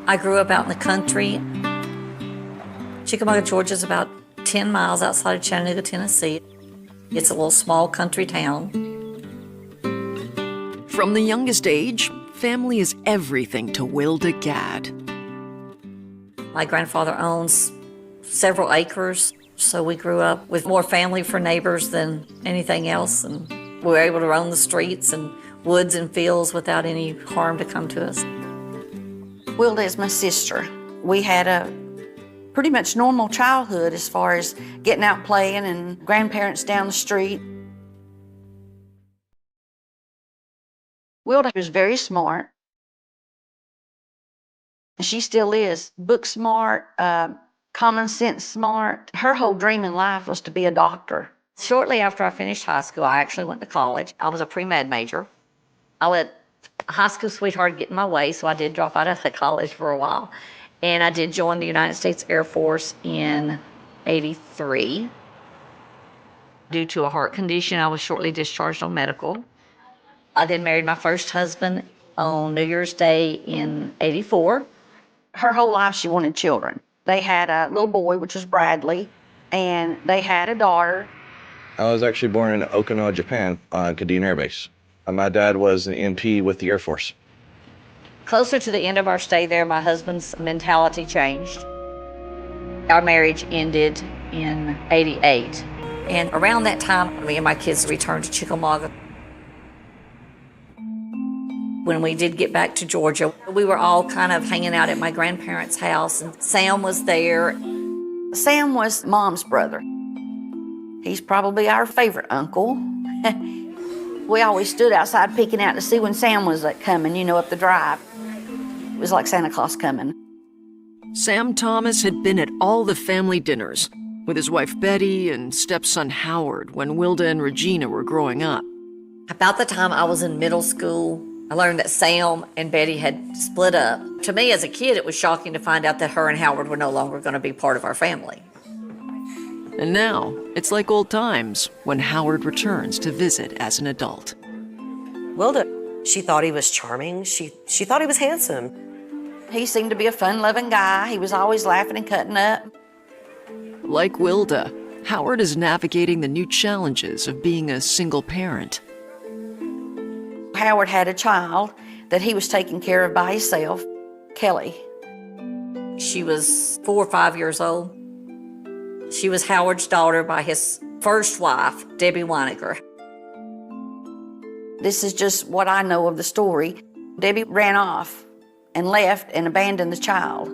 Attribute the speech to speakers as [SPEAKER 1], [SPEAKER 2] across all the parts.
[SPEAKER 1] I grew up out in the country. Chickamauga, Georgia is about 10 miles outside of Chattanooga, Tennessee. It's a little small country town.
[SPEAKER 2] From the youngest age, family is everything to Wilda Gadd.
[SPEAKER 1] My grandfather owns several acres, so we grew up with more family for neighbors than anything else, and we were able to roam the streets and woods and fields without any harm to come to us.
[SPEAKER 3] Wilda is my sister. We had a pretty much normal childhood as far as getting out playing and grandparents down the street. Wilda was very smart. She still is. Book smart, common sense smart. Her whole dream in life was to be a doctor.
[SPEAKER 1] Shortly after I finished high school, I actually went to college. I was a pre-med major. I let a high school sweetheart get in my way, so I did drop out of the college for a while. And I did join the United States Air Force in '83. Due to a heart condition, I was shortly discharged on medical. I then married my first husband on New Year's Day in '84.
[SPEAKER 3] Her whole life she wanted children. They had a little boy, which was Bradley, and they had a daughter.
[SPEAKER 4] I was actually born in Okinawa, Japan, on Kadena Air Base. My dad was an MP with the Air Force.
[SPEAKER 1] Closer to the end of our stay there, my husband's mentality changed. Our marriage ended in '88. And around that time, me and my kids returned to Chickamauga. When we did get back to Georgia, we were all kind of hanging out at my grandparents' house, and Sam was there.
[SPEAKER 3] Sam was Mom's brother. He's probably our favorite uncle. We always stood outside peeking out to see when Sam was coming, up the drive. It was like Santa Claus coming.
[SPEAKER 2] Sam Thomas had been at all the family dinners with his wife Betty and stepson Howard when Wilda and Regina were growing up.
[SPEAKER 1] About the time I was in middle school, I learned that Sam and Betty had split up. To me as a kid, it was shocking to find out that her and Howard were no longer going to be part of our family.
[SPEAKER 2] And now, it's like old times when Howard returns to visit as an adult.
[SPEAKER 5] Wilda, she thought he was charming. She thought he was handsome.
[SPEAKER 3] He seemed to be a fun-loving guy. He was always laughing and cutting up.
[SPEAKER 2] Like Wilda, Howard is navigating the new challenges of being a single parent.
[SPEAKER 3] Howard had a child that he was taking care of by himself, Kelly.
[SPEAKER 1] She was 4 or 5 years old. She was Howard's daughter by his first wife, Debbie Weiniger.
[SPEAKER 3] This is just what I know of the story. Debbie ran off and left and abandoned the child.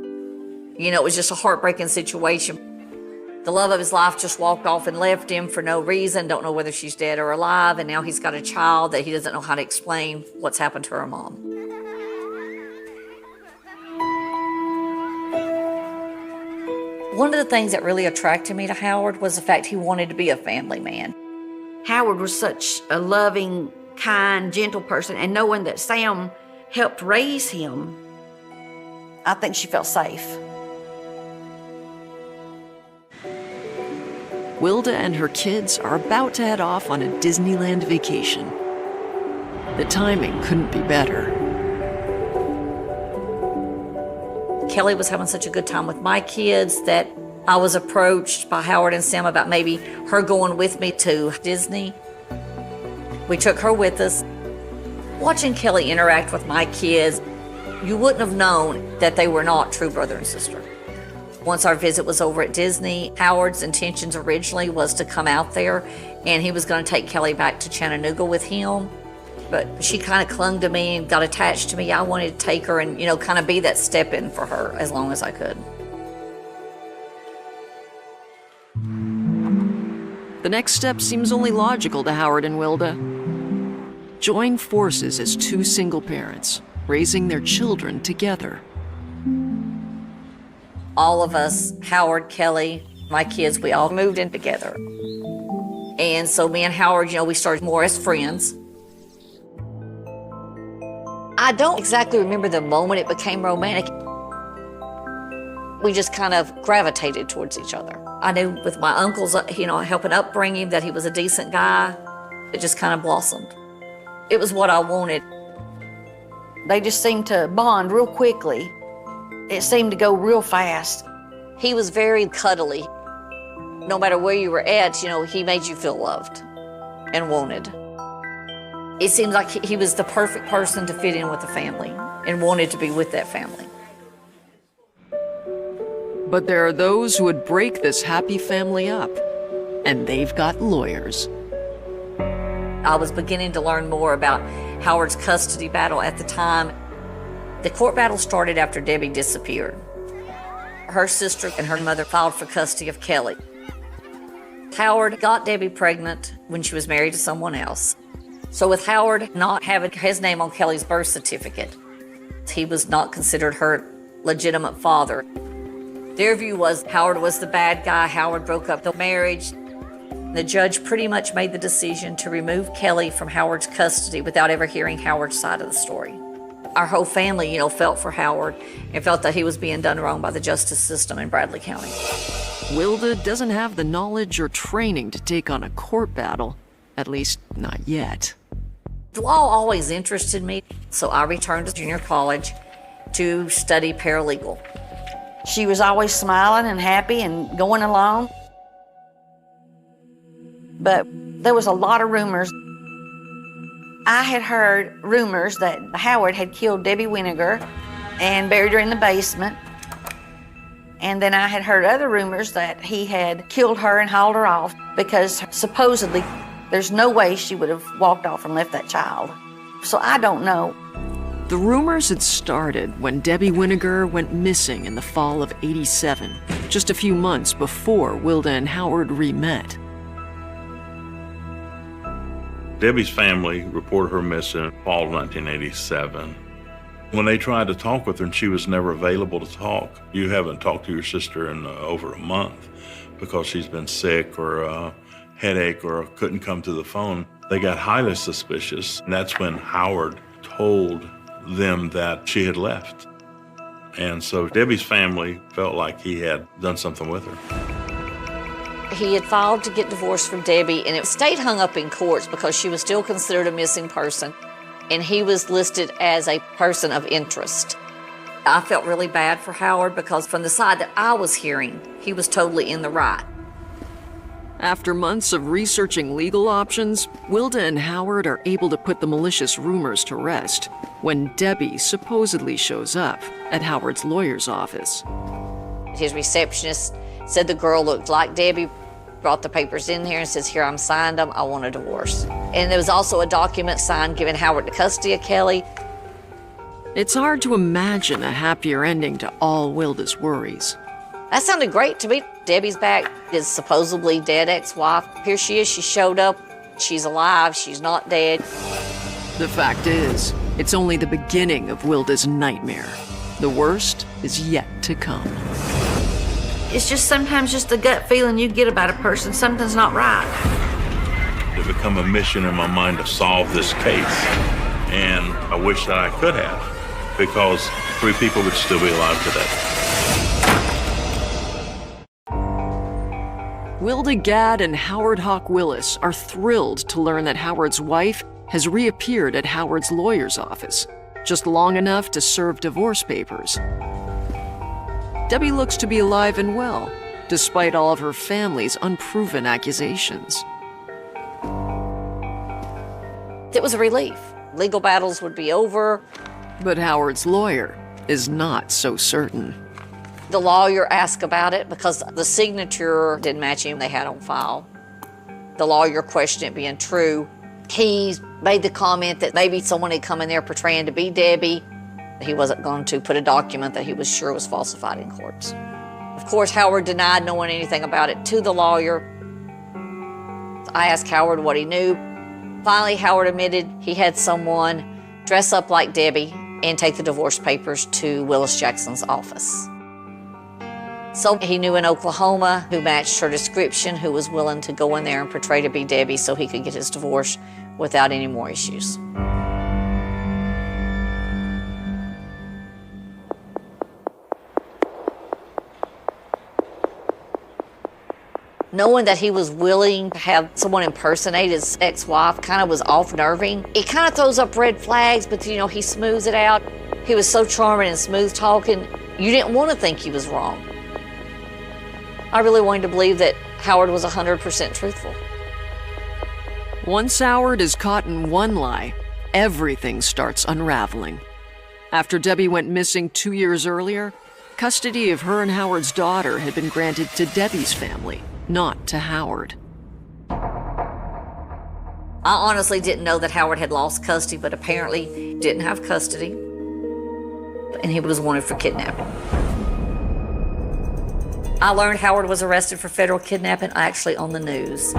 [SPEAKER 1] It was just a heartbreaking situation. The love of his life just walked off and left him for no reason, don't know whether she's dead or alive, and now he's got a child that he doesn't know how to explain what's happened to her mom. One of the things that really attracted me to Howard was the fact he wanted to be a family man.
[SPEAKER 3] Howard was such a loving, kind, gentle person, and knowing that Sam helped raise him, I think she felt safe.
[SPEAKER 2] Wilda and her kids are about to head off on a Disneyland vacation. The timing couldn't be better.
[SPEAKER 1] Kelly was having such a good time with my kids that I was approached by Howard and Sam about maybe her going with me to Disney. We took her with us. Watching Kelly interact with my kids, you wouldn't have known that they were not true brother and sister. Once our visit was over at Disney, Howard's intentions originally was to come out there and he was going to take Kelly back to Chattanooga with him. But she kind of clung to me and got attached to me. I wanted to take her and, kind of be that step in for her as long as I could.
[SPEAKER 2] The next step seems only logical to Howard and Wilda. Join forces as two single parents, raising their children together.
[SPEAKER 1] All of us, Howard, Kelly, my kids, we all moved in together. And so me and Howard, we started more as friends. I don't exactly remember the moment it became romantic. We just kind of gravitated towards each other. I knew with my uncles, helping upbring him, that he was a decent guy. It just kind of blossomed. It was what I wanted.
[SPEAKER 3] They just seemed to bond real quickly. It seemed to go real fast.
[SPEAKER 1] He was very cuddly. No matter where you were at, he made you feel loved and wanted. It seems like he was the perfect person to fit in with the family and wanted to be with that family.
[SPEAKER 2] But there are those who would break this happy family up, and they've got lawyers.
[SPEAKER 1] I was beginning to learn more about Howard's custody battle at the time. The court battle started after Debbie disappeared. Her sister and her mother filed for custody of Kelly. Howard got Debbie pregnant when she was married to someone else. So with Howard not having his name on Kelly's birth certificate, he was not considered her legitimate father. Their view was Howard was the bad guy. Howard broke up the marriage. The judge pretty much made the decision to remove Kelly from Howard's custody without ever hearing Howard's side of the story. Our whole family, felt for Howard and felt that he was being done wrong by the justice system in Bradley County.
[SPEAKER 2] Wilda doesn't have the knowledge or training to take on a court battle, at least not yet.
[SPEAKER 1] The law always interested me, so I returned to junior college to study paralegal.
[SPEAKER 3] She was always smiling and happy and going along. But there was a lot of rumors. I had heard rumors that Howard had killed Debbie Winiger and buried her in the basement. And then I had heard other rumors that he had killed her and hauled her off because supposedly there's no way she would have walked off and left that child. So I don't know.
[SPEAKER 2] The rumors had started when Debbie Winiger went missing in the fall of '87, just a few months before Wilda and Howard re-met.
[SPEAKER 6] Debbie's family reported her missing in fall of 1987. When they tried to talk with her and she was never available to talk, you haven't talked to your sister in over a month because she's been sick or a headache or couldn't come to the phone, they got highly suspicious. And that's when Howard told them that she had left. And so Debbie's family felt like he had done something with her.
[SPEAKER 1] He had filed to get divorced from Debbie, and it stayed hung up in courts because she was still considered a missing person, and he was listed as a person of interest. I felt really bad for Howard because from the side that I was hearing, he was totally in the right.
[SPEAKER 2] After months of researching legal options, Wilda and Howard are able to put the malicious rumors to rest when Debbie supposedly shows up at Howard's lawyer's office.
[SPEAKER 1] His receptionist said the girl looked like Debbie, brought the papers in here and says, "Here, I'm signed them, I want a divorce." And there was also a document signed giving Howard the custody of Kelly.
[SPEAKER 2] It's hard to imagine a happier ending to all Wilda's worries.
[SPEAKER 1] That sounded great to me. Debbie's back, his supposedly dead ex-wife. Here she is, she showed up, she's alive, she's not dead.
[SPEAKER 2] The fact is, it's only the beginning of Wilda's nightmare. The worst is yet to come.
[SPEAKER 3] It's just sometimes just a gut feeling you get about a person, something's not right.
[SPEAKER 6] It become a mission in my mind to solve this case. And I wish that I could have, because 3 people would still be alive today.
[SPEAKER 2] Wilda Gadd and Howard Hawk Willis are thrilled to learn that Howard's wife has reappeared at Howard's lawyer's office, just long enough to serve divorce papers. Debbie looks to be alive and well, despite all of her family's unproven accusations.
[SPEAKER 1] It was a relief. Legal battles would be over.
[SPEAKER 2] But Howard's lawyer is not so certain.
[SPEAKER 1] The lawyer asked about it because the signature didn't match him they had on file. The lawyer questioned it being true. He made the comment that maybe someone had come in there portraying to be Debbie. He wasn't going to put a document that he was sure was falsified in courts. Of course, Howard denied knowing anything about it to the lawyer. I asked Howard what he knew. Finally, Howard admitted he had someone dress up like Debbie and take the divorce papers to Willis Jackson's office. So he knew in Oklahoma who matched her description, who was willing to go in there and portray to be Debbie so he could get his divorce without any more issues. Knowing that he was willing to have someone impersonate his ex-wife kind of was off-nerving. It kind of throws up red flags, but he smooths it out. He was so charming and smooth talking. You didn't want to think he was wrong. I really wanted to believe that Howard was 100% truthful.
[SPEAKER 2] Once Howard is caught in one lie, everything starts unraveling. After Debbie went missing 2 years earlier, custody of her and Howard's daughter had been granted to Debbie's family, not to Howard.
[SPEAKER 1] I honestly didn't know that Howard had lost custody, but apparently didn't have custody, and he was wanted for kidnapping. I learned Howard was arrested for federal kidnapping actually on the news.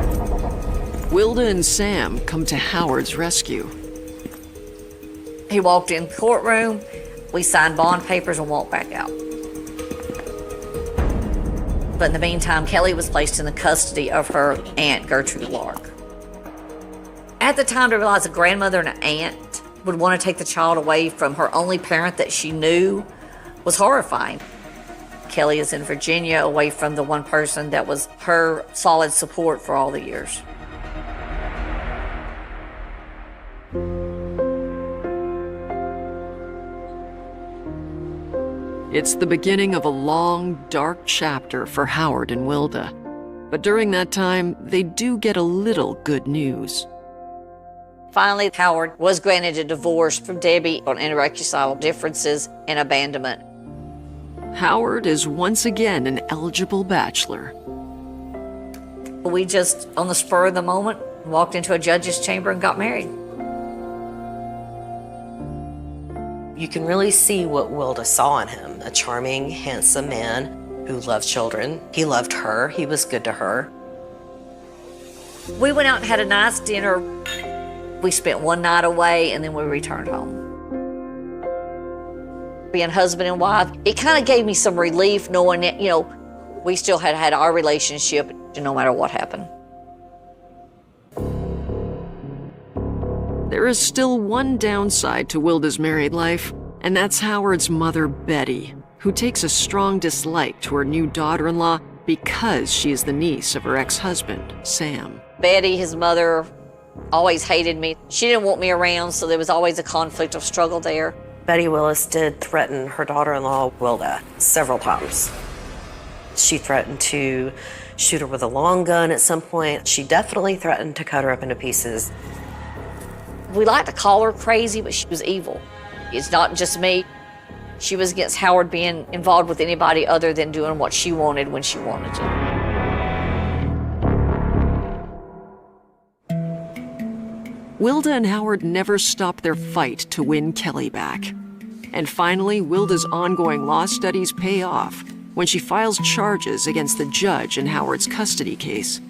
[SPEAKER 2] Wilda and Sam come to Howard's rescue.
[SPEAKER 1] He walked in the courtroom, we signed bond papers and walked back out. But in the meantime, Kelly was placed in the custody of her aunt, Gertrude Lark. At the time, to realize a grandmother and an aunt would want to take the child away from her only parent that she knew was horrifying. Kelly is in Virginia, away from the one person that was her solid support for all the years.
[SPEAKER 2] It's the beginning of a long, dark chapter for Howard and Wilda. But during that time, they do get a little good news.
[SPEAKER 1] Finally, Howard was granted a divorce from Debbie on irreconcilable differences and abandonment.
[SPEAKER 2] Howard is once again an eligible bachelor.
[SPEAKER 1] We just, on the spur of the moment, walked into a judge's chamber and got married.
[SPEAKER 5] You can really see what Wilda saw in him, a charming, handsome man who loved children. He loved her. He was good to her.
[SPEAKER 1] We went out and had a nice dinner. We spent one night away, and then we returned home. Being husband and wife, it kind of gave me some relief knowing that, we still had our relationship no matter what happened.
[SPEAKER 2] There is still one downside to Wilda's married life, and that's Howard's mother, Betty, who takes a strong dislike to her new daughter-in-law because she is the niece of her ex-husband, Sam.
[SPEAKER 1] Betty, his mother, always hated me. She didn't want me around, so there was always a conflict of struggle there.
[SPEAKER 5] Betty Willis did threaten her daughter-in-law, Wilda, several times. She threatened to shoot her with a long gun at some point. She definitely threatened to cut her up into pieces.
[SPEAKER 1] We like to call her crazy, but she was evil. It's not just me. She was against Howard being involved with anybody other than doing what she wanted when she wanted to.
[SPEAKER 2] Wilda and Howard never stopped their fight to win Kelly back. And finally, Wilda's ongoing law studies pay off when she files charges against the judge in Howard's custody case.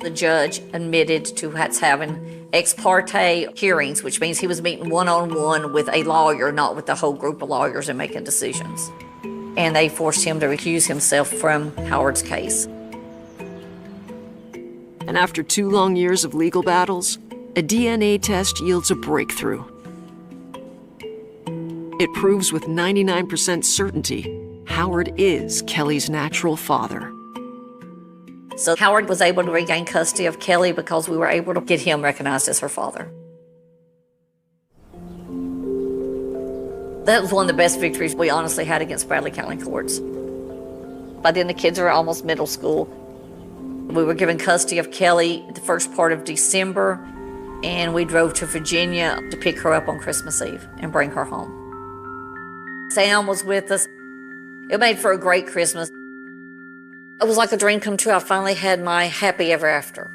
[SPEAKER 1] The judge admitted to having ex parte hearings, which means he was meeting one-on-one with a lawyer, not with the whole group of lawyers and making decisions. And they forced him to recuse himself from Howard's case.
[SPEAKER 2] And after 2 long years of legal battles, a DNA test yields a breakthrough. It proves with 99% certainty Howard is Kelly's natural father.
[SPEAKER 1] So Howard was able to regain custody of Kelly because we were able to get him recognized as her father. That was one of the best victories we honestly had against Bradley County courts. By then the kids were almost middle school. We were given custody of Kelly the first part of December, and we drove to Virginia to pick her up on Christmas Eve and bring her home. Sam was with us. It made for a great Christmas. It was like a dream come true. I finally had my happy ever after.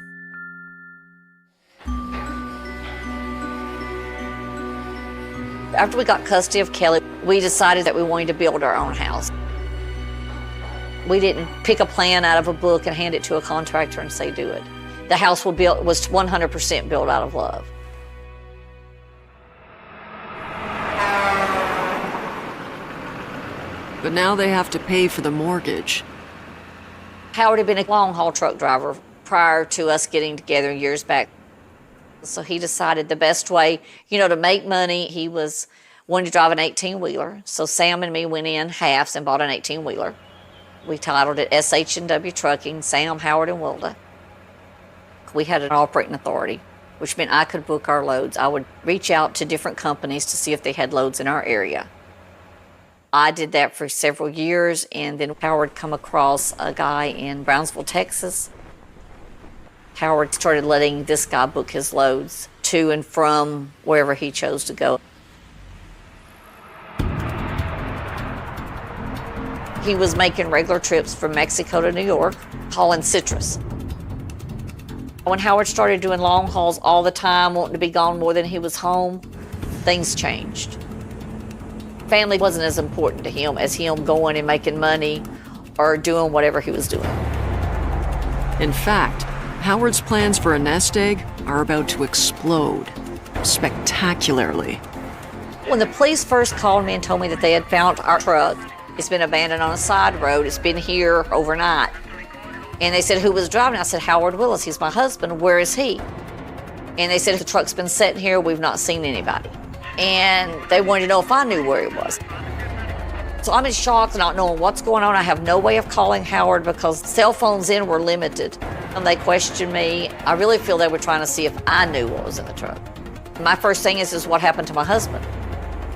[SPEAKER 1] After we got custody of Kelly, we decided that we wanted to build our own house. We didn't pick a plan out of a book and hand it to a contractor and say, do it. The house was 100% built out of love.
[SPEAKER 2] But now they have to pay for the mortgage.
[SPEAKER 1] Howard had been a long-haul truck driver prior to us getting together years back. So he decided the best way, to make money, he was wanting to drive an 18-wheeler. So Sam and me went in halves and bought an 18-wheeler. We titled it SH&W Trucking, Sam, Howard, and Wilda. We had an operating authority, which meant I could book our loads. I would reach out to different companies to see if they had loads in our area. I did that for several years, and then Howard come across a guy in Brownsville, Texas. Howard started letting this guy book his loads to and from wherever he chose to go. He was making regular trips from Mexico to New York, hauling citrus. When Howard started doing long hauls all the time, wanting to be gone more than he was home, things changed. Family wasn't as important to him as him going and making money or doing whatever he was doing.
[SPEAKER 2] In fact, Howard's plans for a nest egg are about to explode spectacularly.
[SPEAKER 1] When the police first called me and told me that they had found our truck, it's been abandoned on a side road, it's been here overnight. And they said, who was driving? I said, Howard Willis, he's my husband, where is he? And they said, the truck's been sitting here, we've not seen anybody. And they wanted to know if I knew where he was. So I'm in shock, not knowing what's going on. I have no way of calling Howard because cell phones then were limited. And they questioned me. I really feel they were trying to see if I knew what was in the truck. My first thing is what happened to my husband?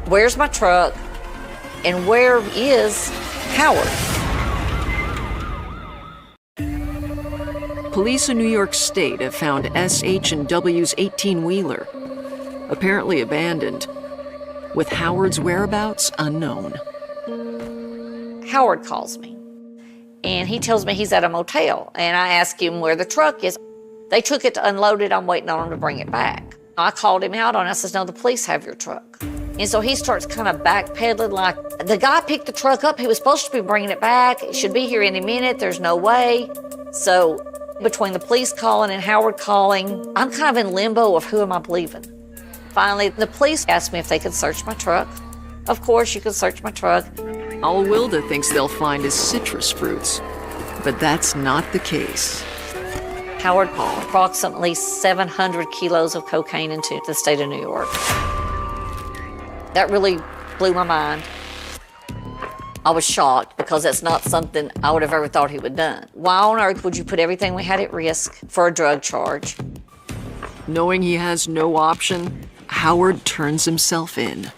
[SPEAKER 1] Where's my truck? And where is Howard?
[SPEAKER 2] Police in New York State have found S.H.&W's 18-wheeler, apparently abandoned, with Howard's whereabouts unknown.
[SPEAKER 1] Howard calls me, and he tells me he's at a motel, and I ask him where the truck is. They took it to unload it. I'm waiting on them to bring it back. I called him out on it. I says, no, the police have your truck. And so he starts kind of backpedaling like, the guy picked the truck up. He was supposed to be bringing it back. It should be here any minute. There's no way. So between the police calling and Howard calling, I'm kind of in limbo of who am I believing. Finally, the police asked me if they could search my truck. Of course, you can search my truck.
[SPEAKER 2] All Wilda thinks they'll find is citrus fruits, but that's not the case.
[SPEAKER 1] Howard hauled approximately 700 kilos of cocaine into the state of New York. That really blew my mind. I was shocked because that's not something I would have ever thought he would have done. Why on earth would you put everything we had at risk for a drug charge?
[SPEAKER 2] Knowing he has no option, Howard turns himself in.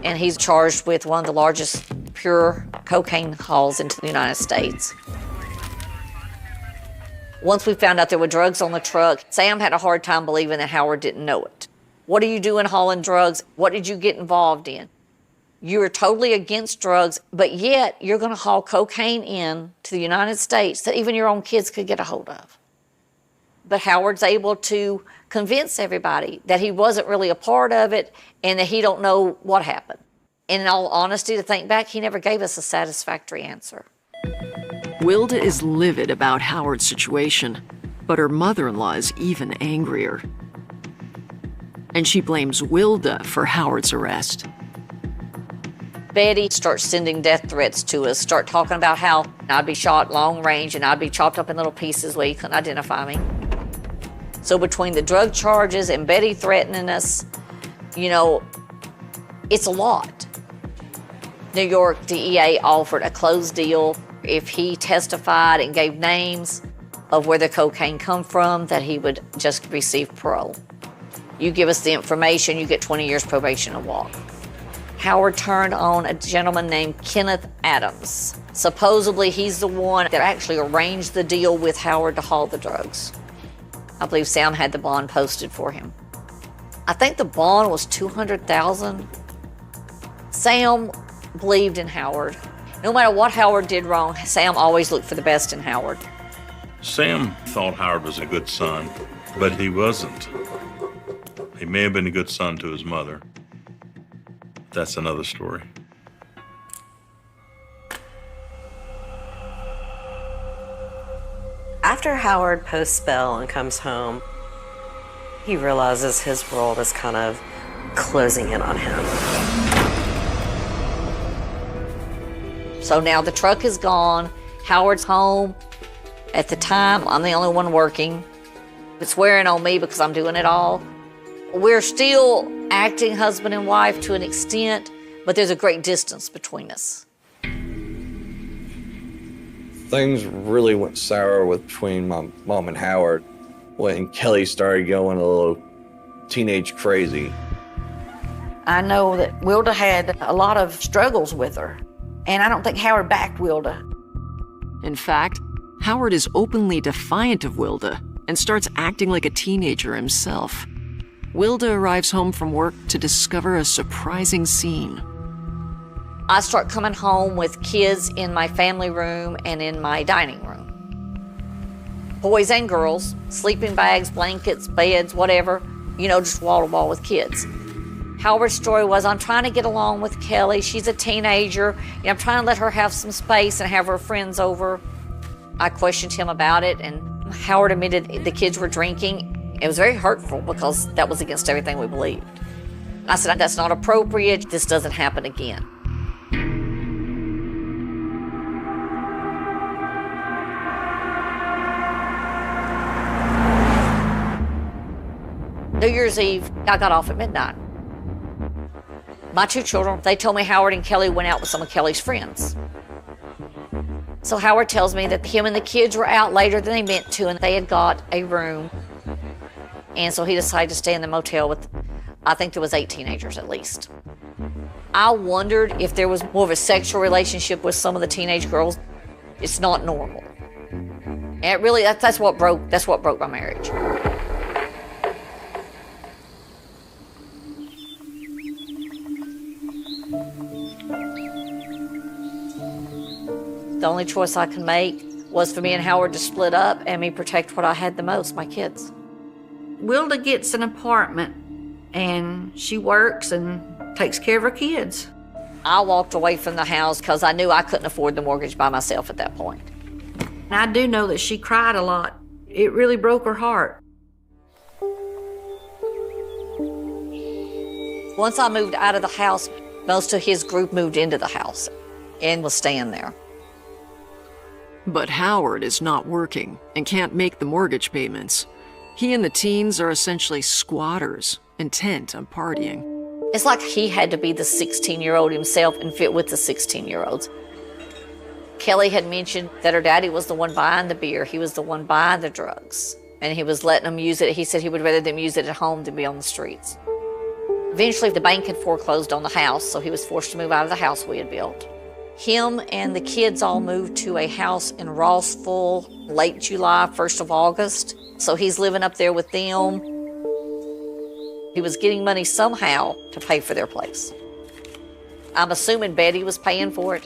[SPEAKER 1] And he's charged with one of the largest pure cocaine hauls into the United States. Once we found out there were drugs on the truck, Sam had a hard time believing that Howard didn't know it. What are you doing hauling drugs? What did you get involved in? You are totally against drugs, but yet you're going to haul cocaine in to the United States that even your own kids could get a hold of. But Howard's able to convince everybody that he wasn't really a part of it and that he don't know what happened. And in all honesty, to think back, he never gave us a satisfactory answer.
[SPEAKER 2] Wilda is livid about Howard's situation, but her mother-in-law is even angrier. And she blames Wilda for Howard's arrest.
[SPEAKER 1] Betty starts sending death threats to us, start talking about how I'd be shot long range and I'd be chopped up in little pieces where you couldn't identify me. So between the drug charges and Betty threatening us, you know, it's a lot. New York DEA offered a closed deal if he testified and gave names of where the cocaine come from, that he would just receive parole. You give us the information, you get 20 years probation and walk. Howard turned on a gentleman named Kenneth Adams. Supposedly he's the one that actually arranged the deal with Howard to haul the drugs. I believe Sam had the bond posted for him. I think the bond was $200,000. Sam believed in Howard. No matter what Howard did wrong, Sam always looked for the best in Howard.
[SPEAKER 6] Sam thought Howard was a good son, but he wasn't. He may have been a good son to his mother. That's another story.
[SPEAKER 5] After Howard posts bail and comes home, he realizes his world is kind of closing in on him.
[SPEAKER 1] So now the truck is gone, Howard's home. At the time, I'm the only one working. It's wearing on me because I'm doing it all. We're still acting husband and wife to an extent, but there's a great distance between us.
[SPEAKER 4] Things really went sour between my mom and Howard when Kelly started going a little teenage crazy.
[SPEAKER 3] I know that Wilda had a lot of struggles with her, and I don't think Howard backed Wilda.
[SPEAKER 2] In fact, Howard is openly defiant of Wilda and starts acting like a teenager himself. Wilda arrives home from work to discover a surprising scene.
[SPEAKER 1] I start coming home with kids in my family room and in my dining room. Boys and girls, sleeping bags, blankets, beds, whatever, just wall to wall with kids. Howard's story was, I'm trying to get along with Kelly. She's a teenager. I'm trying to let her have some space and have her friends over. I questioned him about it, and Howard admitted the kids were drinking. It was very hurtful because that was against everything we believed. I said, that's not appropriate. This doesn't happen again. New Year's Eve, I got off at midnight. My two children, they told me Howard and Kelly went out with some of Kelly's friends. So Howard tells me that him and the kids were out later than they meant to, and they had got a room. And so he decided to stay in the motel with, I think there was 8 teenagers at least. I wondered if there was more of a sexual relationship with some of the teenage girls. It's not normal. And it really, that's what broke my marriage. The only choice I could make was for me and Howard to split up and me protect what I had the most, my kids.
[SPEAKER 3] Wilda gets an apartment, and she works and takes care of her kids.
[SPEAKER 1] I walked away from the house because I knew I couldn't afford the mortgage by myself at that point.
[SPEAKER 3] And I do know that she cried a lot. It really broke her heart.
[SPEAKER 1] Once I moved out of the house, most of his group moved into the house and was staying there.
[SPEAKER 2] But Howard is not working and can't make the mortgage payments. He and the teens are essentially squatters, intent on partying.
[SPEAKER 1] It's like he had to be the 16-year-old himself and fit with the 16-year-olds. Kelly had mentioned that her daddy was the one buying the beer. He was the one buying the drugs. And he was letting them use it. He said he would rather them use it at home than be on the streets. Eventually, the bank had foreclosed on the house, so he was forced to move out of the house we had built. Him and the kids all moved to a house in Rossville, late July, 1st of August. So he's living up there with them. He was getting money somehow to pay for their place. I'm assuming Betty was paying for it.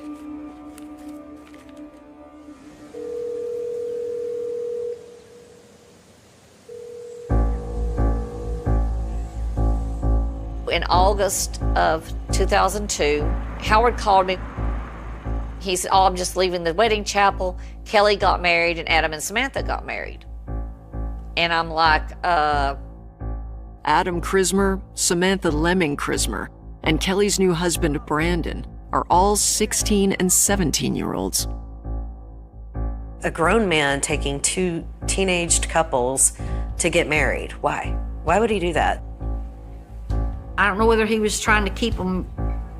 [SPEAKER 1] In August of 2002, Howard called me. He said, I'm just leaving the wedding chapel. Kelly got married and Adam and Samantha got married. And I'm like,
[SPEAKER 2] Adam Crismer, Samantha Lemming Crismer, and Kelly's new husband, Brandon, are all 16 and 17-year-olds.
[SPEAKER 5] A grown man taking 2 teenaged couples to get married. Why? Why would he do that?
[SPEAKER 3] I don't know whether he was trying to keep them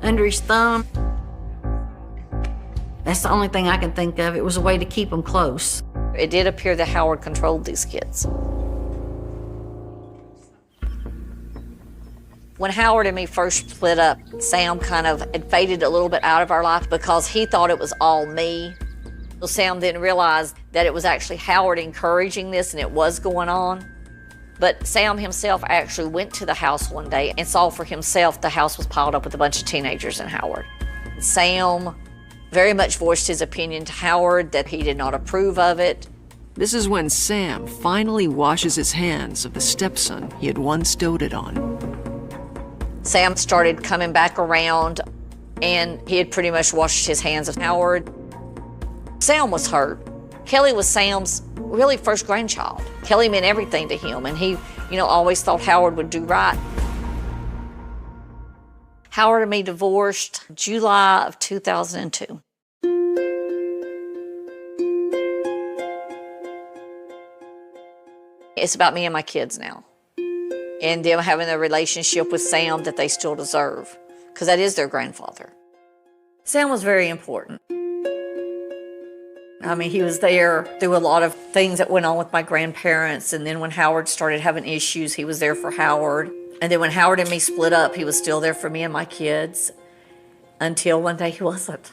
[SPEAKER 3] under his thumb. That's the only thing I can think of. It was a way to keep them close.
[SPEAKER 1] it did appear that Howard controlled these kids. When Howard and me first split up, Sam kind of had faded a little bit out of our life because he thought it was all me. So Sam didn't realize that it was actually Howard encouraging this and it was going on. But Sam himself actually went to the house one day and saw for himself the house was piled up with a bunch of teenagers and Howard. Sam very much voiced his opinion to Howard that he did not approve of it.
[SPEAKER 2] This is when Sam finally washes his hands of the stepson he had once doted on.
[SPEAKER 1] Sam started coming back around and he had pretty much washed his hands of Howard. Sam was hurt. Kelly was Sam's really first grandchild. Kelly meant everything to him and he, always thought Howard would do right. Howard and me divorced July of 2002. It's about me and my kids now. And them having a relationship with Sam that they still deserve, because that is their grandfather. Sam was very important. I mean, he was there through a lot of things that went on with my grandparents, and then when Howard started having issues, he was there for Howard. And then when Howard and me split up, he was still there for me and my kids until one day he wasn't.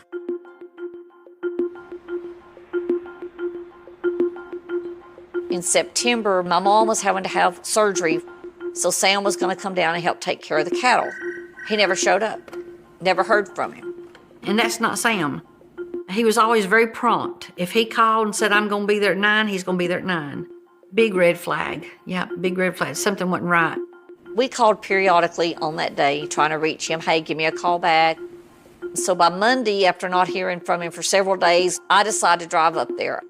[SPEAKER 1] In September, my mom was having to have surgery, so Sam was going to come down and help take care of the cattle. He never showed up, never heard from him.
[SPEAKER 3] And that's not Sam. He was always very prompt. If he called and said, I'm going to be there at 9, he's going to be there at 9. Big red flag. Yeah, big red flag. Something wasn't right.
[SPEAKER 1] We called periodically on that day, trying to reach him. Hey, give me a call back. So by Monday, after not hearing from him for several days, I decided to drive up there.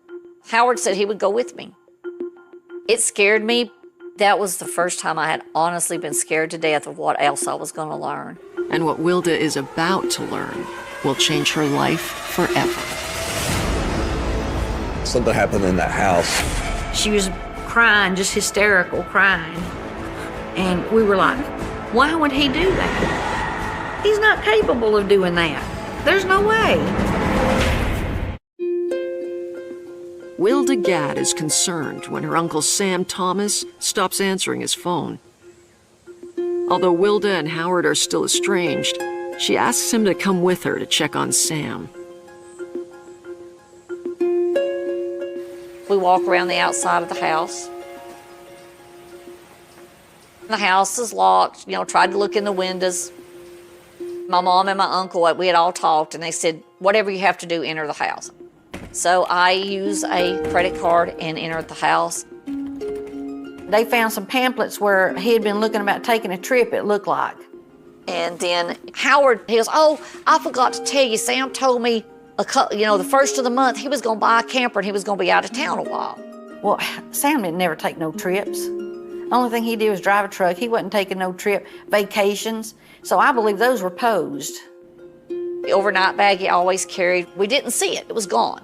[SPEAKER 1] Howard said he would go with me. It scared me. That was the first time I had honestly been scared to death of what else I was going to learn.
[SPEAKER 2] And what Wilda is about to learn will change her life forever.
[SPEAKER 4] Something happened in that house.
[SPEAKER 3] She was crying, just hysterical crying. And we were like, why would he do that? He's not capable of doing that. There's no way.
[SPEAKER 2] Wilda Gadd is concerned when her Uncle Sam Thomas stops answering his phone. Although Wilda and Howard are still estranged, she asks him to come with her to check on Sam.
[SPEAKER 1] We walk around the outside of the house. The house is locked, tried to look in the windows. My mom and my uncle, we had all talked, and they said, whatever you have to do, enter the house. So I used a credit card and entered the house.
[SPEAKER 3] They found some pamphlets where he had been looking about taking a trip, it looked like.
[SPEAKER 1] And then Howard, he goes, oh, I forgot to tell you, Sam told me, the first of the month, he was going to buy a camper and he was going to be out of town a while.
[SPEAKER 3] Well, Sam didn't never take no trips. The only thing he did was drive a truck. He wasn't taking no trip, vacations. So I believe those were posed.
[SPEAKER 1] The overnight bag he always carried, we didn't see it. It was gone.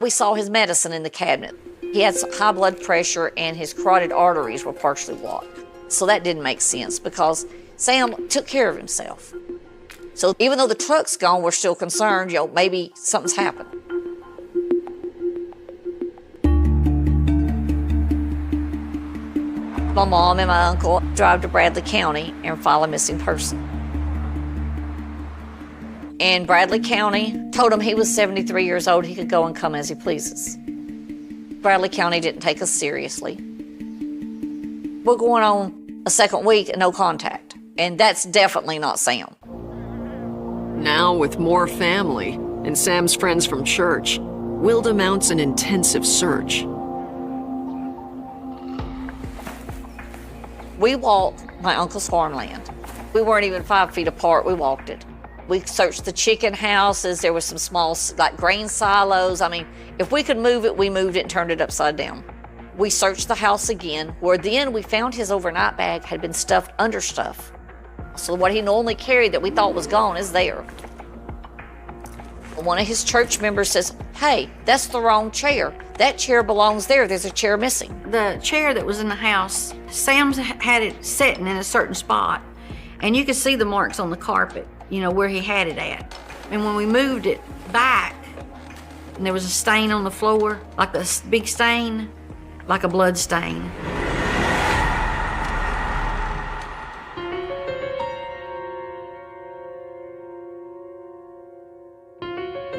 [SPEAKER 1] We saw his medicine in the cabinet. He had some high blood pressure and his carotid arteries were partially blocked. So that didn't make sense because Sam took care of himself. So even though the truck's gone, we're still concerned, maybe something's happened. My mom and my uncle drive to Bradley County and file a missing person. And Bradley County told him he was 73 years old, he could go and come as he pleases. Bradley County didn't take us seriously. We're going on a second week and no contact, and that's definitely not Sam.
[SPEAKER 2] Now, with more family and Sam's friends from church, Wilda mounts an intensive search.
[SPEAKER 1] We walked my uncle's farmland. We weren't even 5 feet apart, we walked it. We searched the chicken houses, there were some small grain silos. If we could move it, we moved it and turned it upside down. We searched the house again, where then we found his overnight bag had been stuffed under stuff. So what he normally carried that we thought was gone is there. One of his church members says, hey, that's the wrong chair. That chair belongs there, there's a chair missing.
[SPEAKER 3] The chair that was in the house, Sam's had it sitting in a certain spot, and you could see the marks on the carpet, where he had it at. And when we moved it back, and there was a stain on the floor, like a big stain, like a blood stain.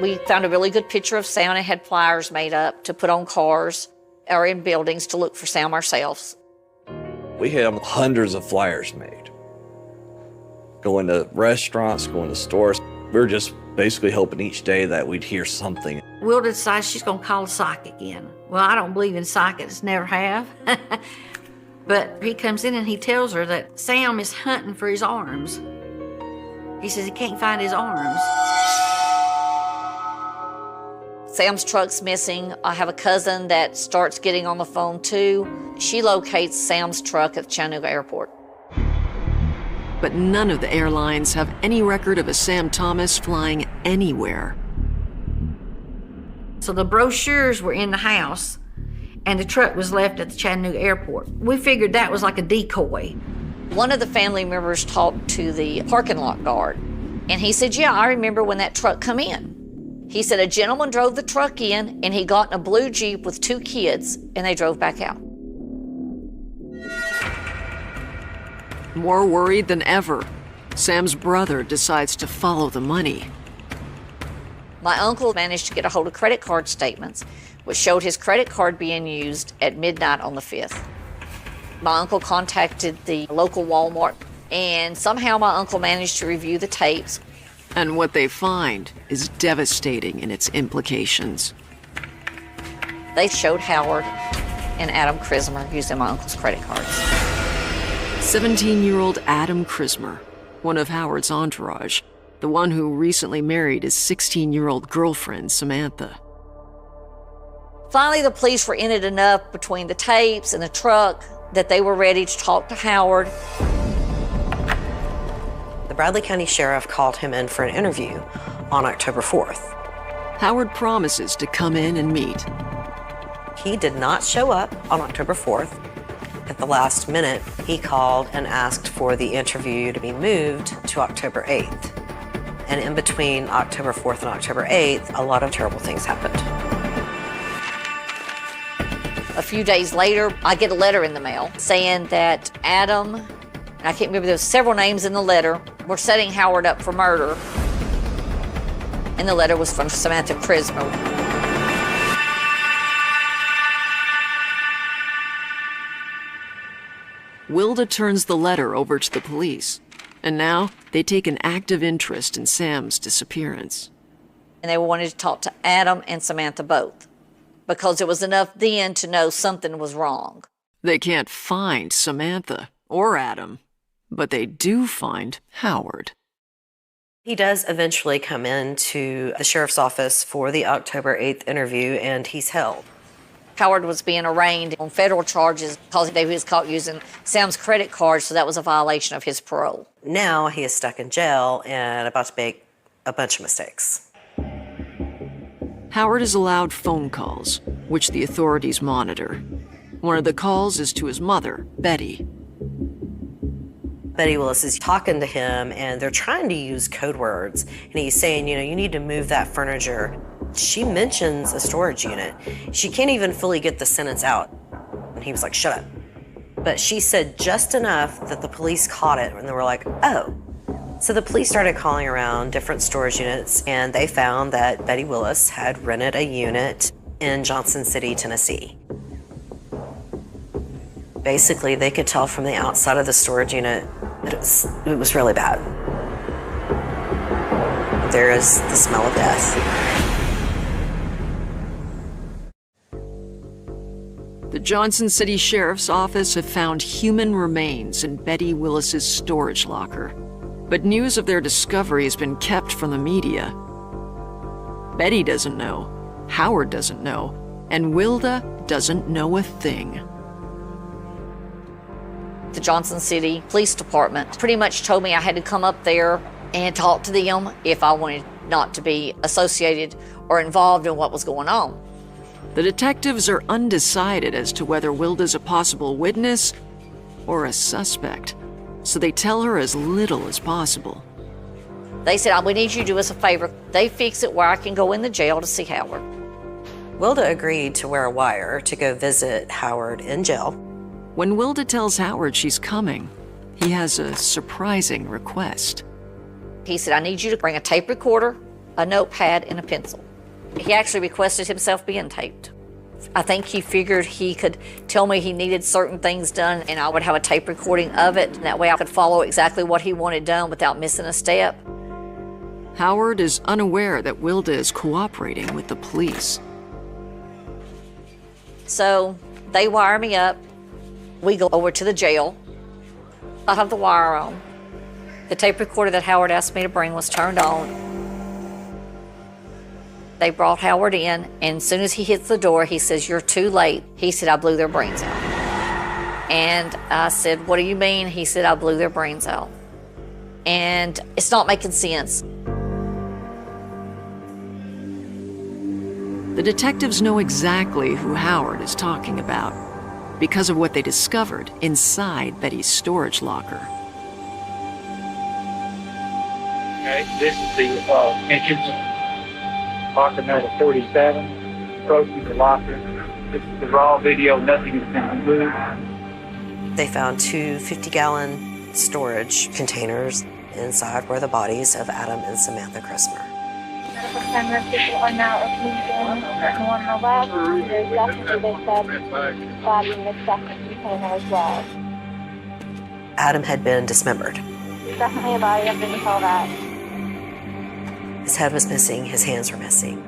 [SPEAKER 1] We found a really good picture of Sam and had flyers made up to put on cars or in buildings to look for Sam ourselves.
[SPEAKER 4] We had hundreds of flyers made. Going to restaurants, going to stores. We were just basically hoping each day that we'd hear something.
[SPEAKER 3] Wilda decides she's going to call a psychic in. Well, I don't believe in psychics, never have. But he comes in and he tells her that Sam is hunting for his arms. He says he can't find his arms.
[SPEAKER 1] Sam's truck's missing. I have a cousin that starts getting on the phone too. She locates Sam's truck at Chattanooga Airport.
[SPEAKER 2] But none of the airlines have any record of a Sam Thomas flying anywhere.
[SPEAKER 3] So the brochures were in the house, and the truck was left at the Chattanooga Airport. We figured that was like a decoy.
[SPEAKER 1] One of the family members talked to the parking lot guard, and he said, yeah, I remember when that truck come in. He said a gentleman drove the truck in, and he got in a blue Jeep with 2 kids, and they drove back out.
[SPEAKER 2] More worried than ever, Sam's brother decides to follow the money.
[SPEAKER 1] My uncle managed to get a hold of credit card statements, which showed his credit card being used at midnight on the 5th. My uncle contacted the local Walmart, and somehow my uncle managed to review the tapes.
[SPEAKER 2] And what they find is devastating in its implications.
[SPEAKER 1] They showed Howard and Adam Crismer using my uncle's credit cards.
[SPEAKER 2] 17-year-old Adam Crismer, one of Howard's entourage, the one who recently married his 16-year-old girlfriend, Samantha.
[SPEAKER 1] Finally, the police were in it enough between the tapes and the truck that they were ready to talk to Howard.
[SPEAKER 5] The Bradley County Sheriff called him in for an interview on October 4th.
[SPEAKER 2] Howard promises to come in and meet.
[SPEAKER 5] He did not show up on October 4th. At the last minute, he called and asked for the interview to be moved to October 8th. And in between October 4th and October 8th, a lot of terrible things happened.
[SPEAKER 1] A few days later, I get a letter in the mail saying that Adam, and I can't remember, there were several names in the letter, were setting Howard up for murder. And the letter was from Samantha Crismer.
[SPEAKER 2] Wilda turns the letter over to the police, and now they take an active interest in Sam's disappearance.
[SPEAKER 1] And they wanted to talk to Adam and Samantha both, because it was enough then to know something was wrong.
[SPEAKER 2] They can't find Samantha or Adam, but they do find Howard.
[SPEAKER 5] He does eventually come into the sheriff's office for the October 8th interview, and he's held.
[SPEAKER 1] Howard was being arraigned on federal charges because he was caught using Sam's credit card, so that was a violation of his parole.
[SPEAKER 5] Now he is stuck in jail and about to make a bunch of mistakes.
[SPEAKER 2] Howard is allowed phone calls, which the authorities monitor. One of the calls is to his mother, Betty.
[SPEAKER 5] Betty Willis is talking to him, and they're trying to use code words. And he's saying, you need to move that furniture. She mentions a storage unit. She can't even fully get the sentence out. And he was like, shut up. But she said just enough that the police caught it, and they were like, oh. So the police started calling around different storage units, and they found that Betty Willis had rented a unit in Johnson City, Tennessee. Basically, they could tell from the outside of the storage unit that it was really bad. There is the smell of death.
[SPEAKER 2] The Johnson City Sheriff's Office have found human remains in Betty Willis's storage locker, but news of their discovery has been kept from the media. Betty doesn't know, Howard doesn't know, and Wilda doesn't know a thing.
[SPEAKER 1] The Johnson City Police Department pretty much told me I had to come up there and talk to them if I wanted not to be associated or involved in what was going on.
[SPEAKER 2] The detectives are undecided as to whether Wilda's a possible witness or a suspect, so they tell her as little as possible.
[SPEAKER 1] They said, we need you to do us a favor. They fix it where I can go in the jail to see Howard.
[SPEAKER 5] Wilda agreed to wear a wire to go visit Howard in jail.
[SPEAKER 2] When Wilda tells Howard she's coming, he has a surprising request.
[SPEAKER 1] He said, I need you to bring a tape recorder, a notepad, and a pencil. He actually requested himself being taped. I think he figured he could tell me he needed certain things done, and I would have a tape recording of it, and that way I could follow exactly what he wanted done without missing a step.
[SPEAKER 2] Howard is unaware that Wilda is cooperating with the police.
[SPEAKER 1] So they wire me up. We go over to the jail. I have the wire on. The tape recorder that Howard asked me to bring was turned on. They brought Howard in, and as soon as he hits the door, he says, you're too late. He said, I blew their brains out. And I said, what do you mean? He said, I blew their brains out. And it's not making sense.
[SPEAKER 2] The detectives know exactly who Howard is talking about because of what they discovered inside Betty's storage locker.
[SPEAKER 7] Okay, this is the entrance. Locker number 47, approaching the locker. This is the raw video, nothing has been removed.
[SPEAKER 5] They found two 50-gallon storage containers. Inside were the bodies of Adam and Samantha Christmer.
[SPEAKER 8] Medical examiner people are now approving normal lab. There's definitely this body in the second container as well.
[SPEAKER 5] Adam had been dismembered.
[SPEAKER 8] There's definitely a body up in all that.
[SPEAKER 5] His head was missing, his hands were missing.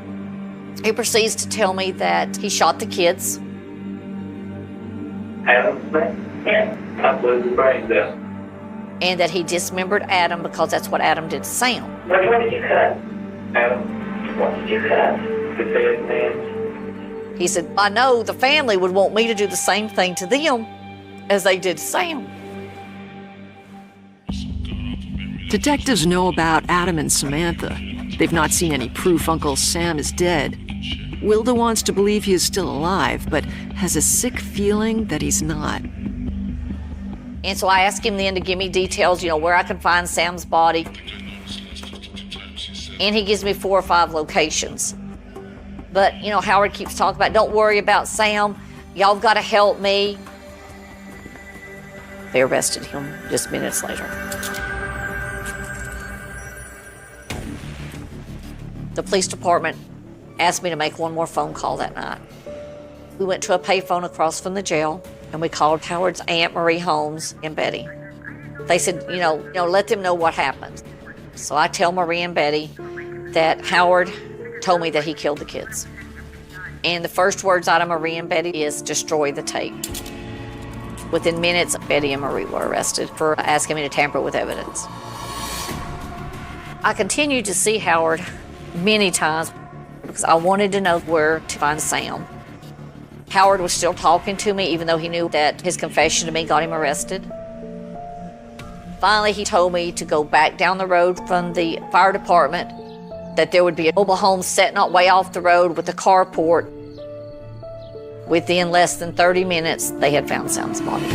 [SPEAKER 1] He proceeds to tell me that he shot the kids.
[SPEAKER 7] Adam's I blew his brains out.
[SPEAKER 1] And that he dismembered Adam because that's what Adam did to Sam.
[SPEAKER 7] What did you cut? Adam, what did you cut? The dead man.
[SPEAKER 1] He said, I know the family would want me to do the same thing to them as they did to Sam.
[SPEAKER 2] Detectives know about Adam and Samantha. They've not seen any proof Uncle Sam is dead. Wilda wants to believe he is still alive, but has a sick feeling that he's not.
[SPEAKER 1] And so I asked him then to give me details, where I could find Sam's body. And he gives me 4 or 5 locations. But, Howard keeps talking about, don't worry about Sam. Y'all got to help me. They arrested him just minutes later. The police department asked me to make one more phone call that night. We went to a payphone across from the jail, and we called Howard's Aunt Marie Holmes and Betty. They said, let them know what happened. So I tell Marie and Betty that Howard told me that he killed the kids. And the first words out of Marie and Betty is, destroy the tape. Within minutes, Betty and Marie were arrested for asking me to tamper with evidence. I continued to see Howard many times because I wanted to know where to find Sam. Howard was still talking to me even though he knew that his confession to me got him arrested. Finally, he told me to go back down the road from the fire department, that there would be a mobile home set not way off the road with a carport. Within less than 30 minutes, they had found Sam's body.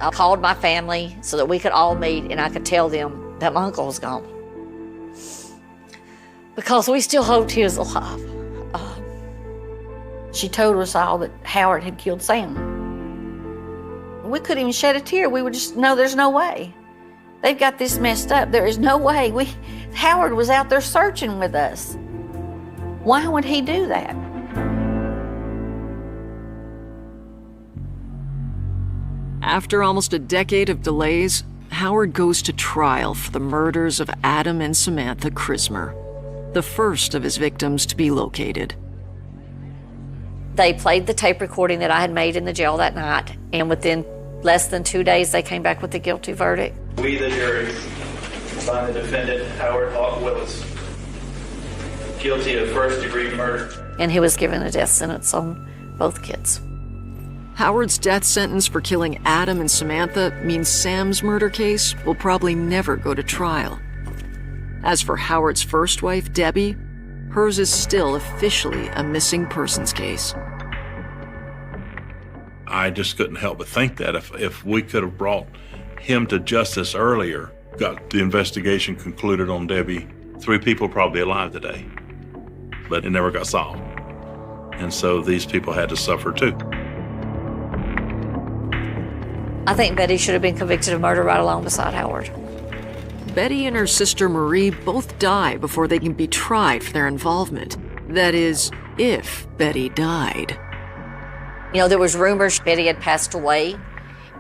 [SPEAKER 1] I called my family so that we could all meet and I could tell them that my uncle was gone. Because we still hoped he was alive.
[SPEAKER 3] She told us all that Howard had killed Sam. We couldn't even shed a tear. We would just, no, there's no way. They've got this messed up. There is no way. Howard was out there searching with us. Why would he do that?
[SPEAKER 2] After almost a decade of delays, Howard goes to trial for the murders of Adam and Samantha Christmer, the first of his victims to be located.
[SPEAKER 1] They played the tape recording that I had made in the jail that night, and within less than 2 days, they came back with a guilty verdict.
[SPEAKER 9] We, the jury, find the defendant, Howard Hawk Willis, guilty of first-degree murder.
[SPEAKER 1] And he was given a death sentence on both kids.
[SPEAKER 2] Howard's death sentence for killing Adam and Samantha means Sam's murder case will probably never go to trial. As for Howard's first wife, Debbie, hers is still officially a missing persons case.
[SPEAKER 6] I just couldn't help but think that if we could have brought him to justice earlier, got the investigation concluded on Debbie, 3 people probably alive today. But it never got solved. And so these people had to suffer too.
[SPEAKER 1] I think Betty should have been convicted of murder right along beside Howard.
[SPEAKER 2] Betty and her sister Marie both die before they can be tried for their involvement. That is, if Betty died.
[SPEAKER 1] There was rumors Betty had passed away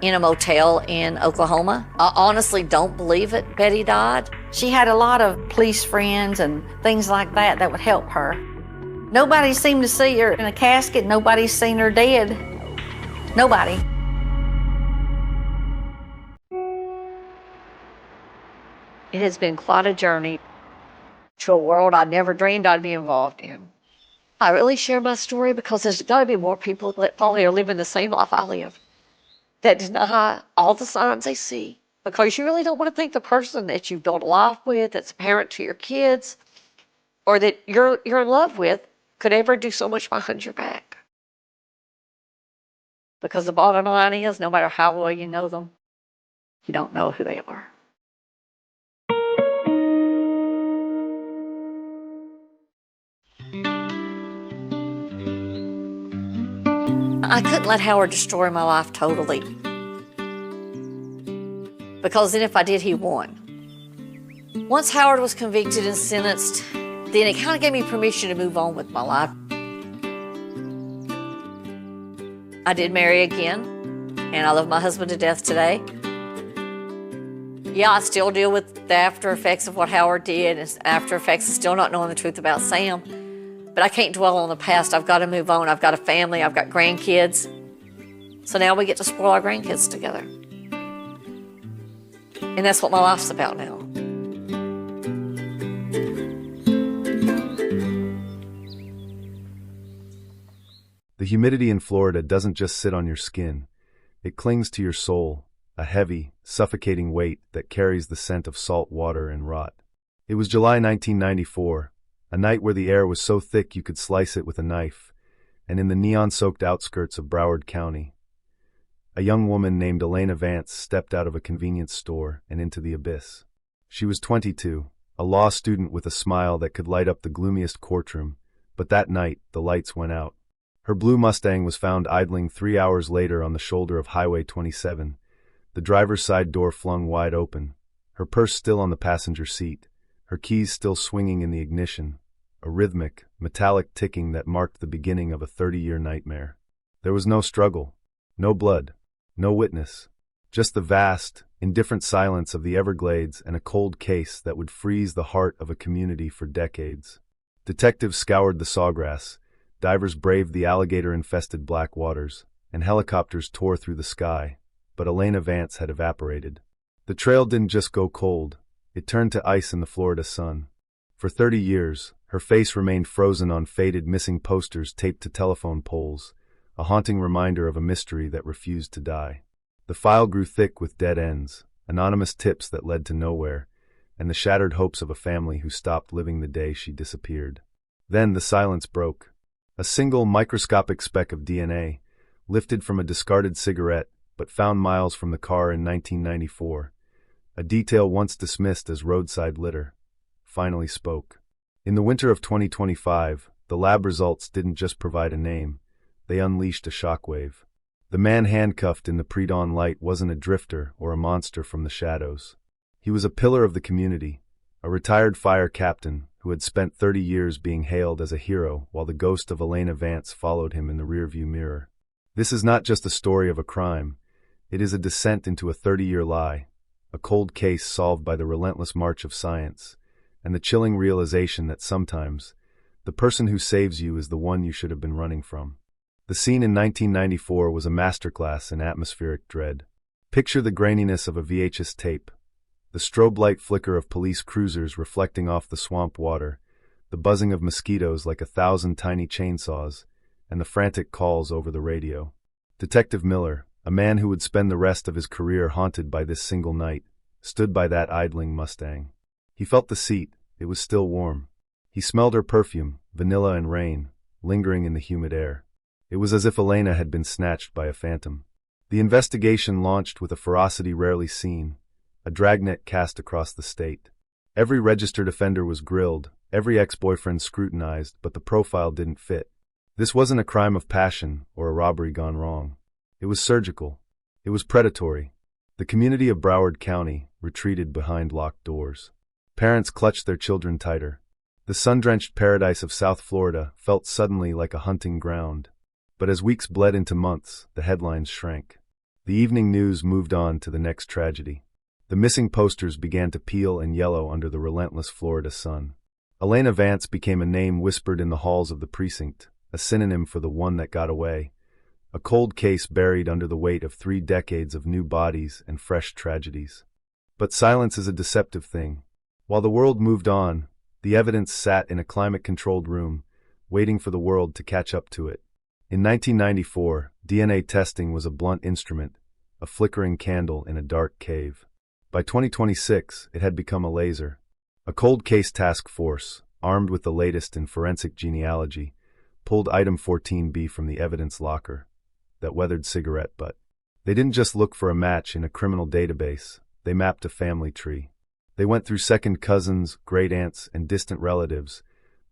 [SPEAKER 1] in a motel in Oklahoma. I honestly don't believe it, Betty died.
[SPEAKER 3] She had a lot of police friends and things like that that would help her. Nobody seemed to see her in a casket. Nobody's seen her dead. Nobody.
[SPEAKER 1] It has been quite a journey to a world I never dreamed I'd be involved in. I really share my story because there's got to be more people that probably are living the same life I live, that deny all the signs they see, because you really don't want to think the person that you built a life with, that's a parent to your kids, or that you're in love with, could ever do so much behind your back. Because the bottom line is, no matter how well you know them, you don't know who they are. I couldn't let Howard destroy my life totally. Because then if I did, he won. Once Howard was convicted and sentenced, then it kind of gave me permission to move on with my life. I did marry again, and I love my husband to death today. Yeah, I still deal with the after effects of what Howard did, and after effects of still not knowing the truth about Sam. But I can't dwell on the past. I've got to move on. I've got a family. I've got grandkids. So now we get to spoil our grandkids together. And that's what my life's about now.
[SPEAKER 10] The humidity in Florida doesn't just sit on your skin. It clings to your soul, a heavy, suffocating weight that carries the scent of salt water and rot. It was July 1994, a night where the air was so thick you could slice it with a knife, and in the neon-soaked outskirts of Broward County, a young woman named Elena Vance stepped out of a convenience store and into the abyss. She was 22, a law student with a smile that could light up the gloomiest courtroom, but that night the lights went out. Her blue Mustang was found idling 3 hours later on the shoulder of Highway 27, the driver's side door flung wide open, her purse still on the passenger seat, her keys still swinging in the ignition, a rhythmic, metallic ticking that marked the beginning of a 30-year nightmare. There was no struggle, no blood, no witness, just the vast, indifferent silence of the Everglades and a cold case that would freeze the heart of a community for decades. Detectives scoured the sawgrass, divers braved the alligator-infested black waters, and helicopters tore through the sky, but Elena Vance had evaporated. The trail didn't just go cold, it turned to ice in the Florida sun. For 30 years, her face remained frozen on faded missing posters taped to telephone poles, a haunting reminder of a mystery that refused to die. The file grew thick with dead ends, anonymous tips that led to nowhere, and the shattered hopes of a family who stopped living the day she disappeared. Then the silence broke. A single microscopic speck of DNA, lifted from a discarded cigarette but found miles from the car in 1994, a detail once dismissed as roadside litter, finally spoke. In the winter of 2025, the lab results didn't just provide a name, they unleashed a shockwave. The man handcuffed in the pre-dawn light wasn't a drifter or a monster from the shadows. He was a pillar of the community, a retired fire captain who had spent 30 years being hailed as a hero while the ghost of Elena Vance followed him in the rearview mirror. This is not just a story of a crime, it is a descent into a 30-year lie, a cold case solved by the relentless march of science, and the chilling realization that sometimes, the person who saves you is the one you should have been running from. The scene in 1994 was a masterclass in atmospheric dread. Picture the graininess of a VHS tape, the strobe light flicker of police cruisers reflecting off the swamp water, the buzzing of mosquitoes like 1,000 tiny chainsaws, and the frantic calls over the radio. Detective Miller, a man who would spend the rest of his career haunted by this single night, stood by that idling Mustang. He felt the seat, it was still warm. He smelled her perfume, vanilla and rain, lingering in the humid air. It was as if Elena had been snatched by a phantom. The investigation launched with a ferocity rarely seen, a dragnet cast across the state. Every registered offender was grilled, every ex-boyfriend scrutinized, but the profile didn't fit. This wasn't a crime of passion or a robbery gone wrong. It was surgical. It was predatory. The community of Broward County retreated behind locked doors. Parents clutched their children tighter. The sun-drenched paradise of South Florida felt suddenly like a hunting ground. But as weeks bled into months, the headlines shrank. The evening news moved on to the next tragedy. The missing posters began to peel and yellow under the relentless Florida sun. Elena Vance became a name whispered in the halls of the precinct, a synonym for the one that got away, a cold case buried under the weight of 3 decades of new bodies and fresh tragedies. But silence is a deceptive thing. While the world moved on, the evidence sat in a climate-controlled room, waiting for the world to catch up to it. In 1994, DNA testing was a blunt instrument, a flickering candle in a dark cave. By 2026, it had become a laser. A cold case task force, armed with the latest in forensic genealogy, pulled item 14B from the evidence locker, that weathered cigarette butt. They didn't just look for a match in a criminal database, they mapped a family tree. They went through second cousins, great-aunts, and distant relatives,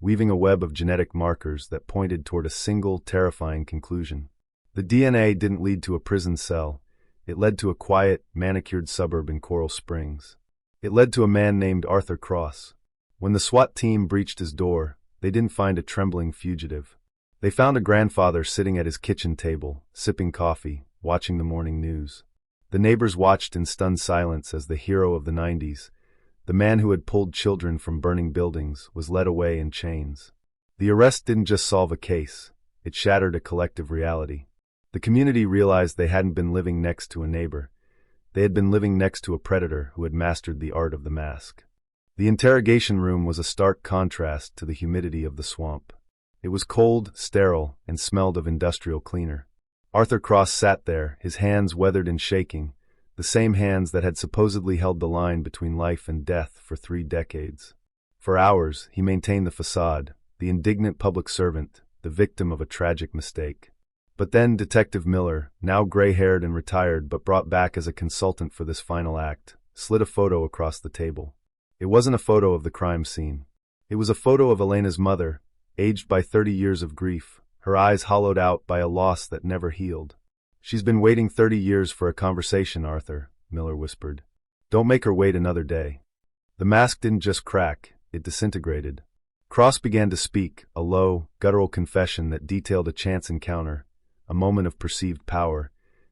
[SPEAKER 10] weaving a web of genetic markers that pointed toward a single terrifying conclusion. The DNA didn't lead to a prison cell. It led to a quiet, manicured suburb in Coral Springs. It led to a man named Arthur Cross. When the SWAT team breached his door, they didn't find a trembling fugitive. They found a grandfather sitting at his kitchen table, sipping coffee, watching the morning news. The neighbors watched in stunned silence as the hero of the 90s, the man who had pulled children from burning buildings, was led away in chains. The arrest didn't just solve a case, it shattered a collective reality. The community realized they hadn't been living next to a neighbor. They had been living next to a predator who had mastered the art of the mask. The interrogation room was a stark contrast to the humidity of the swamp. It was cold, sterile, and smelled of industrial cleaner. Arthur Cross sat there, his hands weathered and shaking, the same hands that had supposedly held the line between life and death for 3 decades. For hours, he maintained the facade, the indignant public servant, the victim of a tragic mistake. But then Detective Miller, now gray-haired and retired but brought back as a consultant for this final act, slid a photo across the table. It wasn't a photo of the crime scene. It was a photo of Elena's mother, aged by 30 years of grief, her eyes hollowed out by a loss that never healed. "She's been waiting 30 years for a conversation, Arthur," Miller whispered. "Don't make her wait another day." The mask didn't just crack, it disintegrated. Cross began to speak, a low, guttural confession that detailed a chance encounter, a moment of perceived power,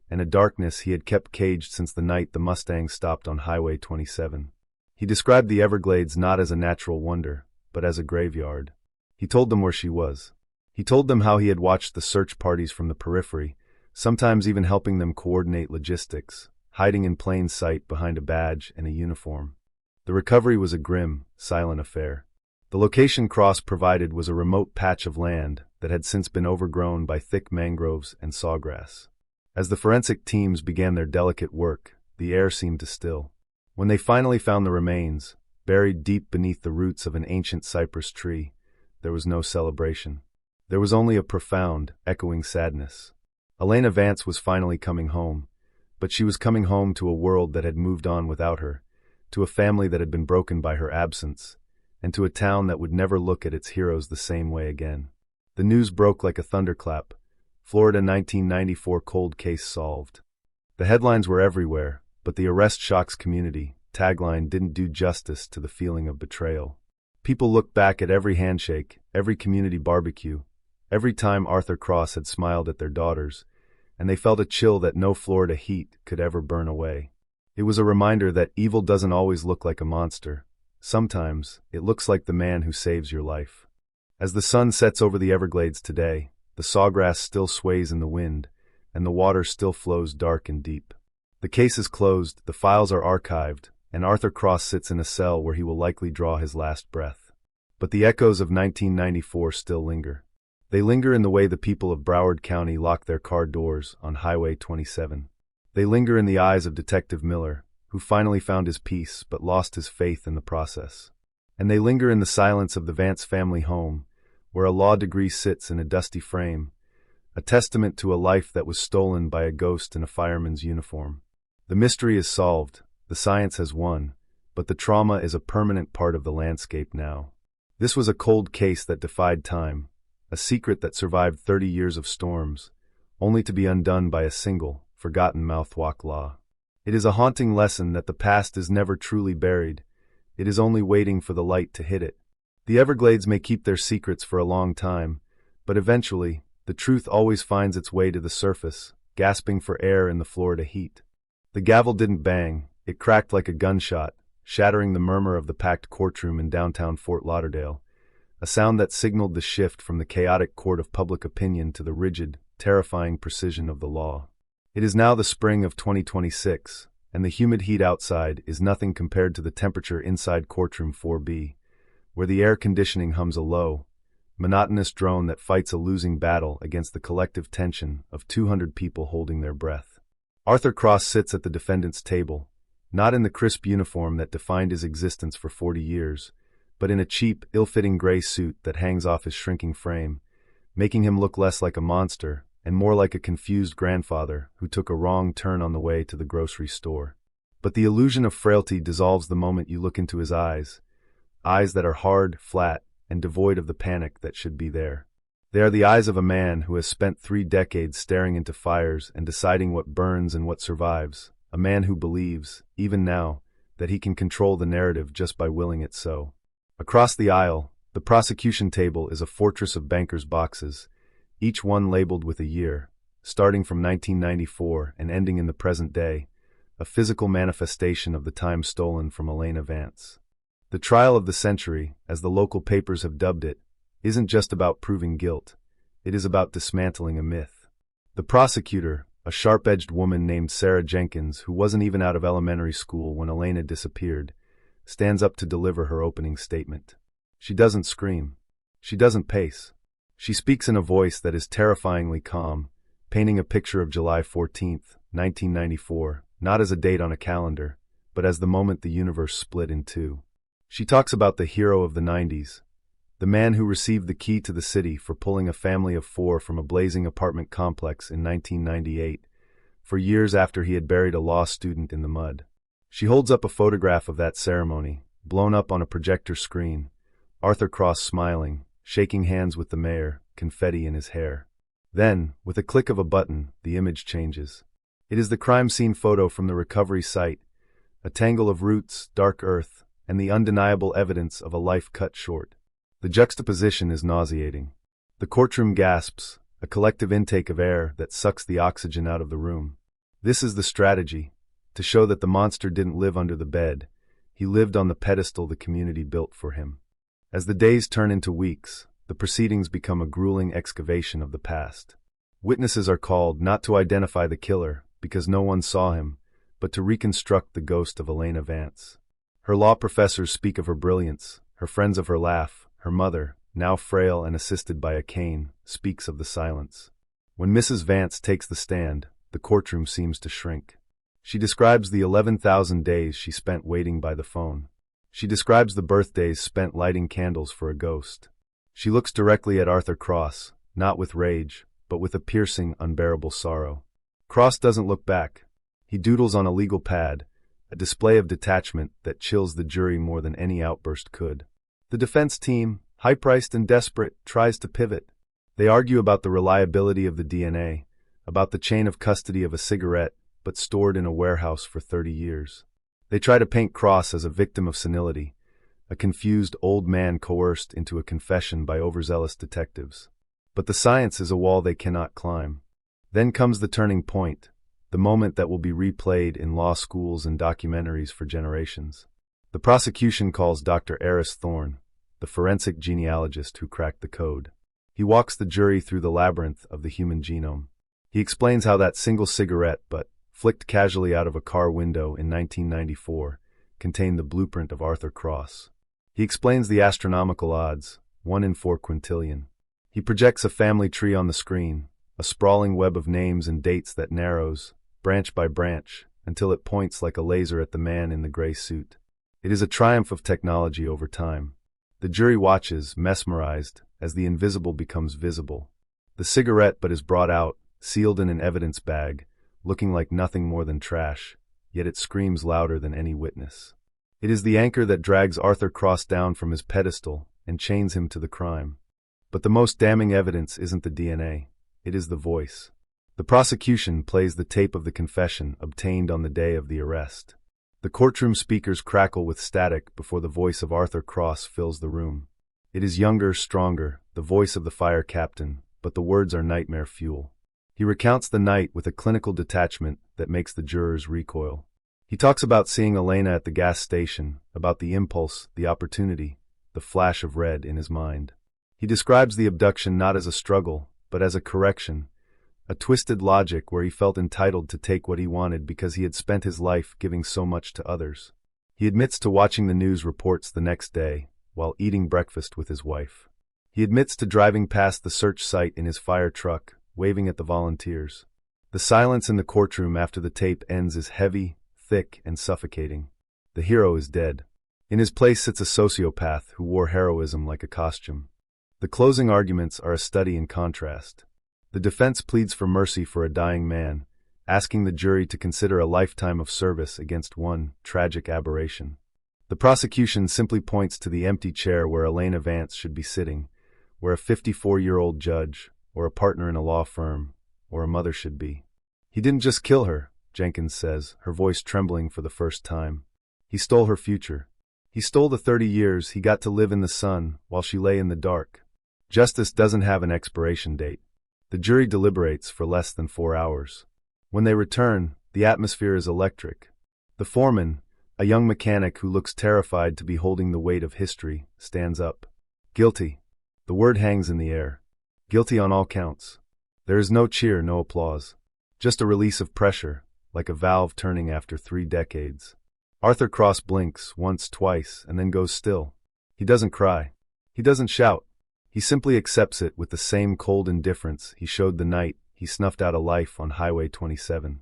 [SPEAKER 10] and a darkness he had kept caged since the night the Mustang stopped on Highway 27. He described the Everglades not as a natural wonder, but as a graveyard. He told them where she was. He told them how he had watched the search parties from the periphery, sometimes even helping them coordinate logistics, hiding in plain sight behind a badge and a uniform. The recovery was a grim, silent affair. The location Cross provided was a remote patch of land that had since been overgrown by thick mangroves and sawgrass. As the forensic teams began their delicate work, the air seemed to still. When they finally found the remains, buried deep beneath the roots of an ancient cypress tree, there was no celebration. There was only a profound, echoing sadness. Elena Vance was finally coming home, but she was coming home to a world that had moved on without her, to a family that had been broken by her absence, and to a town that would never look at its heroes the same way again. The news broke like a thunderclap. Florida 1994 cold case solved. The headlines were everywhere, but the arrest shocks community tagline didn't do justice to the feeling of betrayal. People looked back at every handshake, every community barbecue, every time Arthur Cross had smiled at their daughters, and they felt a chill that no Florida heat could ever burn away. It was a reminder that evil doesn't always look like a monster. Sometimes, it looks like the man who saves your life. As the sun sets over the Everglades today, the sawgrass still sways in the wind, and the water still flows dark and deep. The case is closed, the files are archived, and Arthur Cross sits in a cell where he will likely draw his last breath. But the echoes of 1994 still linger. They linger in the way the people of Broward County lock their car doors on Highway 27. They linger in the eyes of Detective Miller, who finally found his peace but lost his faith in the process. And they linger in the silence of the Vance family home, where a law degree sits in a dusty frame, a testament to a life that was stolen by a ghost in a fireman's uniform. The mystery is solved, the science has won, but the trauma is a permanent part of the landscape now. This was a cold case that defied time, a secret that survived 30 years of storms, only to be undone by a single, forgotten mouthwash law. It is a haunting lesson that the past is never truly buried. It is only waiting for the light to hit it. The Everglades may keep their secrets for a long time, but eventually, the truth always finds its way to the surface, gasping for air in the Florida heat. The gavel didn't bang, it cracked like a gunshot, shattering the murmur of the packed courtroom in downtown Fort Lauderdale, a sound that signaled the shift from the chaotic court of public opinion to the rigid, terrifying precision of the law. It is now the spring of 2026, and the humid heat outside is nothing compared to the temperature inside courtroom 4B, where the air conditioning hums a low, monotonous drone that fights a losing battle against the collective tension of 200 people holding their breath. Arthur Cross sits at the defendant's table, not in the crisp uniform that defined his existence for 40 years, but in a cheap, ill-fitting gray suit that hangs off his shrinking frame, making him look less like a monster and more like a confused grandfather who took a wrong turn on the way to the grocery store. But the illusion of frailty dissolves the moment you look into his eyes that are hard, flat, and devoid of the panic that should be there. They are the eyes of a man who has spent 3 decades staring into fires and deciding what burns and what survives, a man who believes, even now, that he can control the narrative just by willing it so. Across the aisle, the prosecution table is a fortress of bankers' boxes, each one labeled with a year, starting from 1994 and ending in the present day, a physical manifestation of the time stolen from Elena Vance. The trial of the century, as the local papers have dubbed it, isn't just about proving guilt. It is about dismantling a myth. The prosecutor, a sharp-edged woman named Sarah Jenkins, who wasn't even out of elementary school when Elena disappeared, stands up to deliver her opening statement. She doesn't scream. She doesn't pace. She speaks in a voice that is terrifyingly calm, painting a picture of July 14th, 1994, not as a date on a calendar, but as the moment the universe split in two. She talks about the hero of the 90s, the man who received the key to the city for pulling a family of 4 from a blazing apartment complex in 1998, for years after he had buried a law student in the mud. She holds up a photograph of that ceremony, blown up on a projector screen, Arthur Cross smiling, shaking hands with the mayor, confetti in his hair. Then, with a click of a button, the image changes. It is the crime scene photo from the recovery site, a tangle of roots, dark earth, and the undeniable evidence of a life cut short. The juxtaposition is nauseating. The courtroom gasps, a collective intake of air that sucks the oxygen out of the room. This is the strategy, to show that the monster didn't live under the bed, he lived on the pedestal the community built for him. As the days turn into weeks, the proceedings become a grueling excavation of the past. Witnesses are called not to identify the killer, because no one saw him, but to reconstruct the ghost of Elena Vance. Her law professors speak of her brilliance, her friends of her laugh. Her mother, now frail and assisted by a cane, speaks of the silence. When Mrs. Vance takes the stand, the courtroom seems to shrink. She describes the 11,000 days she spent waiting by the phone. She describes the birthdays spent lighting candles for a ghost. She looks directly at Arthur Cross, not with rage, but with a piercing, unbearable sorrow. Cross doesn't look back. He doodles on a legal pad, a display of detachment that chills the jury more than any outburst could. The defense team, high-priced and desperate, tries to pivot. They argue about the reliability of the DNA, about the chain of custody of a cigarette, but stored in a warehouse for 30 years. They try to paint Cross as a victim of senility, a confused old man coerced into a confession by overzealous detectives. But the science is a wall they cannot climb. Then comes the turning point, the moment that will be replayed in law schools and documentaries for generations. The prosecution calls Dr. Eris Thorne, the forensic genealogist who cracked the code. He walks the jury through the labyrinth of the human genome. He explains how that single cigarette, but flicked casually out of a car window in 1994, contained the blueprint of Arthur Cross. He explains the astronomical odds, 1 in 4 quintillion. He projects a family tree on the screen, a sprawling web of names and dates that narrows, branch by branch, until it points like a laser at the man in the gray suit. It is a triumph of technology over time. The jury watches, mesmerized, as the invisible becomes visible. The cigarette butt is brought out, sealed in an evidence bag, looking like nothing more than trash, yet it screams louder than any witness. It is the anchor that drags Arthur Cross down from his pedestal and chains him to the crime. But the most damning evidence isn't the DNA, it is the voice. The prosecution plays the tape of the confession obtained on the day of the arrest. The courtroom speakers crackle with static before the voice of Arthur Cross fills the room. It is younger, stronger, the voice of the fire captain, but the words are nightmare fuel. He recounts the night with a clinical detachment that makes the jurors recoil. He talks about seeing Elena at the gas station, about the impulse, the opportunity, the flash of red in his mind. He describes the abduction not as a struggle, but as a correction, a twisted logic where he felt entitled to take what he wanted because he had spent his life giving so much to others. He admits to watching the news reports the next day, while eating breakfast with his wife. He admits to driving past the search site in his fire truck, waving at the volunteers. The silence in the courtroom after the tape ends is heavy, thick, and suffocating. The hero is dead. In his place sits a sociopath who wore heroism like a costume. The closing arguments are a study in contrast. The defense pleads for mercy for a dying man, asking the jury to consider a lifetime of service against one tragic aberration. The prosecution simply points to the empty chair where Elena Vance should be sitting, where a 54-year-old judge, or a partner in a law firm, or a mother should be. He didn't just kill her, Jenkins says, her voice trembling for the first time. He stole her future. He stole the 30 years he got to live in the sun while she lay in the dark. Justice doesn't have an expiration date. The jury deliberates for less than 4 hours. When they return, the atmosphere is electric. The foreman, a young mechanic who looks terrified to be holding the weight of history, stands up. Guilty. The word hangs in the air. Guilty on all counts. There is no cheer, no applause. Just a release of pressure, like a valve turning after 3 decades. Arthur Cross blinks once, twice, and then goes still. He doesn't cry. He doesn't shout. He simply accepts it with the same cold indifference he showed the night he snuffed out a life on Highway 27.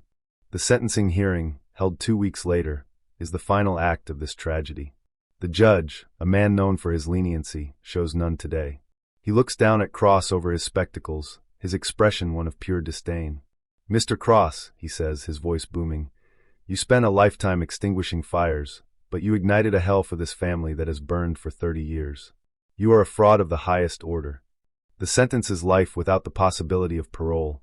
[SPEAKER 10] The sentencing hearing, held 2 weeks later, is the final act of this tragedy. The judge, a man known for his leniency, shows none today. He looks down at Cross over his spectacles, his expression one of pure disdain. "Mr. Cross," he says, his voice booming, "you spent a lifetime extinguishing fires, but you ignited a hell for this family that has burned for 30 years. You are a fraud of the highest order. The sentence is life without the possibility of parole,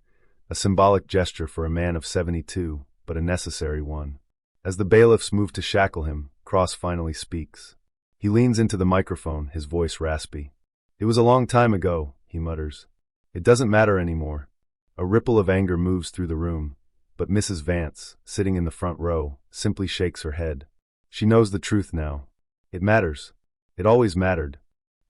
[SPEAKER 10] a symbolic gesture for a man of 72, but a necessary one." As the bailiffs move to shackle him, Cross finally speaks. He leans into the microphone, his voice raspy. "It was a long time ago," he mutters. "It doesn't matter anymore." A ripple of anger moves through the room, but Mrs. Vance, sitting in the front row, simply shakes her head. She knows the truth now. It matters. It always mattered.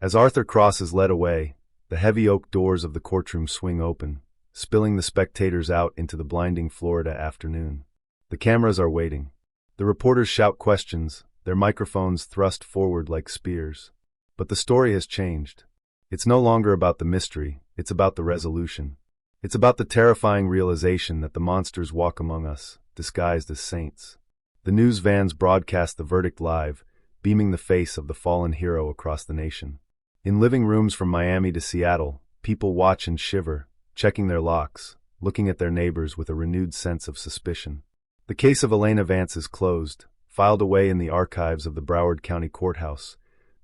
[SPEAKER 10] As Arthur Cross is led away, the heavy oak doors of the courtroom swing open, spilling the spectators out into the blinding Florida afternoon. The cameras are waiting. The reporters shout questions, their microphones thrust forward like spears. But the story has changed. It's no longer about the mystery, it's about the resolution. It's about the terrifying realization that the monsters walk among us, disguised as saints. The news vans broadcast the verdict live, beaming the face of the fallen hero across the nation. In living rooms from Miami to Seattle, people watch and shiver, checking their locks, looking at their neighbors with a renewed sense of suspicion. The case of Elena Vance is closed, filed away in the archives of the Broward County Courthouse,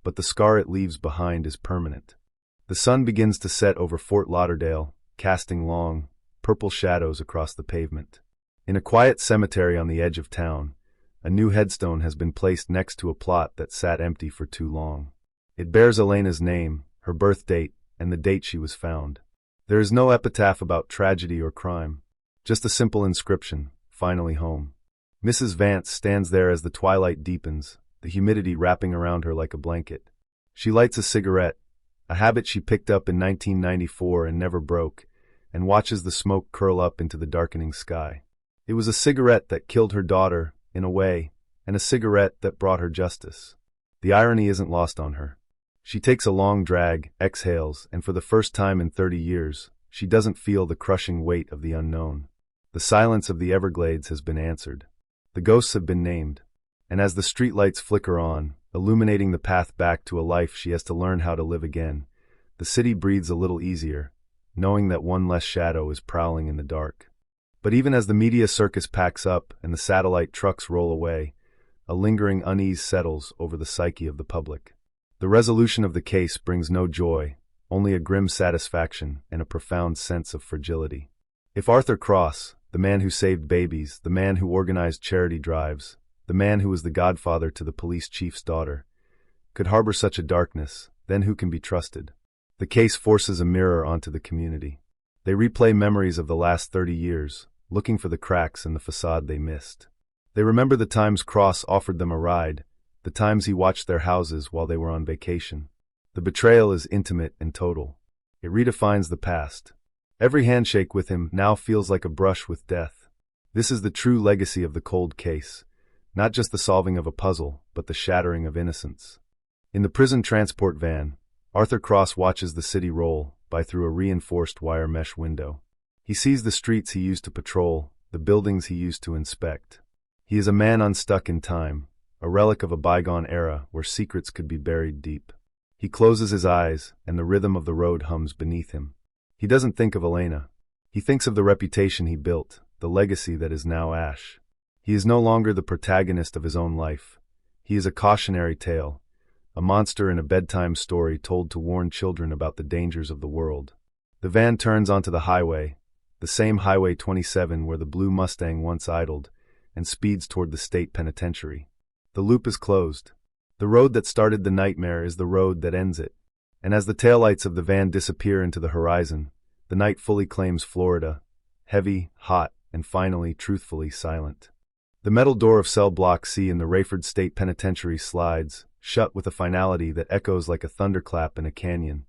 [SPEAKER 10] but the scar it leaves behind is permanent. The sun begins to set over Fort Lauderdale, casting long, purple shadows across the pavement. In a quiet cemetery on the edge of town, a new headstone has been placed next to a plot that sat empty for too long. It bears Elena's name, her birth date, and the date she was found. There is no epitaph about tragedy or crime, just a simple inscription, "Finally home." Mrs. Vance stands there as the twilight deepens, the humidity wrapping around her like a blanket. She lights a cigarette, a habit she picked up in 1994 and never broke, and watches the smoke curl up into the darkening sky. It was a cigarette that killed her daughter, in a way, and a cigarette that brought her justice. The irony isn't lost on her. She takes a long drag, exhales, and for the first time in 30 years, she doesn't feel the crushing weight of the unknown. The silence of the Everglades has been answered. The ghosts have been named. And as the streetlights flicker on, illuminating the path back to a life she has to learn how to live again, the city breathes a little easier, knowing that one less shadow is prowling in the dark. But even as the media circus packs up and the satellite trucks roll away, a lingering unease settles over the psyche of the public. The resolution of the case brings no joy, only a grim satisfaction and a profound sense of fragility. If Arthur Cross, the man who saved babies, the man who organized charity drives, the man who was the godfather to the police chief's daughter, could harbor such a darkness, then who can be trusted? The case forces a mirror onto the community. They replay memories of the last 30 years, looking for the cracks in the facade they missed. They remember the times Cross offered them a ride, the times he watched their houses while they were on vacation. The betrayal is intimate and total. It redefines the past. Every handshake with him now feels like a brush with death. This is the true legacy of the cold case, not just the solving of a puzzle, but the shattering of innocence. In the prison transport van, Arthur Cross watches the city roll by through a reinforced wire mesh window. He sees the streets he used to patrol, the buildings he used to inspect. He is a man unstuck in time, a relic of a bygone era where secrets could be buried deep. He closes his eyes, and the rhythm of the road hums beneath him. He doesn't think of Elena. He thinks of the reputation he built, the legacy that is now ash. He is no longer the protagonist of his own life. He is a cautionary tale, a monster in a bedtime story told to warn children about the dangers of the world. The van turns onto the highway, the same Highway 27 where the blue Mustang once idled, and speeds toward the state penitentiary. The loop is closed. The road that started the nightmare is the road that ends it. And as the taillights of the van disappear into the horizon, the night fully claims Florida, heavy, hot, and finally, truthfully silent. The metal door of cell block C in the Rayford State Penitentiary slides, shut with a finality that echoes like a thunderclap in a canyon,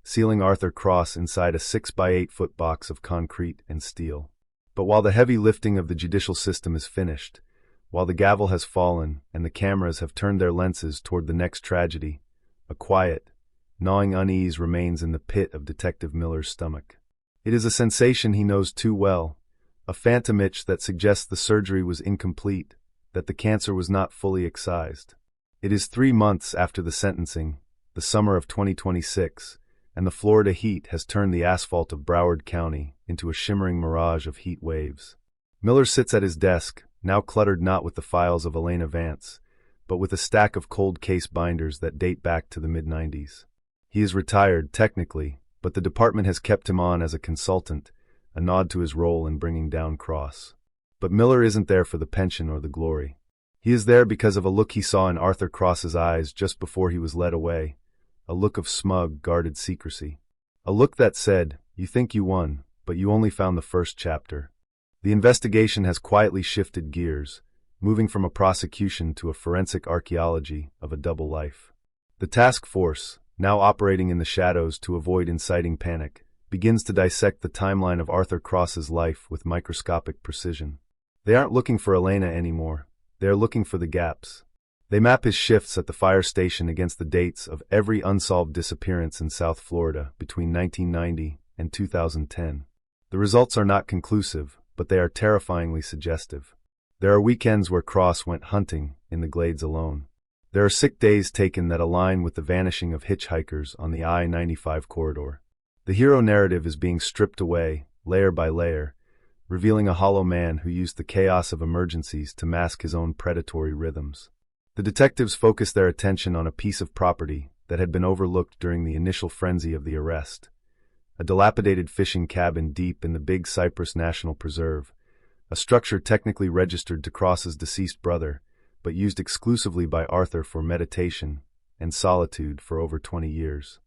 [SPEAKER 10] sealing Arthur Cross inside a 6-by-8-foot box of concrete and steel. But while the heavy lifting of the judicial system is finished, while the gavel has fallen and the cameras have turned their lenses toward the next tragedy, a quiet, gnawing unease remains in the pit of Detective Miller's stomach. It is a sensation he knows too well, a phantom itch that suggests the surgery was incomplete, that the cancer was not fully excised. It is 3 months after the sentencing, the summer of 2026, and the Florida heat has turned the asphalt of Broward County into a shimmering mirage of heat waves. Miller sits at his desk, now cluttered not with the files of Elena Vance, but with a stack of cold case binders that date back to the mid-90s. He is retired, technically, but the department has kept him on as a consultant, a nod to his role in bringing down Cross. But Miller isn't there for the pension or the glory. He is there because of a look he saw in Arthur Cross's eyes just before he was led away, a look of smug, guarded secrecy. A look that said, "You think you won, but you only found the first chapter." The investigation has quietly shifted gears, moving from a prosecution to a forensic archaeology of a double life. The task force, now operating in the shadows to avoid inciting panic, begins to dissect the timeline of Arthur Cross's life with microscopic precision. They aren't looking for Elena anymore. They are looking for the gaps. They map his shifts at the fire station against the dates of every unsolved disappearance in South Florida between 1990 and 2010. The results are not conclusive, but they are terrifyingly suggestive. There are weekends where Cross went hunting in the glades alone. There are sick days taken that align with the vanishing of hitchhikers on the I-95 corridor. The hero narrative is being stripped away, layer by layer, revealing a hollow man who used the chaos of emergencies to mask his own predatory rhythms. The detectives focus their attention on a piece of property that had been overlooked during the initial frenzy of the arrest. A dilapidated fishing cabin deep in the Big Cypress National Preserve, a structure technically registered to Cross's deceased brother, but used exclusively by Arthur for meditation and solitude for over 20 years.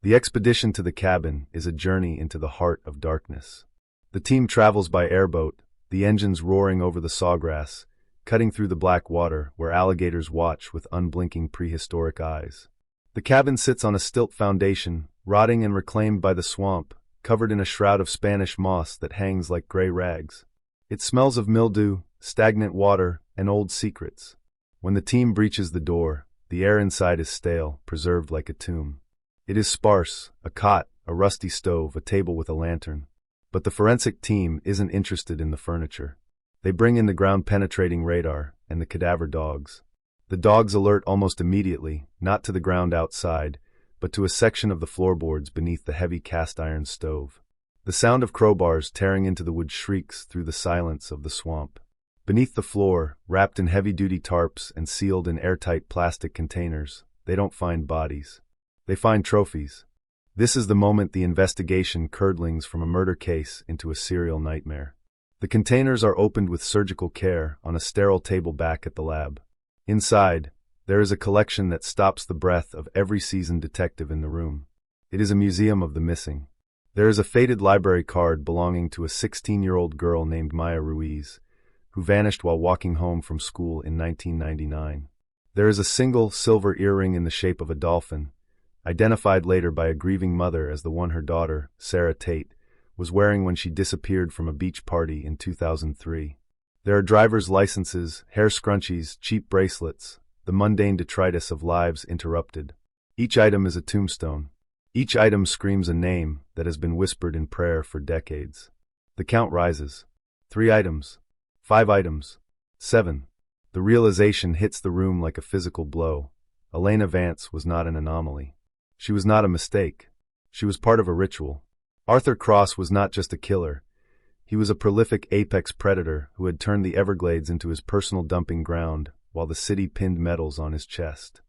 [SPEAKER 10] The expedition to the cabin is a journey into the heart of darkness. The team travels by airboat, the engines roaring over the sawgrass, cutting through the black water where alligators watch with unblinking prehistoric eyes. The cabin sits on a stilt foundation, rotting and reclaimed by the swamp, covered in a shroud of Spanish moss that hangs like gray rags. It smells of mildew, stagnant water, and old secrets. When the team breaches the door, the air inside is stale, preserved like a tomb. It is sparse, a cot, a rusty stove, a table with a lantern. But the forensic team isn't interested in the furniture. They bring in the ground-penetrating radar and the cadaver dogs. The dogs alert almost immediately, not to the ground outside, but to a section of the floorboards beneath the heavy cast-iron stove. The sound of crowbars tearing into the wood shrieks through the silence of the swamp. Beneath the floor, wrapped in heavy-duty tarps and sealed in airtight plastic containers, they don't find bodies. They find trophies. This is the moment the investigation curdlings from a murder case into a serial nightmare. The containers are opened with surgical care on a sterile table back at the lab. Inside, there is a collection that stops the breath of every seasoned detective in the room. It is a museum of the missing. There is a faded library card belonging to a 16-year-old girl named Maya Ruiz, who vanished while walking home from school in 1999. There is a single silver earring in the shape of a dolphin, identified later by a grieving mother as the one her daughter, Sarah Tate, was wearing when she disappeared from a beach party in 2003. There are driver's licenses, hair scrunchies, cheap bracelets, the mundane detritus of lives interrupted. Each item is a tombstone. Each item screams a name that has been whispered in prayer for decades. The count rises. 3 items. 5 items. 7. The realization hits the room like a physical blow. Elena Vance was not an anomaly. She was not a mistake. She was part of a ritual. Arthur Cross was not just a killer. He was a prolific apex predator who had turned the Everglades into his personal dumping ground while the city pinned medals on his chest.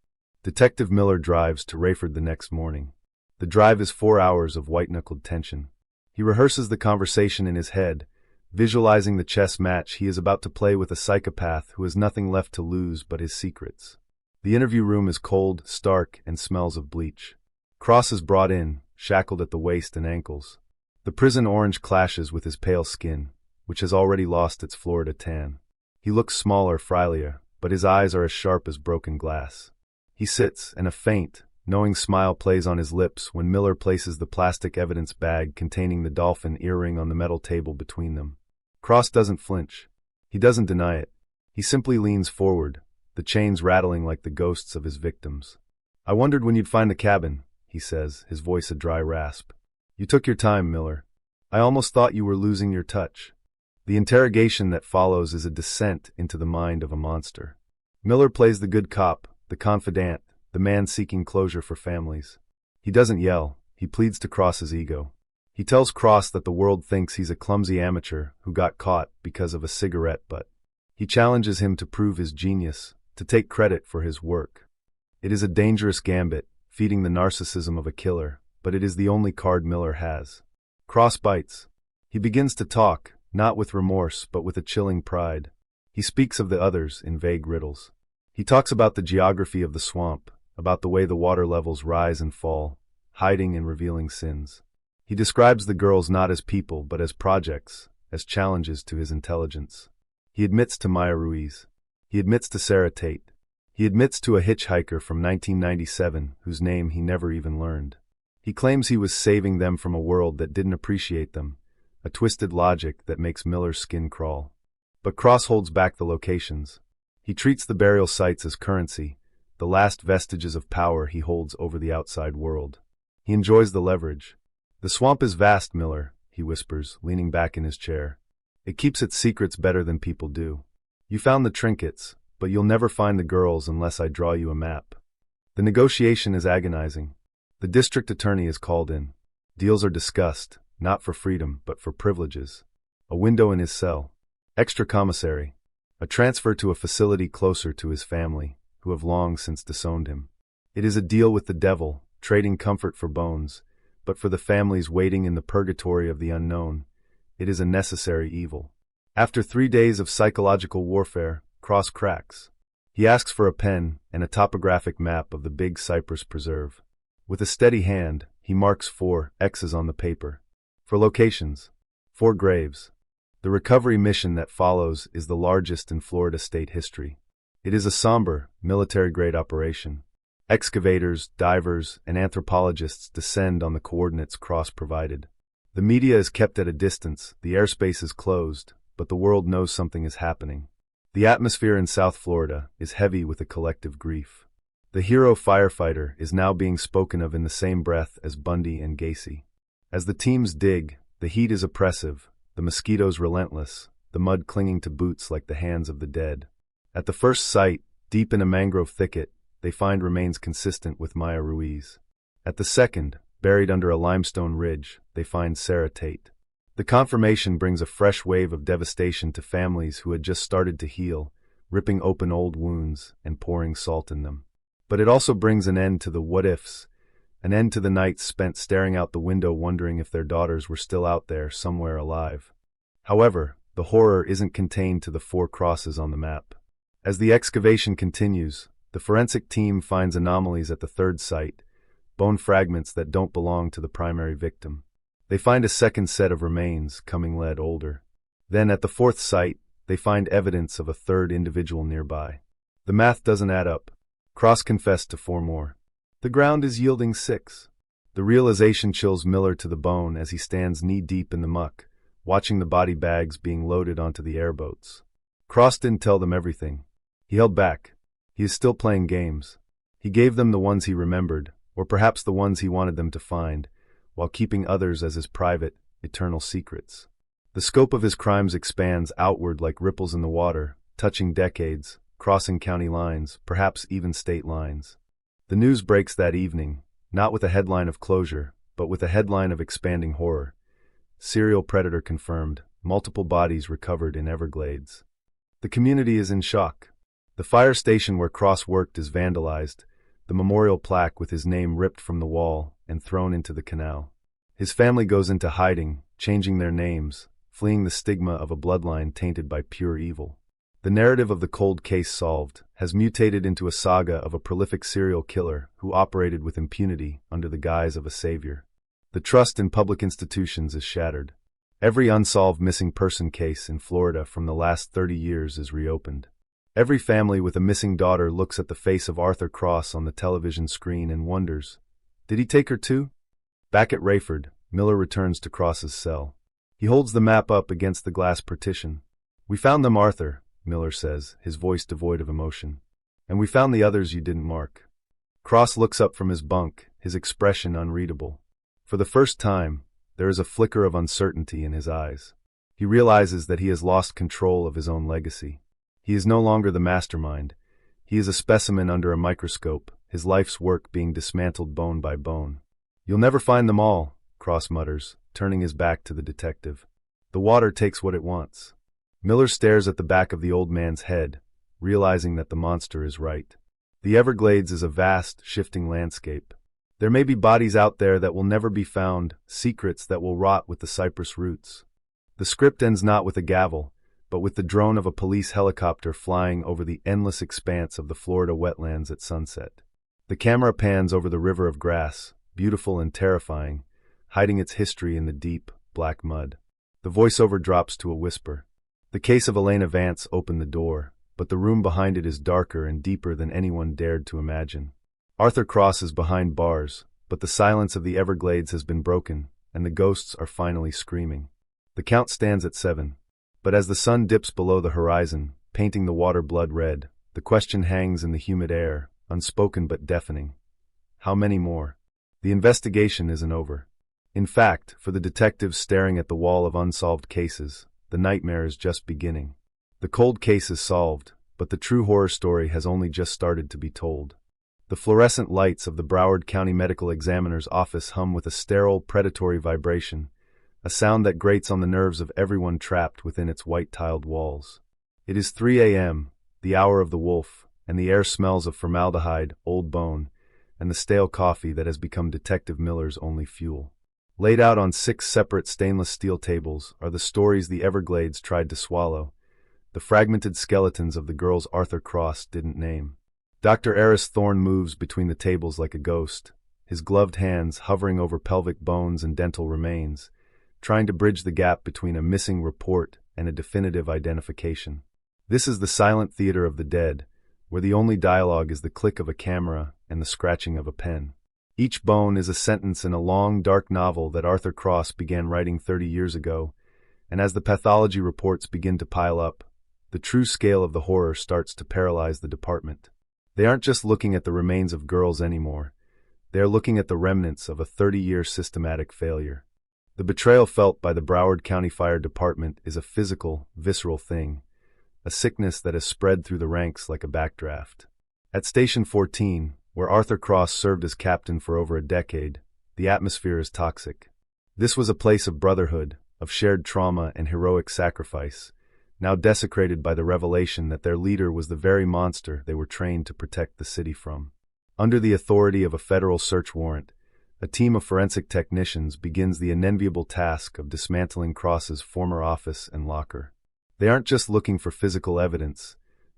[SPEAKER 10] Detective Miller drives to Rayford the next morning. The drive is 4 hours of white-knuckled tension. He rehearses the conversation in his head, visualizing the chess match he is about to play with a psychopath who has nothing left to lose but his secrets. The interview room is cold, stark, and smells of bleach. Cross is brought in, shackled at the waist and ankles. The prison orange clashes with his pale skin, which has already lost its Florida tan. He looks smaller, frilier, but his eyes are as sharp as broken glass. He sits, and a faint, knowing smile plays on his lips when Miller places the plastic evidence bag containing the dolphin earring on the metal table between them. Cross doesn't flinch. He doesn't deny it. He simply leans forward, the chains rattling like the ghosts of his victims. "I wondered when you'd find the cabin," he says, his voice a dry rasp. "You took your time, Miller. I almost thought you were losing your touch." The interrogation that follows is a descent into the mind of a monster. Miller plays the good cop, the confidant, the man seeking closure for families. He doesn't yell, he pleads to Cross's ego. He tells Cross that the world thinks he's a clumsy amateur who got caught because of a cigarette butt. He challenges him to prove his genius, to take credit for his work. It is a dangerous gambit, feeding the narcissism of a killer, but it is the only card Miller has. Cross bites. He begins to talk, not with remorse but with a chilling pride. He speaks of the others in vague riddles. He talks about the geography of the swamp, about the way the water levels rise and fall, hiding and revealing sins. He describes the girls not as people but as projects, as challenges to his intelligence. He admits to Maya Ruiz. He admits to Sarah Tate. He admits to a hitchhiker from 1997 whose name he never even learned. He claims he was saving them from a world that didn't appreciate them, a twisted logic that makes Miller's skin crawl. But Cross holds back the locations. He treats the burial sites as currency, the last vestiges of power he holds over the outside world. He enjoys the leverage. "The swamp is vast, Miller," he whispers, leaning back in his chair. "It keeps its secrets better than people do. You found the trinkets, but you'll never find the girls unless I draw you a map." The negotiation is agonizing. The district attorney is called in. Deals are discussed, not for freedom, but for privileges. A window in his cell. Extra commissary. A transfer to a facility closer to his family, who have long since disowned him. It is a deal with the devil, trading comfort for bones, but for the families waiting in the purgatory of the unknown, it is a necessary evil. After 3 days of psychological warfare, Cross cracks. He asks for a pen and a topographic map of the Big Cypress Preserve. With a steady hand, he marks 4 X's on the paper. For locations, 4 graves. The recovery mission that follows is the largest in Florida state history. It is a somber, military-grade operation. Excavators, divers, and anthropologists descend on the coordinates Cross provided. The media is kept at a distance, the airspace is closed, but the world knows something is happening. The atmosphere in South Florida is heavy with a collective grief. The hero firefighter is now being spoken of in the same breath as Bundy and Gacy. As the teams dig, the heat is oppressive, the mosquitoes relentless, the mud clinging to boots like the hands of the dead. At the first sight, deep in a mangrove thicket, they find remains consistent with Maya Ruiz. At the second, buried under a limestone ridge, they find Sarah Tate. The confirmation brings a fresh wave of devastation to families who had just started to heal, ripping open old wounds and pouring salt in them. But it also brings an end to the what-ifs, an end to the nights spent staring out the window wondering if their daughters were still out there somewhere alive. However, the horror isn't contained to the 4 crosses on the map. As the excavation continues, the forensic team finds anomalies at the 3rd site, bone fragments that don't belong to the primary victim. They find a second set of remains, coming lead older. Then at the 4th site, they find evidence of a 3rd individual nearby. The math doesn't add up. Cross confessed to 4 more. The ground is yielding 6. The realization chills Miller to the bone as he stands knee-deep in the muck, watching the body bags being loaded onto the airboats. Cross didn't tell them everything. He held back. He is still playing games. He gave them the ones he remembered, or perhaps the ones he wanted them to find, while keeping others as his private, eternal secrets. The scope of his crimes expands outward like ripples in the water, touching decades, crossing county lines, perhaps even state lines. The news breaks that evening, not with a headline of closure, but with a headline of expanding horror. Serial predator confirmed, multiple bodies recovered in Everglades. The community is in shock. The fire station where Cross worked is vandalized, the memorial plaque with his name ripped from the wall and thrown into the canal. His family goes into hiding, changing their names, fleeing the stigma of a bloodline tainted by pure evil. The narrative of the cold case solved has mutated into a saga of a prolific serial killer who operated with impunity under the guise of a savior. The trust in public institutions is shattered. Every unsolved missing person case in Florida from the last 30 years is reopened. Every family with a missing daughter looks at the face of Arthur Cross on the television screen and wonders, did he take her too? Back at Rayford, Miller returns to Cross's cell. He holds the map up against the glass partition. "We found them, Arthur," Miller says, his voice devoid of emotion. "And we found the others you didn't mark." Cross looks up from his bunk, his expression unreadable. For the first time, there is a flicker of uncertainty in his eyes. He realizes that he has lost control of his own legacy. He is no longer the mastermind. He is a specimen under a microscope, his life's work being dismantled bone by bone. "You'll never find them all," Cross mutters, turning his back to the detective. "The water takes what it wants." Miller stares at the back of the old man's head, realizing that the monster is right. The Everglades is a vast, shifting landscape. There may be bodies out there that will never be found, secrets that will rot with the cypress roots. The script ends not with a gavel, but with the drone of a police helicopter flying over the endless expanse of the Florida wetlands at sunset. The camera pans over the river of grass, beautiful and terrifying, hiding its history in the deep, black mud. The voiceover drops to a whisper. The case of Elena Vance opened the door, but the room behind it is darker and deeper than anyone dared to imagine. Arthur Cross is behind bars, but the silence of the Everglades has been broken, and the ghosts are finally screaming. The count stands at 7, but as the sun dips below the horizon, painting the water blood red, the question hangs in the humid air, unspoken but deafening. How many more? The investigation isn't over. In fact, for the detectives staring at the wall of unsolved cases, the nightmare is just beginning. The cold case is solved, but the true horror story has only just started to be told. The fluorescent lights of the Broward County Medical Examiner's office hum with a sterile, predatory vibration, a sound that grates on the nerves of everyone trapped within its white-tiled walls. It is 3 a.m., the hour of the wolf, and the air smells of formaldehyde, old bone, and the stale coffee that has become Detective Miller's only fuel. Laid out on 6 separate stainless steel tables are the stories the Everglades tried to swallow, the fragmented skeletons of the girls Arthur Cross didn't name. Dr. Eris Thorne moves between the tables like a ghost, his gloved hands hovering over pelvic bones and dental remains, trying to bridge the gap between a missing report and a definitive identification. This is the silent theater of the dead, where the only dialogue is the click of a camera and the scratching of a pen. Each bone is a sentence in a long, dark novel that Arthur Cross began writing 30 years ago, and as the pathology reports begin to pile up, the true scale of the horror starts to paralyze the department. They aren't just looking at the remains of girls anymore. They are looking at the remnants of a 30-year systematic failure. The betrayal felt by the Broward County Fire Department is a physical, visceral thing, a sickness that has spread through the ranks like a backdraft. At Station 14, where Arthur Cross served as captain for over a decade, the atmosphere is toxic. This was a place of brotherhood, of shared trauma and heroic sacrifice, now desecrated by the revelation that their leader was the very monster they were trained to protect the city from. Under the authority of a federal search warrant, a team of forensic technicians begins the unenviable task of dismantling Cross's former office and locker. They aren't just looking for physical evidence,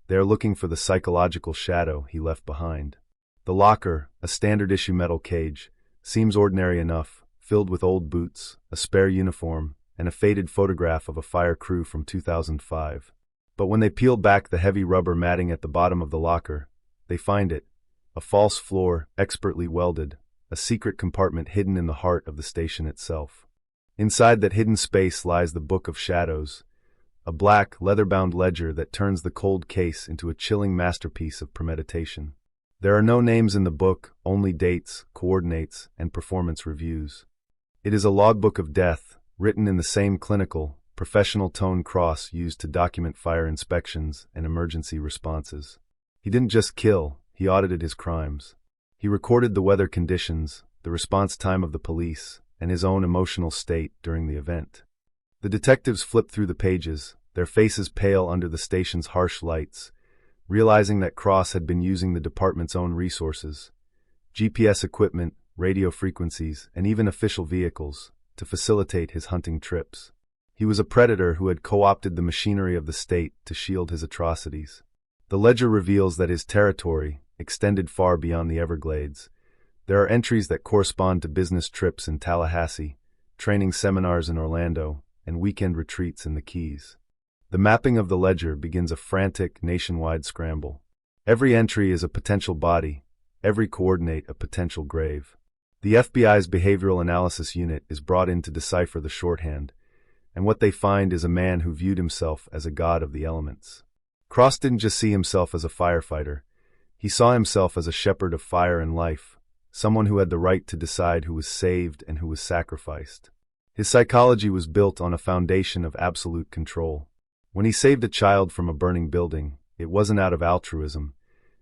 [SPEAKER 10] they are looking for the psychological shadow he left behind. The locker, a standard-issue metal cage, seems ordinary enough, filled with old boots, a spare uniform, and a faded photograph of a fire crew from 2005. But when they peel back the heavy rubber matting at the bottom of the locker, they find it, a false floor, expertly welded, a secret compartment hidden in the heart of the station itself. Inside that hidden space lies the Book of Shadows, a black, leather-bound ledger that turns the cold case into a chilling masterpiece of premeditation. There are no names in the book, only dates, coordinates, and performance reviews. It is a logbook of death, written in the same clinical, professional tone Cross used to document fire inspections and emergency responses. He didn't just kill, he audited his crimes. He recorded the weather conditions, the response time of the police, and his own emotional state during the event. The detectives flipped through the pages, their faces pale under the station's harsh lights, realizing that Cross had been using the department's own resources, GPS equipment, radio frequencies, and even official vehicles to facilitate his hunting trips. He was a predator who had co-opted the machinery of the state to shield his atrocities. The ledger reveals that his territory extended far beyond the Everglades. There are entries that correspond to business trips in Tallahassee, training seminars in Orlando, and weekend retreats in the Keys. The mapping of the ledger begins a frantic nationwide scramble. Every entry is a potential body, every coordinate a potential grave. The FBI's Behavioral Analysis Unit is brought in to decipher the shorthand, and what they find is a man who viewed himself as a god of the elements. Cross didn't just see himself as a firefighter. He saw himself as a shepherd of fire and life, someone who had the right to decide who was saved and who was sacrificed. His psychology was built on a foundation of absolute control. When he saved a child from a burning building, it wasn't out of altruism.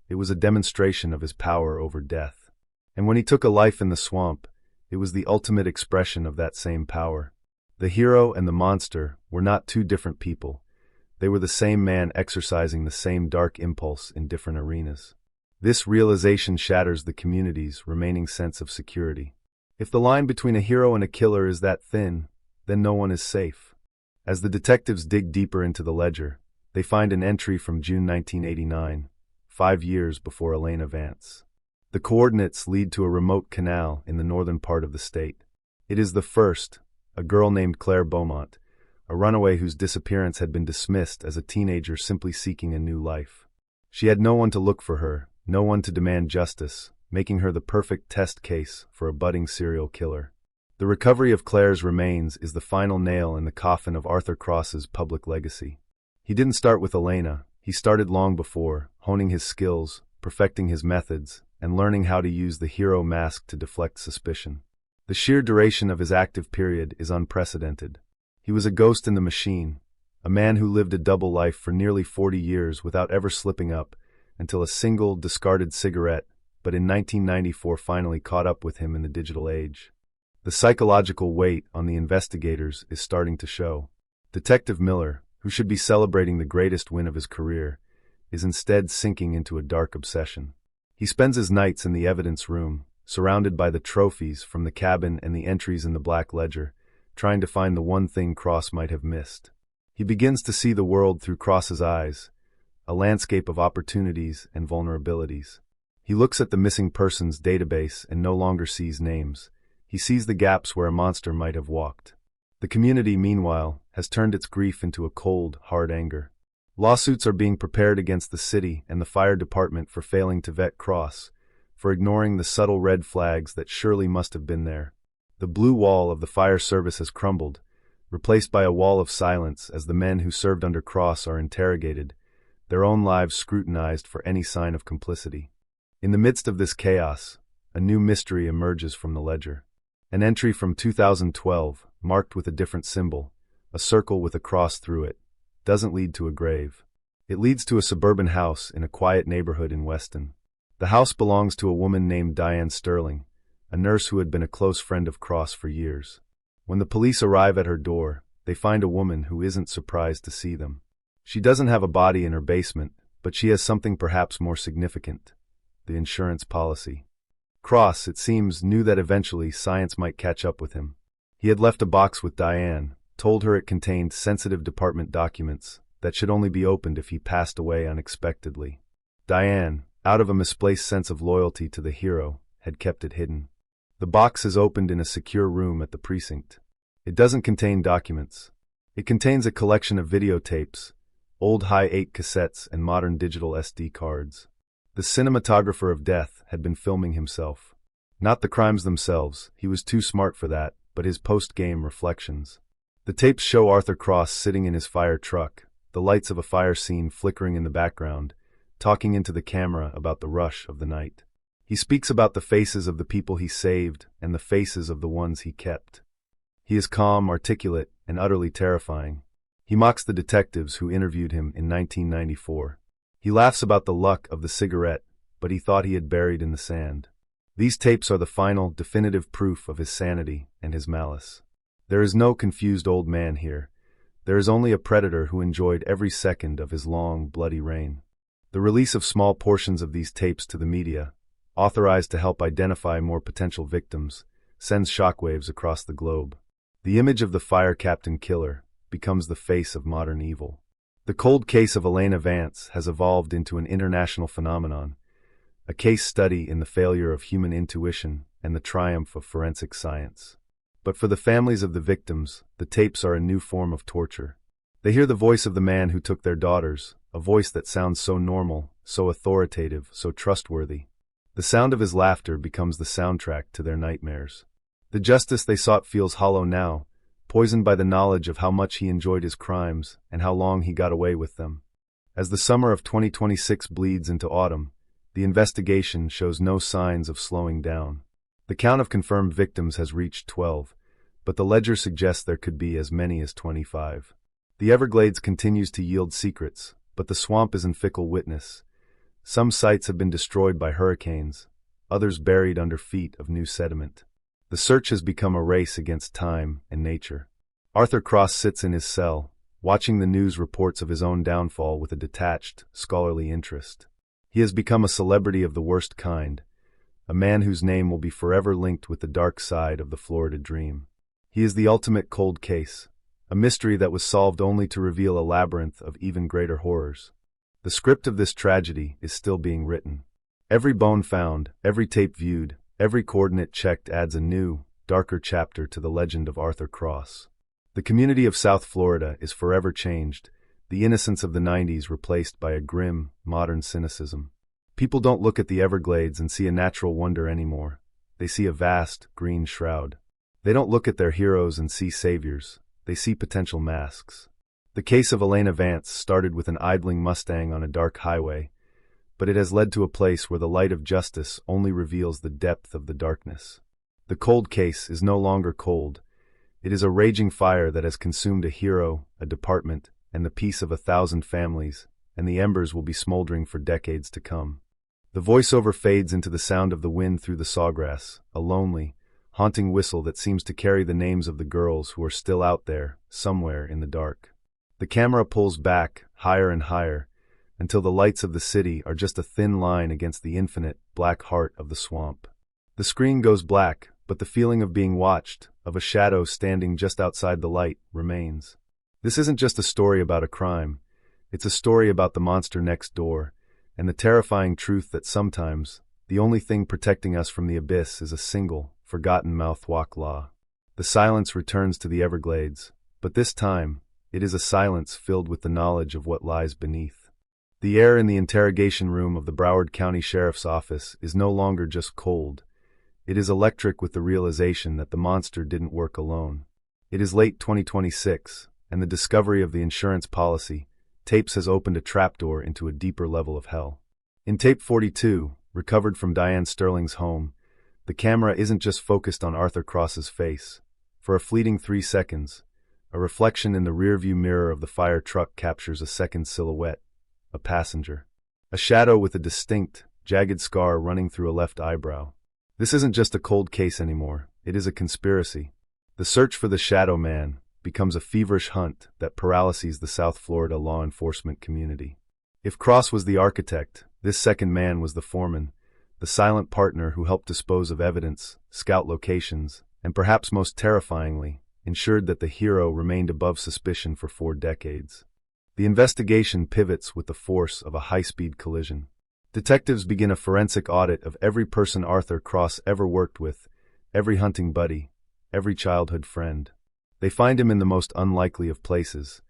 [SPEAKER 10] It was a demonstration of his power over death. And when he took a life in the swamp, it was the ultimate expression of that same power. The hero and the monster were not two different people. They were the same man exercising the same dark impulse in different arenas. This realization shatters the community's remaining sense of security. If the line between a hero and a killer is that thin, then no one is safe. As the detectives dig deeper into the ledger, they find an entry from June 1989, 5 years before Elena Vance. The coordinates lead to a remote canal in the northern part of the state. It is the first, a girl named Claire Beaumont, a runaway whose disappearance had been dismissed as a teenager simply seeking a new life. She had no one to look for her, no one to demand justice, making her the perfect test case for a budding serial killer. The recovery of Claire's remains is the final nail in the coffin of Arthur Cross's public legacy. He didn't start with Elena. He started long before, honing his skills, perfecting his methods, and learning how to use the hero mask to deflect suspicion. The sheer duration of his active period is unprecedented. He was a ghost in the machine, a man who lived a double life for nearly 40 years without ever slipping up, until a single, discarded cigarette, but in 1994 finally caught up with him in the digital age. The psychological weight on the investigators is starting to show. Detective Miller, who should be celebrating the greatest win of his career, is instead sinking into a dark obsession. He spends his nights in the evidence room, surrounded by the trophies from the cabin and the entries in the black ledger, trying to find the one thing Cross might have missed. He begins to see the world through Cross's eyes, a landscape of opportunities and vulnerabilities. He looks at the missing persons database and no longer sees names. He sees the gaps where a monster might have walked. The community, meanwhile, has turned its grief into a cold, hard anger. Lawsuits are being prepared against the city and the fire department for failing to vet Cross, for ignoring the subtle red flags that surely must have been there. The blue wall of the fire service has crumbled, replaced by a wall of silence as the men who served under Cross are interrogated, their own lives scrutinized for any sign of complicity. In the midst of this chaos, a new mystery emerges from the ledger. An entry from 2012, marked with a different symbol, a circle with a cross through it, doesn't lead to a grave. It leads to a suburban house in a quiet neighborhood in Weston. The house belongs to a woman named Diane Sterling, a nurse who had been a close friend of Cross for years. When the police arrive at her door, they find a woman who isn't surprised to see them. She doesn't have a body in her basement, but she has something perhaps more significant: the insurance policy. Cross, it seems, knew that eventually science might catch up with him. He had left a box with Diane, told her it contained sensitive department documents that should only be opened if he passed away unexpectedly. Diane, out of a misplaced sense of loyalty to the hero, had kept it hidden. The box is opened in a secure room at the precinct. It doesn't contain documents. It contains a collection of videotapes, old high-8 cassettes and modern digital SD cards. The cinematographer of death had been filming himself. Not the crimes themselves, he was too smart for that, but his post-game reflections. The tapes show Arthur Cross sitting in his fire truck, the lights of a fire scene flickering in the background, talking into the camera about the rush of the night. He speaks about the faces of the people he saved and the faces of the ones he kept. He is calm, articulate, and utterly terrifying. He mocks the detectives who interviewed him in 1994. He laughs about the luck of the cigarette, but he thought he had buried in the sand. These tapes are the final, definitive proof of his sanity and his malice. There is no confused old man here. There is only a predator who enjoyed every second of his long, bloody reign. The release of small portions of these tapes to the media, authorized to help identify more potential victims, sends shockwaves across the globe. The image of the fire captain killer becomes the face of modern evil. The cold case of Elena Vance has evolved into an international phenomenon, a case study in the failure of human intuition and the triumph of forensic science. But for the families of the victims, the tapes are a new form of torture. They hear the voice of the man who took their daughters, a voice that sounds so normal, so authoritative, so trustworthy. The sound of his laughter becomes the soundtrack to their nightmares. The justice they sought feels hollow now, poisoned by the knowledge of how much he enjoyed his crimes and how long he got away with them. As the summer of 2026 bleeds into autumn, the investigation shows no signs of slowing down. The count of confirmed victims has reached 12, but the ledger suggests there could be as many as 25. The Everglades continues to yield secrets, but the swamp is an fickle witness. Some sites have been destroyed by hurricanes, others buried under feet of new sediment. The search has become a race against time and nature. Arthur Cross sits in his cell, watching the news reports of his own downfall with a detached, scholarly interest. He has become a celebrity of the worst kind, a man whose name will be forever linked with the dark side of the Florida dream. He is the ultimate cold case, a mystery that was solved only to reveal a labyrinth of even greater horrors. The script of this tragedy is still being written. Every bone found, every tape viewed, every coordinate checked adds a new, darker chapter to the legend of Arthur Cross. The community of South Florida is forever changed, the innocence of the 90s replaced by a grim, modern cynicism. People don't look at the Everglades and see a natural wonder anymore. They see a vast, green shroud. They don't look at their heroes and see saviors. They see potential masks. The case of Elena Vance started with an idling Mustang on a dark highway, but it has led to a place where the light of justice only reveals the depth of the darkness. The cold case is no longer cold. It is a raging fire that has consumed a hero, a department, and the peace of 1,000 families, and the embers will be smoldering for decades to come. The voiceover fades into the sound of the wind through the sawgrass, a lonely, haunting whistle that seems to carry the names of the girls who are still out there, somewhere in the dark. The camera pulls back, higher and higher, until the lights of the city are just a thin line against the infinite, black heart of the swamp. The screen goes black, but the feeling of being watched, of a shadow standing just outside the light, remains. This isn't just a story about a crime. It's a story about the monster next door, and the terrifying truth that sometimes, the only thing protecting us from the abyss is a single, forgotten mouthwack law. The silence returns to the Everglades, but this time, it is a silence filled with the knowledge of what lies beneath. The air in the interrogation room of the Broward County Sheriff's Office is no longer just cold. It is electric with the realization that the monster didn't work alone. It is late 2026, and the discovery of the insurance policy, tapes has opened a trapdoor into a deeper level of hell. In tape 42, recovered from Diane Sterling's home, the camera isn't just focused on Arthur Cross's face. For a fleeting 3 seconds, a reflection in the rearview mirror of the fire truck captures a second silhouette, a passenger. A shadow with a distinct, jagged scar running through a left eyebrow. This isn't just a cold case anymore, it is a conspiracy. The search for the shadow man becomes a feverish hunt that paralyses the South Florida law enforcement community. If Cross was the architect, this second man was the foreman, the silent partner who helped dispose of evidence, scout locations, and perhaps most terrifyingly, ensured that the hero remained above suspicion for 4 decades. The investigation pivots with the force of a high-speed collision. Detectives begin a forensic audit of every person Arthur Cross ever worked with, every hunting buddy, every childhood friend. They find him in the most unlikely of places,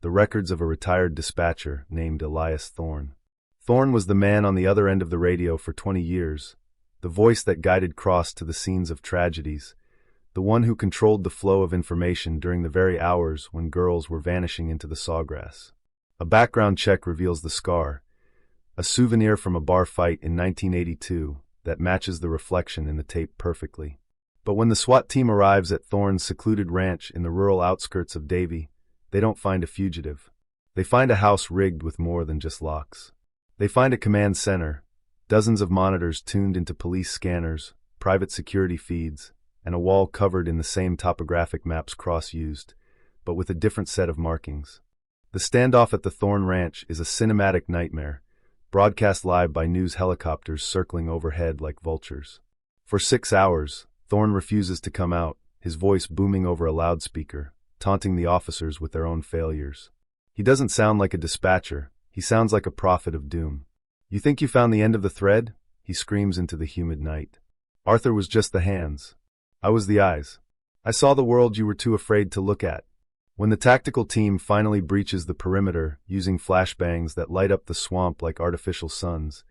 [SPEAKER 10] the records of a retired dispatcher named Elias Thorne. Thorne was the man on the other end of the radio for 20 years, the voice that guided Cross to the scenes of tragedies, the one who controlled the flow of information during the very hours when girls were vanishing into the sawgrass. A background check reveals the scar, a souvenir from a bar fight in 1982 that matches the reflection in the tape perfectly. But when the SWAT team arrives at Thorne's secluded ranch in the rural outskirts of Davie, they don't find a fugitive. They find a house rigged with more than just locks. They find a command center, dozens of monitors tuned into police scanners, private security feeds, and a wall covered in the same topographic maps Cross used, but with a different set of markings. The standoff at the Thorne Ranch is a cinematic nightmare, broadcast live by news helicopters circling overhead like vultures. For 6 hours, Thorne refuses to come out, his voice booming over a loudspeaker, taunting the officers with their own failures. He doesn't sound like a dispatcher, he sounds like a prophet of doom. "You think you found the end of the thread?" he screams into the humid night. "Arthur was just the hands. I was the eyes. I saw the world you were too afraid to look at." When the tactical team finally breaches the perimeter using flashbangs that light up the swamp like artificial suns,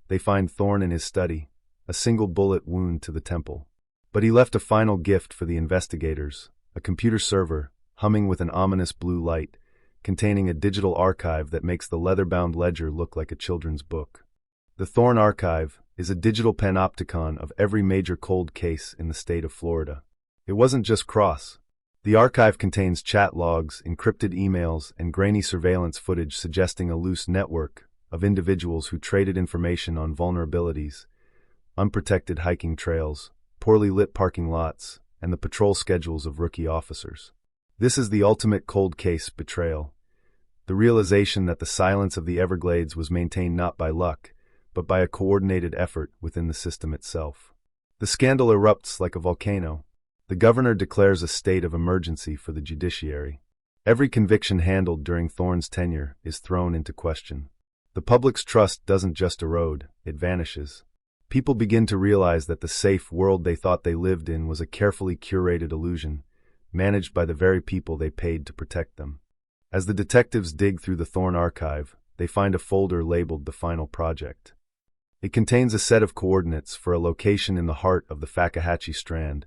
[SPEAKER 10] they find Thorne in his study, a single bullet wound to the temple. But he left a final gift for the investigators, a computer server, humming with an ominous blue light, containing a digital archive that makes the leather-bound ledger look like a children's book. The Thorne Archive is a digital panopticon of every major cold case in the state of Florida. It wasn't just Cross. The archive contains chat logs, encrypted emails, and grainy surveillance footage suggesting a loose network of individuals who traded information on vulnerabilities, unprotected hiking trails, poorly lit parking lots, and the patrol schedules of rookie officers. This is the ultimate cold case betrayal. The realization that the silence of the Everglades was maintained not by luck, but by a coordinated effort within the system itself. The scandal erupts like a volcano. The governor declares a state of emergency for the judiciary. Every conviction handled during Thorne's tenure is thrown into question. The public's trust doesn't just erode, it vanishes. People begin to realize that the safe world they thought they lived in was a carefully curated illusion, managed by the very people they paid to protect them. As the detectives dig through the Thorne archive, they find a folder labeled The Final Project. It contains a set of coordinates for a location in the heart of the Fakahatchee Strand,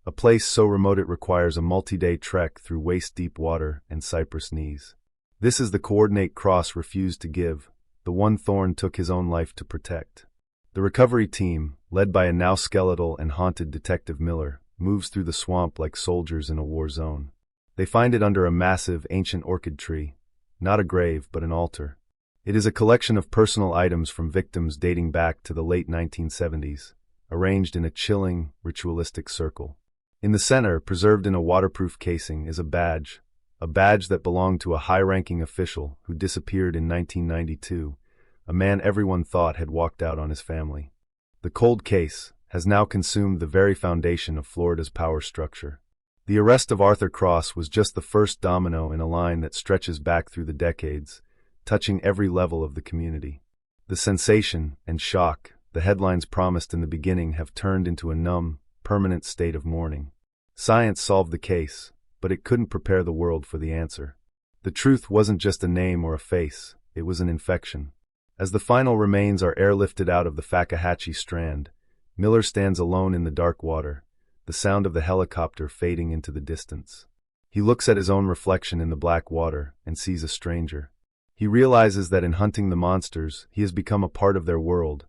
[SPEAKER 10] a place so remote it requires a multi-day trek through waist-deep water and cypress knees. This is the coordinate Cross refused to give, the one Thorne took his own life to protect. The recovery team, led by a now skeletal and haunted Detective Miller, moves through the swamp like soldiers in a war zone. They find it under a massive, ancient orchid tree, not a grave but an altar. It is a collection of personal items from victims dating back to the late 1970s, arranged in a chilling, ritualistic circle. In the center, preserved in a waterproof casing, is a badge that belonged to a high-ranking official who disappeared in 1992, a man everyone thought had walked out on his family. The cold case has now consumed the very foundation of Florida's power structure. The arrest of Arthur Cross was just the first domino in a line that stretches back through the decades, touching every level of the community. The sensation and shock the headlines promised in the beginning have turned into a numb, permanent state of mourning. Science solved the case, but it couldn't prepare the world for the answer. The truth wasn't just a name or a face, it was an infection. As the final remains are airlifted out of the Fakahatchee Strand, Miller stands alone in the dark water, the sound of the helicopter fading into the distance. He looks at his own reflection in the black water and sees a stranger. He realizes that in hunting the monsters, he has become a part of their world,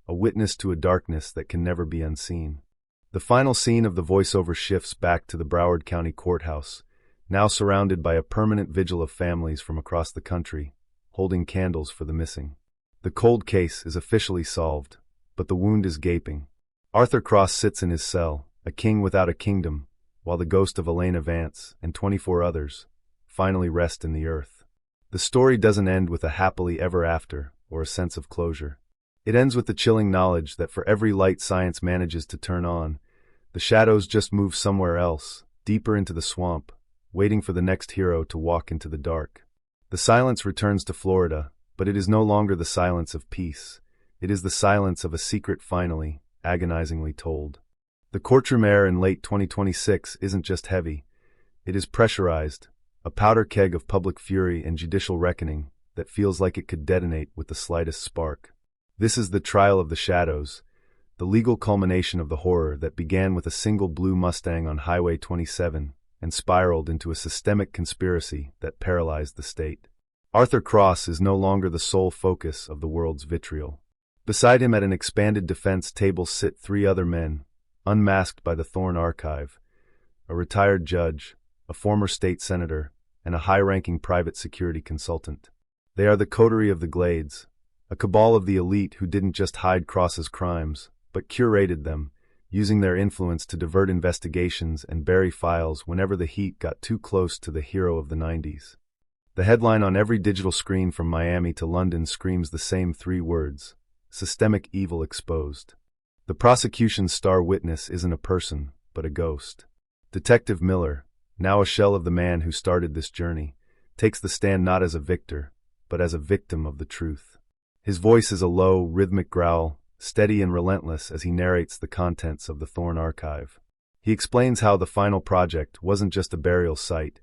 [SPEAKER 10] a witness to a darkness that can never be unseen. The final scene of the voiceover shifts back to the Broward County Courthouse, now surrounded by a permanent vigil of families from across the country, holding candles for the missing. The cold case is officially solved, but the wound is gaping. Arthur Cross sits in his cell, a king without a kingdom, while the ghost of Elena Vance and 24 others finally rest in the earth. The story doesn't end with a happily ever after or a sense of closure. It ends with the chilling knowledge that for every light science manages to turn on, the shadows just move somewhere else, deeper into the swamp, waiting for the next hero to walk into the dark. The silence returns to Florida, but it is no longer the silence of peace. It is the silence of a secret finally, agonizingly told. The courtroom air in late 2026 isn't just heavy. It is pressurized, a powder keg of public fury and judicial reckoning that feels like it could detonate with the slightest spark. This is the trial of the shadows, the legal culmination of the horror that began with a single blue Mustang on Highway 27 and spiraled into a systemic conspiracy that paralyzed the state. Arthur Cross is no longer the sole focus of the world's vitriol. Beside him at an expanded defense table sit 3 other men, unmasked by the Thorne archive, a retired judge, a former state senator, and a high-ranking private security consultant. They are the coterie of the Glades, a cabal of the elite who didn't just hide Cross's crimes, but curated them, using their influence to divert investigations and bury files whenever the heat got too close to the hero of the 90s. The headline on every digital screen from Miami to London screams the same 3 words: systemic evil exposed. The prosecution's star witness isn't a person, but a ghost. Detective Miller, now a shell of the man who started this journey, takes the stand not as a victor, but as a victim of the truth. His voice is a low, rhythmic growl, steady and relentless as he narrates the contents of the Thorn archive. He explains how the final project wasn't just a burial site,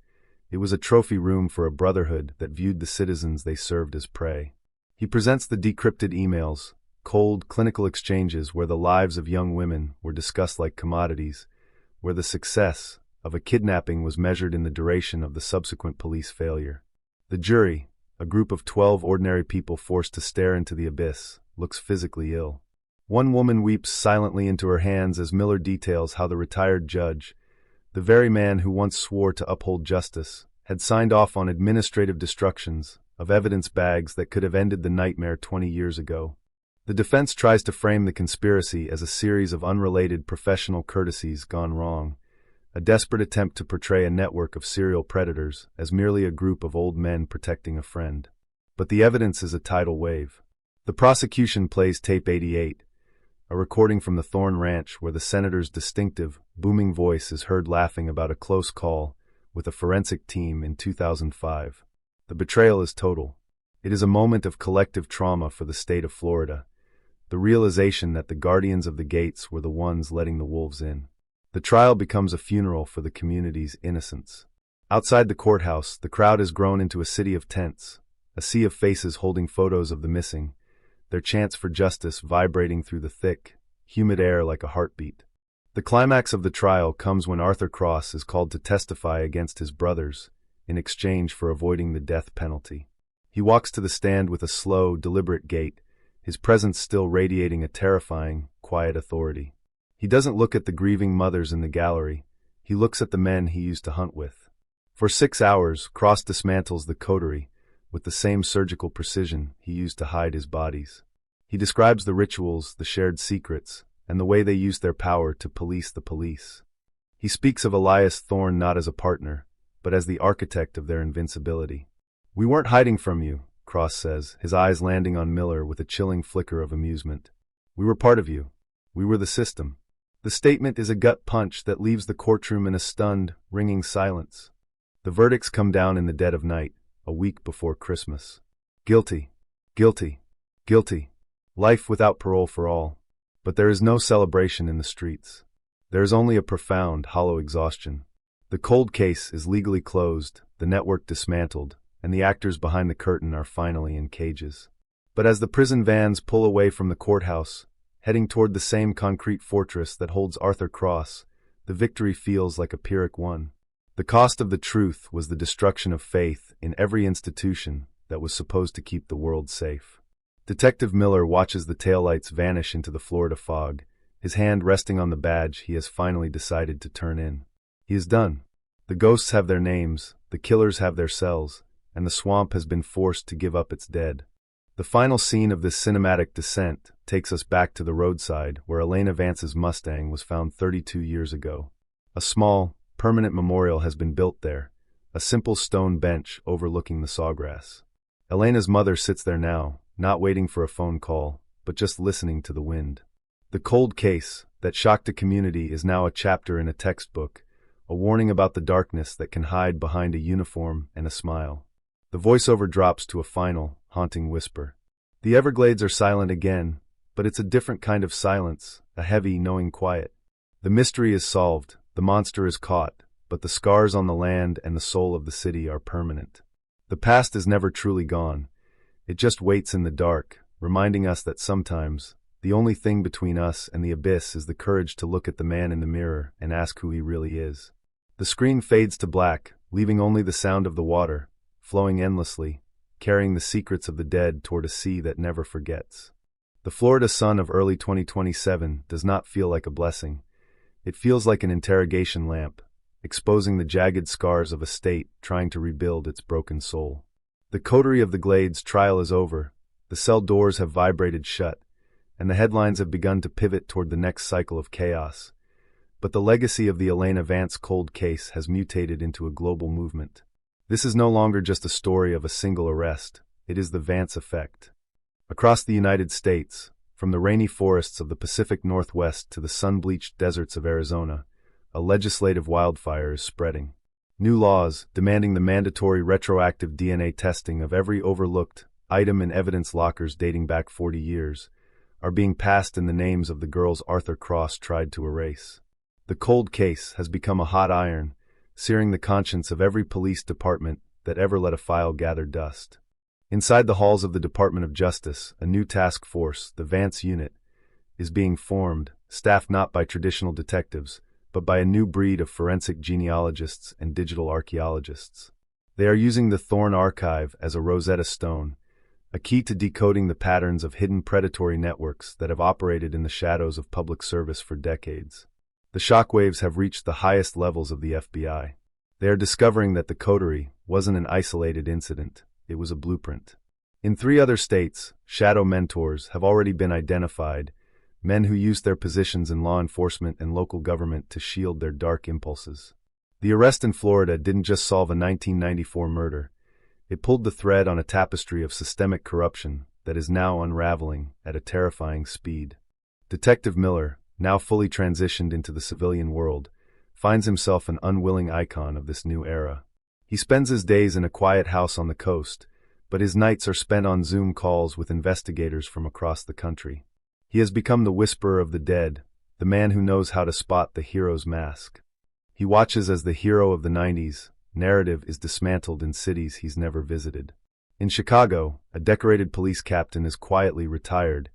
[SPEAKER 10] it was a trophy room for a brotherhood that viewed the citizens they served as prey. He presents the decrypted emails, cold, clinical exchanges where the lives of young women were discussed like commodities, where the success of a kidnapping was measured in the duration of the subsequent police failure. The jury, a group of 12 ordinary people forced to stare into the abyss, looks physically ill. One woman weeps silently into her hands as Miller details how the retired judge, the very man who once swore to uphold justice, had signed off on administrative destructions of evidence bags that could have ended the nightmare 20 years ago. The defense tries to frame the conspiracy as a series of unrelated professional courtesies gone wrong, a desperate attempt to portray a network of serial predators as merely a group of old men protecting a friend. But the evidence is a tidal wave. The prosecution plays tape 88, a recording from the Thorn Ranch where the senator's distinctive, booming voice is heard laughing about a close call with a forensic team in 2005. The betrayal is total. It is a moment of collective trauma for the state of Florida, the realization that the guardians of the gates were the ones letting the wolves in. The trial becomes a funeral for the community's innocence. Outside the courthouse, the crowd has grown into a city of tents, a sea of faces holding photos of the missing, their chants for justice vibrating through the thick, humid air like a heartbeat. The climax of the trial comes when Arthur Cross is called to testify against his brothers in exchange for avoiding the death penalty. He walks to the stand with a slow, deliberate gait, his presence still radiating a terrifying, quiet authority. He doesn't look at the grieving mothers in the gallery, he looks at the men he used to hunt with. For 6 hours, Cross dismantles the coterie with the same surgical precision he used to hide his bodies. He describes the rituals, the shared secrets, and the way they used their power to police the police. He speaks of Elias Thorn not as a partner, but as the architect of their invincibility. "We weren't hiding from you," Cross says, his eyes landing on Miller with a chilling flicker of amusement. "We were part of you. We were the system." The statement is a gut punch that leaves the courtroom in a stunned, ringing silence. The verdicts come down in the dead of night, a week before Christmas. Guilty, guilty, guilty. Life without parole for all. But there is no celebration in the streets. There is only a profound, hollow exhaustion. The cold case is legally closed, the network dismantled, and the actors behind the curtain are finally in cages. But as the prison vans pull away from the courthouse, heading toward the same concrete fortress that holds Arthur Cross, the victory feels like a Pyrrhic one. The cost of the truth was the destruction of faith in every institution that was supposed to keep the world safe. Detective Miller watches the taillights vanish into the Florida fog, his hand resting on the badge he has finally decided to turn in. He is done. The ghosts have their names, the killers have their cells, and the swamp has been forced to give up its dead. The final scene of this cinematic descent takes us back to the roadside where Elena Vance's Mustang was found 32 years ago. A small, permanent memorial has been built there, a simple stone bench overlooking the sawgrass. Elena's mother sits there now, not waiting for a phone call, but just listening to the wind. The cold case that shocked a community is now a chapter in a textbook, a warning about the darkness that can hide behind a uniform and a smile. The voiceover drops to a final, haunting whisper. The Everglades are silent again, but it's a different kind of silence, a heavy, knowing quiet. The mystery is solved, the monster is caught, but the scars on the land and the soul of the city are permanent. The past is never truly gone. It just waits in the dark, reminding us that sometimes, the only thing between us and the abyss is the courage to look at the man in the mirror and ask who he really is. The screen fades to black, leaving only the sound of the water, flowing endlessly, carrying the secrets of the dead toward a sea that never forgets. The Florida sun of early 2027 does not feel like a blessing. It feels like an interrogation lamp, exposing the jagged scars of a state trying to rebuild its broken soul. The coterie of the Glades trial is over, the cell doors have vibrated shut, and the headlines have begun to pivot toward the next cycle of chaos. But the legacy of the Elena Vance cold case has mutated into a global movement. This is no longer just a story of a single arrest, it is the Vance effect. Across the United States, from the rainy forests of the Pacific Northwest to the sun-bleached deserts of Arizona, a legislative wildfire is spreading. New laws, demanding the mandatory retroactive DNA testing of every overlooked item in evidence lockers dating back 40 years, are being passed in the names of the girls Arthur Cross tried to erase. The cold case has become a hot iron, searing the conscience of every police department that ever let a file gather dust. Inside the halls of the Department of Justice, a new task force, the Vance Unit, is being formed, staffed not by traditional detectives, but by a new breed of forensic genealogists and digital archaeologists. They are using the Thorn Archive as a Rosetta Stone, a key to decoding the patterns of hidden predatory networks that have operated in the shadows of public service for decades. The shockwaves have reached the highest levels of the FBI. They are discovering that the coterie wasn't an isolated incident, it was a blueprint. In 3 other states, shadow mentors have already been identified, men who used their positions in law enforcement and local government to shield their dark impulses. The arrest in Florida didn't just solve a 1994 murder, it pulled the thread on a tapestry of systemic corruption that is now unraveling at a terrifying speed. Detective Miller, now fully transitioned into the civilian world, finds himself an unwilling icon of this new era. He spends his days in a quiet house on the coast, but his nights are spent on Zoom calls with investigators from across the country. He has become the whisperer of the dead, the man who knows how to spot the hero's mask. He watches as the hero of the 90s narrative is dismantled in cities he's never visited. In Chicago, a decorated police captain is quietly retired,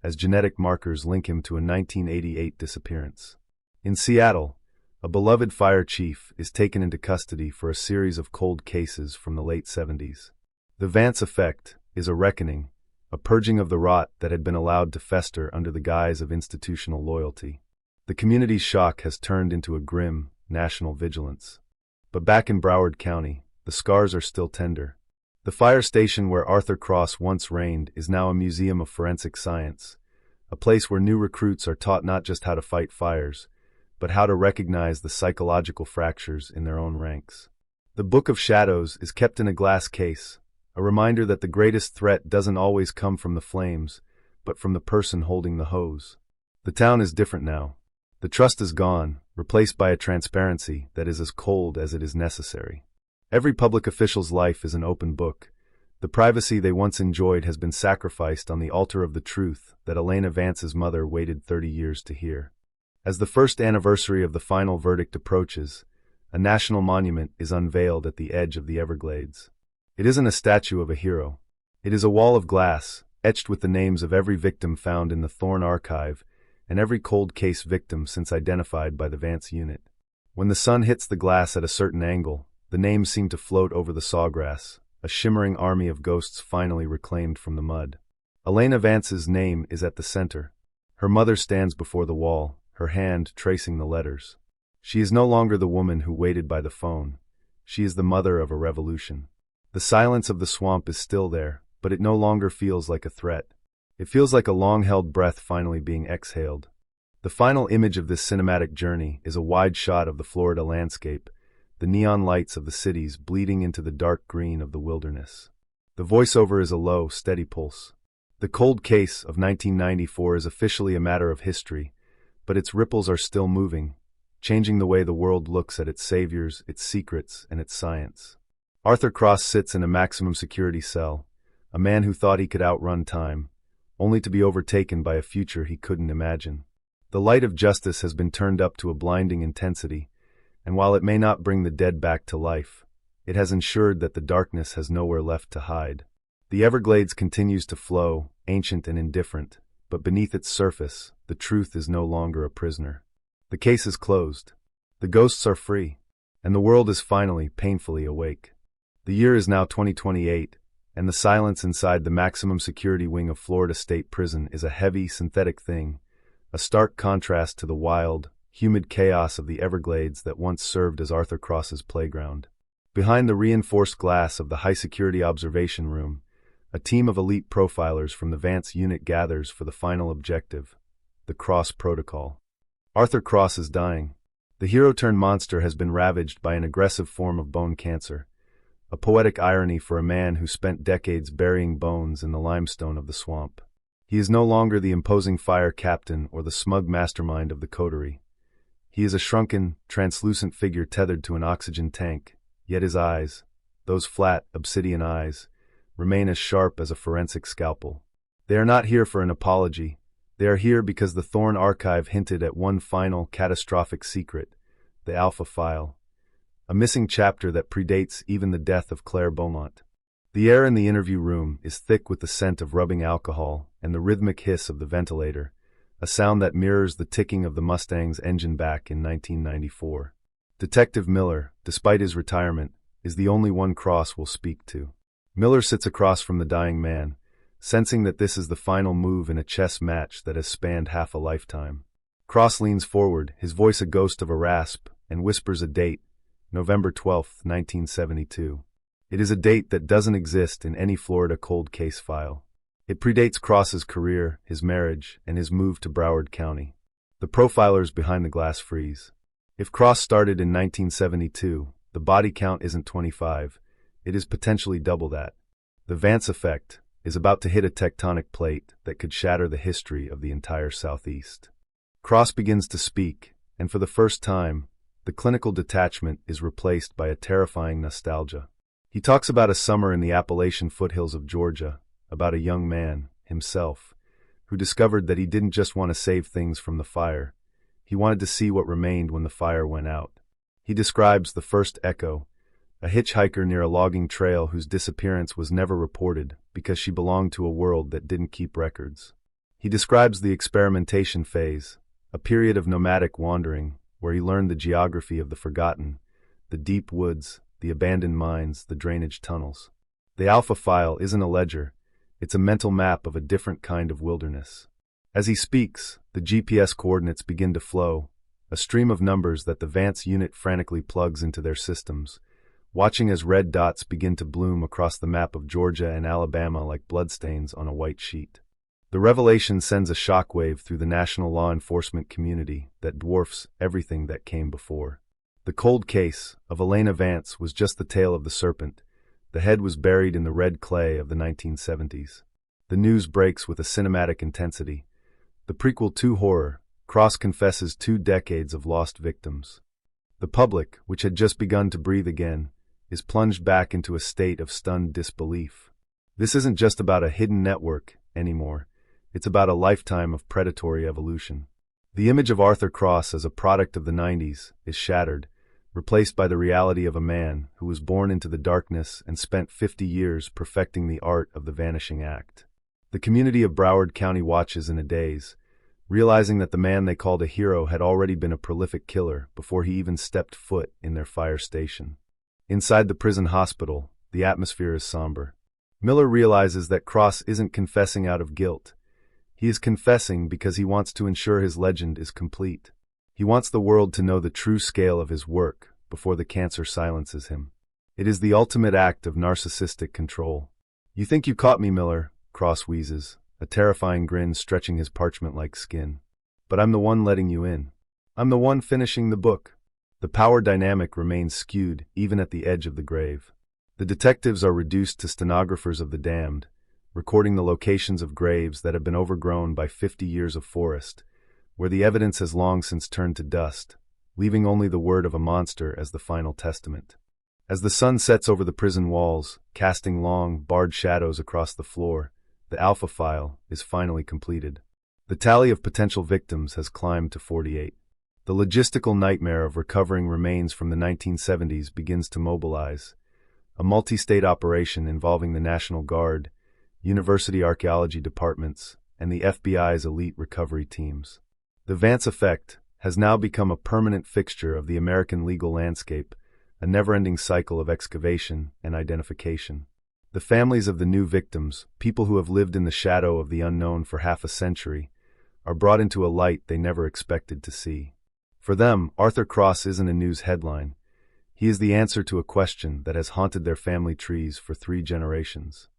[SPEAKER 10] as genetic markers link him to a 1988 disappearance. In Seattle, a beloved fire chief is taken into custody for a series of cold cases from the late 70s. The Vance effect is a reckoning, a purging of the rot that had been allowed to fester under the guise of institutional loyalty. The community's shock has turned into a grim, national vigilance. But back in Broward County, the scars are still tender. The fire station where Arthur Cross once reigned is now a museum of forensic science, a place where new recruits are taught not just how to fight fires, but how to recognize the psychological fractures in their own ranks. The Book of Shadows is kept in a glass case, a reminder that the greatest threat doesn't always come from the flames, but from the person holding the hose. The town is different now. The trust is gone, replaced by a transparency that is as cold as it is necessary. Every public official's life is an open book. The privacy they once enjoyed has been sacrificed on the altar of the truth that Elena Vance's mother waited 30 years to hear. As the first anniversary of the final verdict approaches, a national monument is unveiled at the edge of the Everglades. It isn't a statue of a hero. It is a wall of glass, etched with the names of every victim found in the Thorn Archive and every cold case victim since identified by the Vance Unit. When the sun hits the glass at a certain angle, the names seem to float over the sawgrass, a shimmering army of ghosts finally reclaimed from the mud. Elena Vance's name is at the center. Her mother stands before the wall, her hand tracing the letters. She is no longer the woman who waited by the phone. She is the mother of a revolution. The silence of the swamp is still there, but it no longer feels like a threat. It feels like a long-held breath finally being exhaled. The final image of this cinematic journey is a wide shot of the Florida landscape, the neon lights of the cities bleeding into the dark green of the wilderness. The voiceover is a low, steady pulse. The cold case of 1994 is officially a matter of history, but its ripples are still moving, changing the way the world looks at its saviors, its secrets, and its science. Arthur Cross sits in a maximum security cell, a man who thought he could outrun time, only to be overtaken by a future he couldn't imagine. The light of justice has been turned up to a blinding intensity, and while it may not bring the dead back to life, it has ensured that the darkness has nowhere left to hide. The Everglades continues to flow, ancient and indifferent, but beneath its surface, the truth is no longer a prisoner. The case is closed. The ghosts are free, and the world is finally, painfully awake. The year is now 2028, and the silence inside the maximum security wing of Florida State Prison is a heavy, synthetic thing, a stark contrast to the wild, humid chaos of the Everglades that once served as Arthur Cross's playground. Behind the reinforced glass of the high-security observation room, a team of elite profilers from the Vance Unit gathers for the final objective, the Cross Protocol. Arthur Cross is dying. The hero-turned-monster has been ravaged by an aggressive form of bone cancer, a poetic irony for a man who spent decades burying bones in the limestone of the swamp. He is no longer the imposing fire captain or the smug mastermind of the coterie. He is a shrunken, translucent figure tethered to an oxygen tank, yet his eyes, those flat, obsidian eyes, remain as sharp as a forensic scalpel. They are not here for an apology. They are here because the Thorn Archive hinted at one final, catastrophic secret, the Alpha File, a missing chapter that predates even the death of Claire Beaumont. The air in the interview room is thick with the scent of rubbing alcohol and the rhythmic hiss of the ventilator, a sound that mirrors the ticking of the Mustang's engine back in 1994. Detective Miller, despite his retirement, is the only one Cross will speak to. Miller sits across from the dying man, sensing that this is the final move in a chess match that has spanned half a lifetime. Cross leans forward, his voice a ghost of a rasp, and whispers a date, November 12, 1972. It is a date that doesn't exist in any Florida cold case file. It predates Cross's career, his marriage, and his move to Broward County. The profilers behind the glass freeze. If Cross started in 1972, the body count isn't 25. It is potentially double that. The Vance effect is about to hit a tectonic plate that could shatter the history of the entire Southeast. Cross begins to speak, and for the first time, the clinical detachment is replaced by a terrifying nostalgia. He talks about a summer in the Appalachian foothills of Georgia, about a young man, himself, who discovered that he didn't just want to save things from the fire. He wanted to see what remained when the fire went out. He describes the first echo, a hitchhiker near a logging trail whose disappearance was never reported because she belonged to a world that didn't keep records. He describes the experimentation phase, a period of nomadic wandering where he learned the geography of the forgotten, the deep woods, the abandoned mines, the drainage tunnels. The Alpha File isn't a ledger, it's a mental map of a different kind of wilderness. As he speaks, the GPS coordinates begin to flow, a stream of numbers that the Vance unit frantically plugs into their systems, watching as red dots begin to bloom across the map of Georgia and Alabama like bloodstains on a white sheet. The revelation sends a shockwave through the national law enforcement community that dwarfs everything that came before. The cold case of Elena Vance was just the tail of the serpent. The head was buried in the red clay of the 1970s. The news breaks with a cinematic intensity. The prequel to horror, Cross confesses 2 decades of lost victims. The public, which had just begun to breathe again, is plunged back into a state of stunned disbelief. This isn't just about a hidden network anymore. It's about a lifetime of predatory evolution. The image of Arthur Cross as a product of the 90s is shattered, replaced by the reality of a man who was born into the darkness and spent 50 years perfecting the art of the vanishing act. The community of Broward County watches in a daze, realizing that the man they called a hero had already been a prolific killer before he even stepped foot in their fire station. Inside the prison hospital, the atmosphere is somber. Miller realizes that Cross isn't confessing out of guilt. He is confessing because he wants to ensure his legend is complete. He wants the world to know the true scale of his work before the cancer silences him. It is the ultimate act of narcissistic control. "You think you caught me, Miller," Cross wheezes, a terrifying grin stretching his parchment-like skin. "But I'm the one letting you in. I'm the one finishing the book." The power dynamic remains skewed even at the edge of the grave. The detectives are reduced to stenographers of the damned, recording the locations of graves that have been overgrown by 50 years of forest, where the evidence has long since turned to dust, leaving only the word of a monster as the final testament. As the sun sets over the prison walls, casting long, barred shadows across the floor, the Alpha File is finally completed. The tally of potential victims has climbed to 48. The logistical nightmare of recovering remains from the 1970s begins to mobilize, a multi-state operation involving the National Guard, university archaeology departments, and the FBI's elite recovery teams. The Vance effect has now become a permanent fixture of the American legal landscape, a never-ending cycle of excavation and identification. The families of the new victims, people who have lived in the shadow of the unknown for half a century, are brought into a light they never expected to see. For them, Arthur Cross isn't a news headline. He is the answer to a question that has haunted their family trees for 3 generations.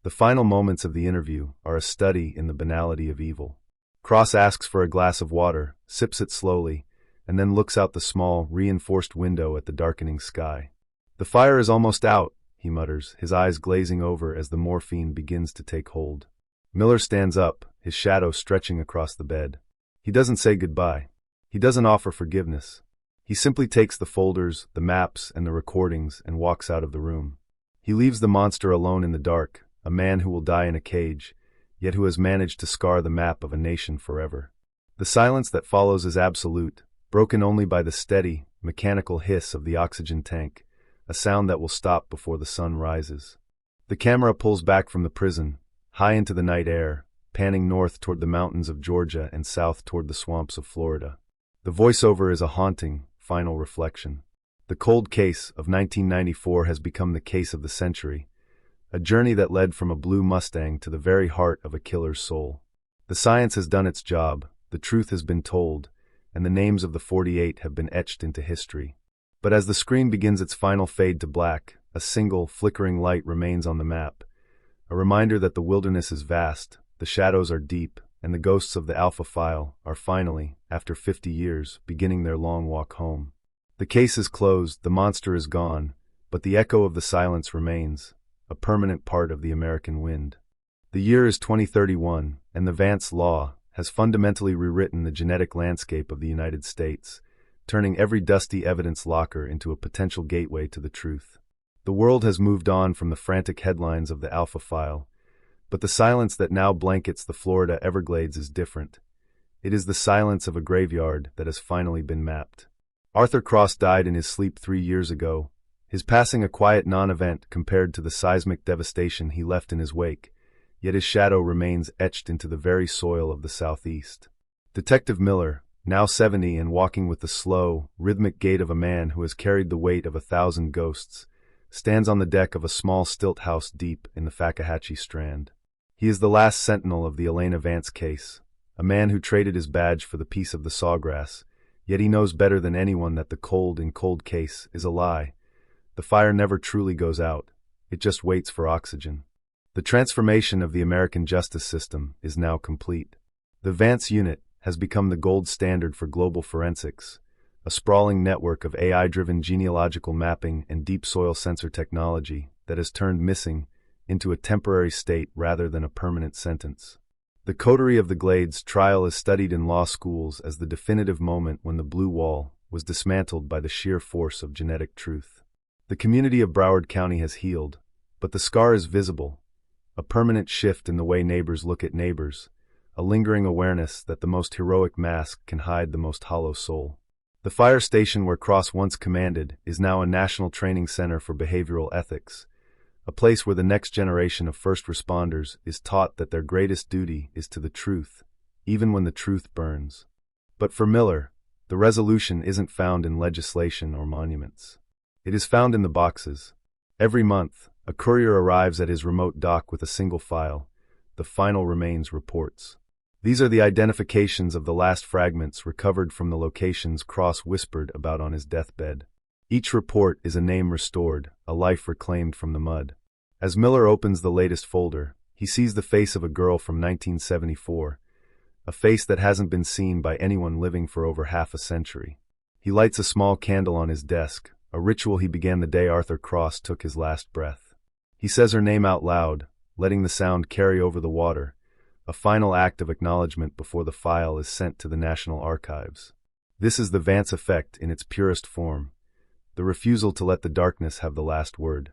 [SPEAKER 10] The final moments of the interview are a study in the banality of evil. Cross asks for a glass of water, sips it slowly, and then looks out the small, reinforced window at the darkening sky. "The fire is almost out," he mutters, his eyes glazing over as the morphine begins to take hold. Miller stands up, his shadow stretching across the bed. He doesn't say goodbye. He doesn't offer forgiveness. He simply takes the folders, the maps, and the recordings and walks out of the room. He leaves the monster alone in the dark, a man who will die in a cage, yet who has managed to scar the map of a nation forever. The silence that follows is absolute, broken only by the steady, mechanical hiss of the oxygen tank, a sound that will stop before the sun rises. The camera pulls back from the prison, high into the night air, panning north toward the mountains of Georgia and south toward the swamps of Florida. The voiceover is a haunting, final reflection. The cold case of 1994 has become the case of the century, a journey that led from a blue Mustang to the very heart of a killer's soul. The science has done its job, the truth has been told, and the names of the 48 have been etched into history. But as the screen begins its final fade to black, a single, flickering light remains on the map, a reminder that the wilderness is vast, the shadows are deep, and the ghosts of the Alpha File are finally, after 50 years, beginning their long walk home. The case is closed, the monster is gone, but the echo of the silence remains, a permanent part of the American wind. The year is 2031, and the Vance Law has fundamentally rewritten the genetic landscape of the United States, turning every dusty evidence locker into a potential gateway to the truth. The world has moved on from the frantic headlines of the Alpha File, but the silence that now blankets the Florida Everglades is different. It is the silence of a graveyard that has finally been mapped. Arthur Cross died in his sleep 3 years ago, his passing a quiet non-event compared to the seismic devastation he left in his wake, yet his shadow remains etched into the very soil of the Southeast. Detective Miller, now 70 and walking with the slow, rhythmic gait of a man who has carried the weight of 1,000 ghosts, stands on the deck of a small stilt house deep in the Fakahatchee Strand. He is the last sentinel of the Elena Vance case, a man who traded his badge for the piece of the sawgrass, yet he knows better than anyone that the cold in cold case is a lie. The fire never truly goes out, it just waits for oxygen. The transformation of the American justice system is now complete. The Vance Unit has become the gold standard for global forensics, a sprawling network of AI-driven genealogical mapping and deep soil sensor technology that has turned missing into a temporary state rather than a permanent sentence. The coterie of the Glades trial is studied in law schools as the definitive moment when the blue wall was dismantled by the sheer force of genetic truth. The community of Broward County has healed, but the scar is visible, a permanent shift in the way neighbors look at neighbors, a lingering awareness that the most heroic mask can hide the most hollow soul. The fire station where Cross once commanded is now a national training center for behavioral ethics, a place where the next generation of first responders is taught that their greatest duty is to the truth, even when the truth burns. But for Miller, the resolution isn't found in legislation or monuments. It is found in the boxes. Every month, a courier arrives at his remote dock with a single file, the final remains reports. These are the identifications of the last fragments recovered from the locations Cross whispered about on his deathbed. Each report is a name restored, a life reclaimed from the mud. As Miller opens the latest folder, he sees the face of a girl from 1974, a face that hasn't been seen by anyone living for over half a century. He lights a small candle on his desk, a ritual he began the day Arthur Cross took his last breath. He says her name out loud, letting the sound carry over the water, a final act of acknowledgement before the file is sent to the National Archives. This is the Vance effect in its purest form, the refusal to let the darkness have the last word.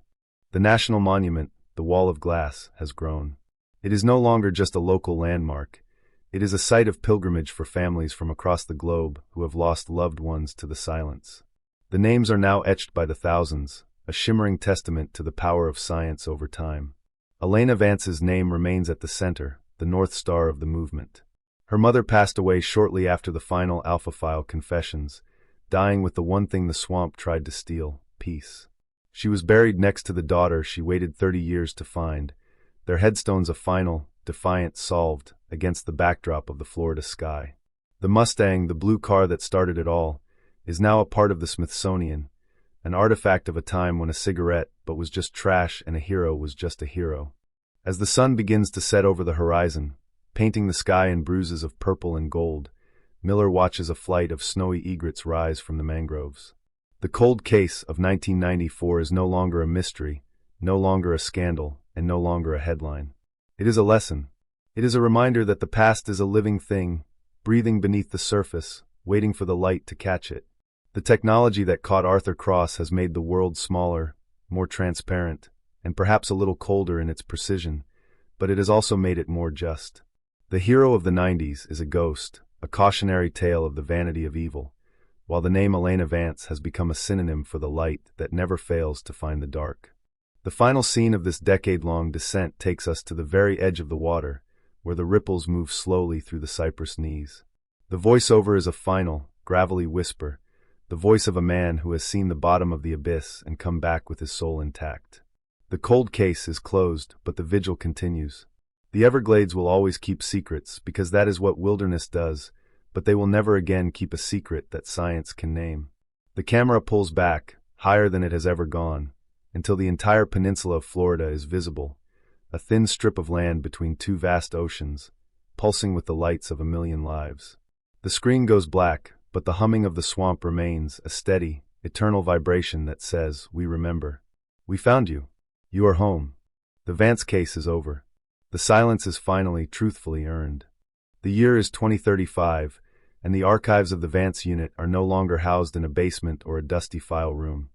[SPEAKER 10] The national monument, the Wall of Glass, has grown. It is no longer just a local landmark. It is a site of pilgrimage for families from across the globe who have lost loved ones to the silence. The names are now etched by the thousands, a shimmering testament to the power of science over time. Elena Vance's name remains at the center, the North Star of the movement. Her mother passed away shortly after the final Alpha File confessions, dying with the one thing the swamp tried to steal, peace. She was buried next to the daughter she waited 30 years to find, their headstones a final, defiant solved against the backdrop of the Florida sky. The Mustang, the blue car that started it all, is now a part of the Smithsonian, an artifact of a time when a cigarette but was just trash and a hero was just a hero. As the sun begins to set over the horizon, painting the sky in bruises of purple and gold, Miller watches a flight of snowy egrets rise from the mangroves. The cold case of 1994 is no longer a mystery, no longer a scandal, and no longer a headline. It is a lesson. It is a reminder that the past is a living thing, breathing beneath the surface, waiting for the light to catch it. The technology that caught Arthur Cross has made the world smaller, more transparent, and perhaps a little colder in its precision, but it has also made it more just. The hero of the 90s is a ghost, a cautionary tale of the vanity of evil, while the name Elena Vance has become a synonym for the light that never fails to find the dark. The final scene of this decade-long descent takes us to the very edge of the water, where the ripples move slowly through the cypress knees. The voiceover is a final, gravelly whisper, the voice of a man who has seen the bottom of the abyss and come back with his soul intact. The cold case is closed, but the vigil continues. The Everglades will always keep secrets because that is what wilderness does, but they will never again keep a secret that science can name. The camera pulls back, higher than it has ever gone, until the entire peninsula of Florida is visible, a thin strip of land between two vast oceans, pulsing with the lights of a million lives. The screen goes black, but the humming of the swamp remains, a steady, eternal vibration that says, "We remember. We found you. You are home." The Vance case is over. The silence is finally, truthfully earned. The year is 2035, and the archives of the Vance unit are no longer housed in a basement or a dusty file room.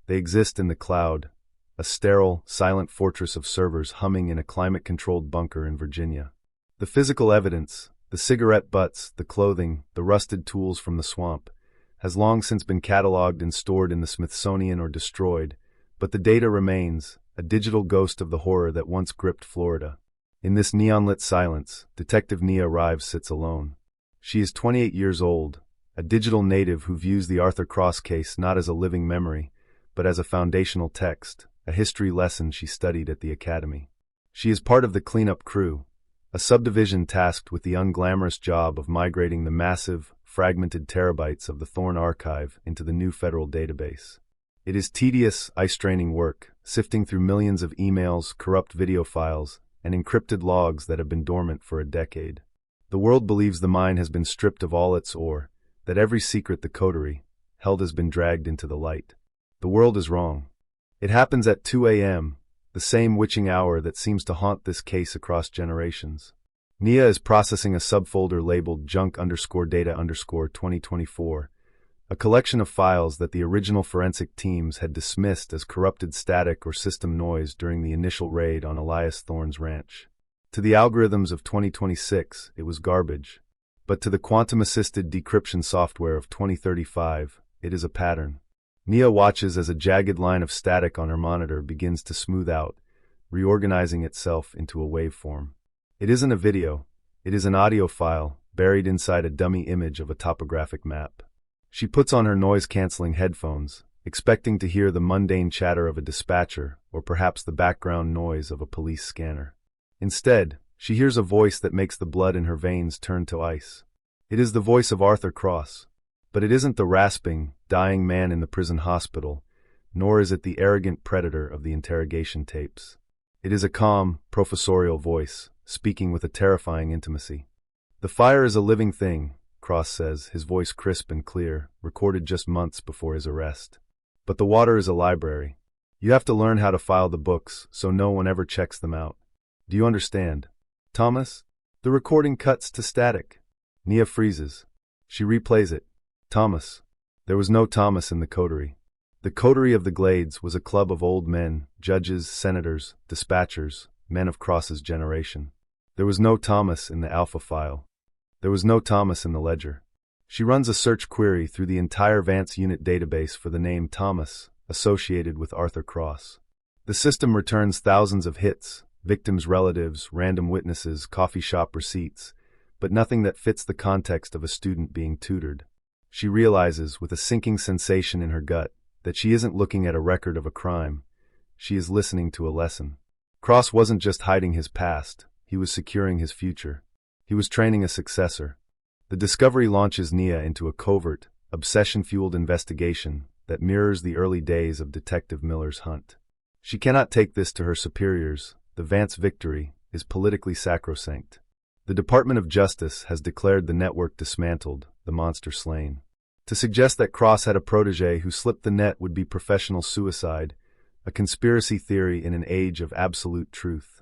[SPEAKER 10] They exist in the cloud, a sterile, silent fortress of servers humming in a climate-controlled bunker in Virginia. The physical evidence, the cigarette butts, the clothing, the rusted tools from the swamp, has long since been catalogued and stored in the Smithsonian or destroyed, but the data remains, a digital ghost of the horror that once gripped Florida. In this neon-lit silence, Detective Nia Rives sits alone. She is 28 years old, a digital native who views the Arthur Cross case not as a living memory, but as a foundational text, a history lesson she studied at the academy. She is part of the cleanup crew, a subdivision tasked with the unglamorous job of migrating the massive, fragmented terabytes of the Thorn archive into the new federal database. It is tedious, eye-straining work, sifting through millions of emails, corrupt video files, and encrypted logs that have been dormant for a decade. The world believes the mine has been stripped of all its ore, that every secret the coterie held has been dragged into the light. The world is wrong. It happens at 2 a.m., the same witching hour that seems to haunt this case across generations. Nia is processing a subfolder labeled junk_data_2024, a collection of files that the original forensic teams had dismissed as corrupted static or system noise during the initial raid on Elias Thorne's ranch. To the algorithms of 2026, it was garbage. But to the quantum-assisted decryption software of 2035, it is a pattern. Nia watches as a jagged line of static on her monitor begins to smooth out, reorganizing itself into a waveform. It isn't a video, it is an audio file buried inside a dummy image of a topographic map. She puts on her noise-canceling headphones, expecting to hear the mundane chatter of a dispatcher or perhaps the background noise of a police scanner. Instead, she hears a voice that makes the blood in her veins turn to ice. It is the voice of Arthur Cross, but it isn't the rasping, dying man in the prison hospital, nor is it the arrogant predator of the interrogation tapes. It is a calm, professorial voice, speaking with a terrifying intimacy. "The fire is a living thing," Cross says, his voice crisp and clear, recorded just months before his arrest. "But the water is a library. You have to learn how to file the books so no one ever checks them out. Do you understand? Thomas?" The recording cuts to static. Nia freezes. She replays it. "Thomas." There was no Thomas in the coterie. The coterie of the Glades was a club of old men, judges, senators, dispatchers, men of Cross's generation. There was no Thomas in the Alpha file. There was no Thomas in the ledger. She runs a search query through the entire Vance unit database for the name Thomas, associated with Arthur Cross. The system returns thousands of hits, victims' relatives, random witnesses, coffee shop receipts, but nothing that fits the context of a student being tutored. She realizes, with a sinking sensation in her gut, that she isn't looking at a record of a crime. She is listening to a lesson. Cross wasn't just hiding his past, he was securing his future. He was training a successor. The discovery launches Nia into a covert, obsession-fueled investigation that mirrors the early days of Detective Miller's hunt. She cannot take this to her superiors. The Vance victory is politically sacrosanct. The Department of Justice has declared the network dismantled, the monster slain. To suggest that Cross had a protege who slipped the net would be professional suicide, a conspiracy theory in an age of absolute truth.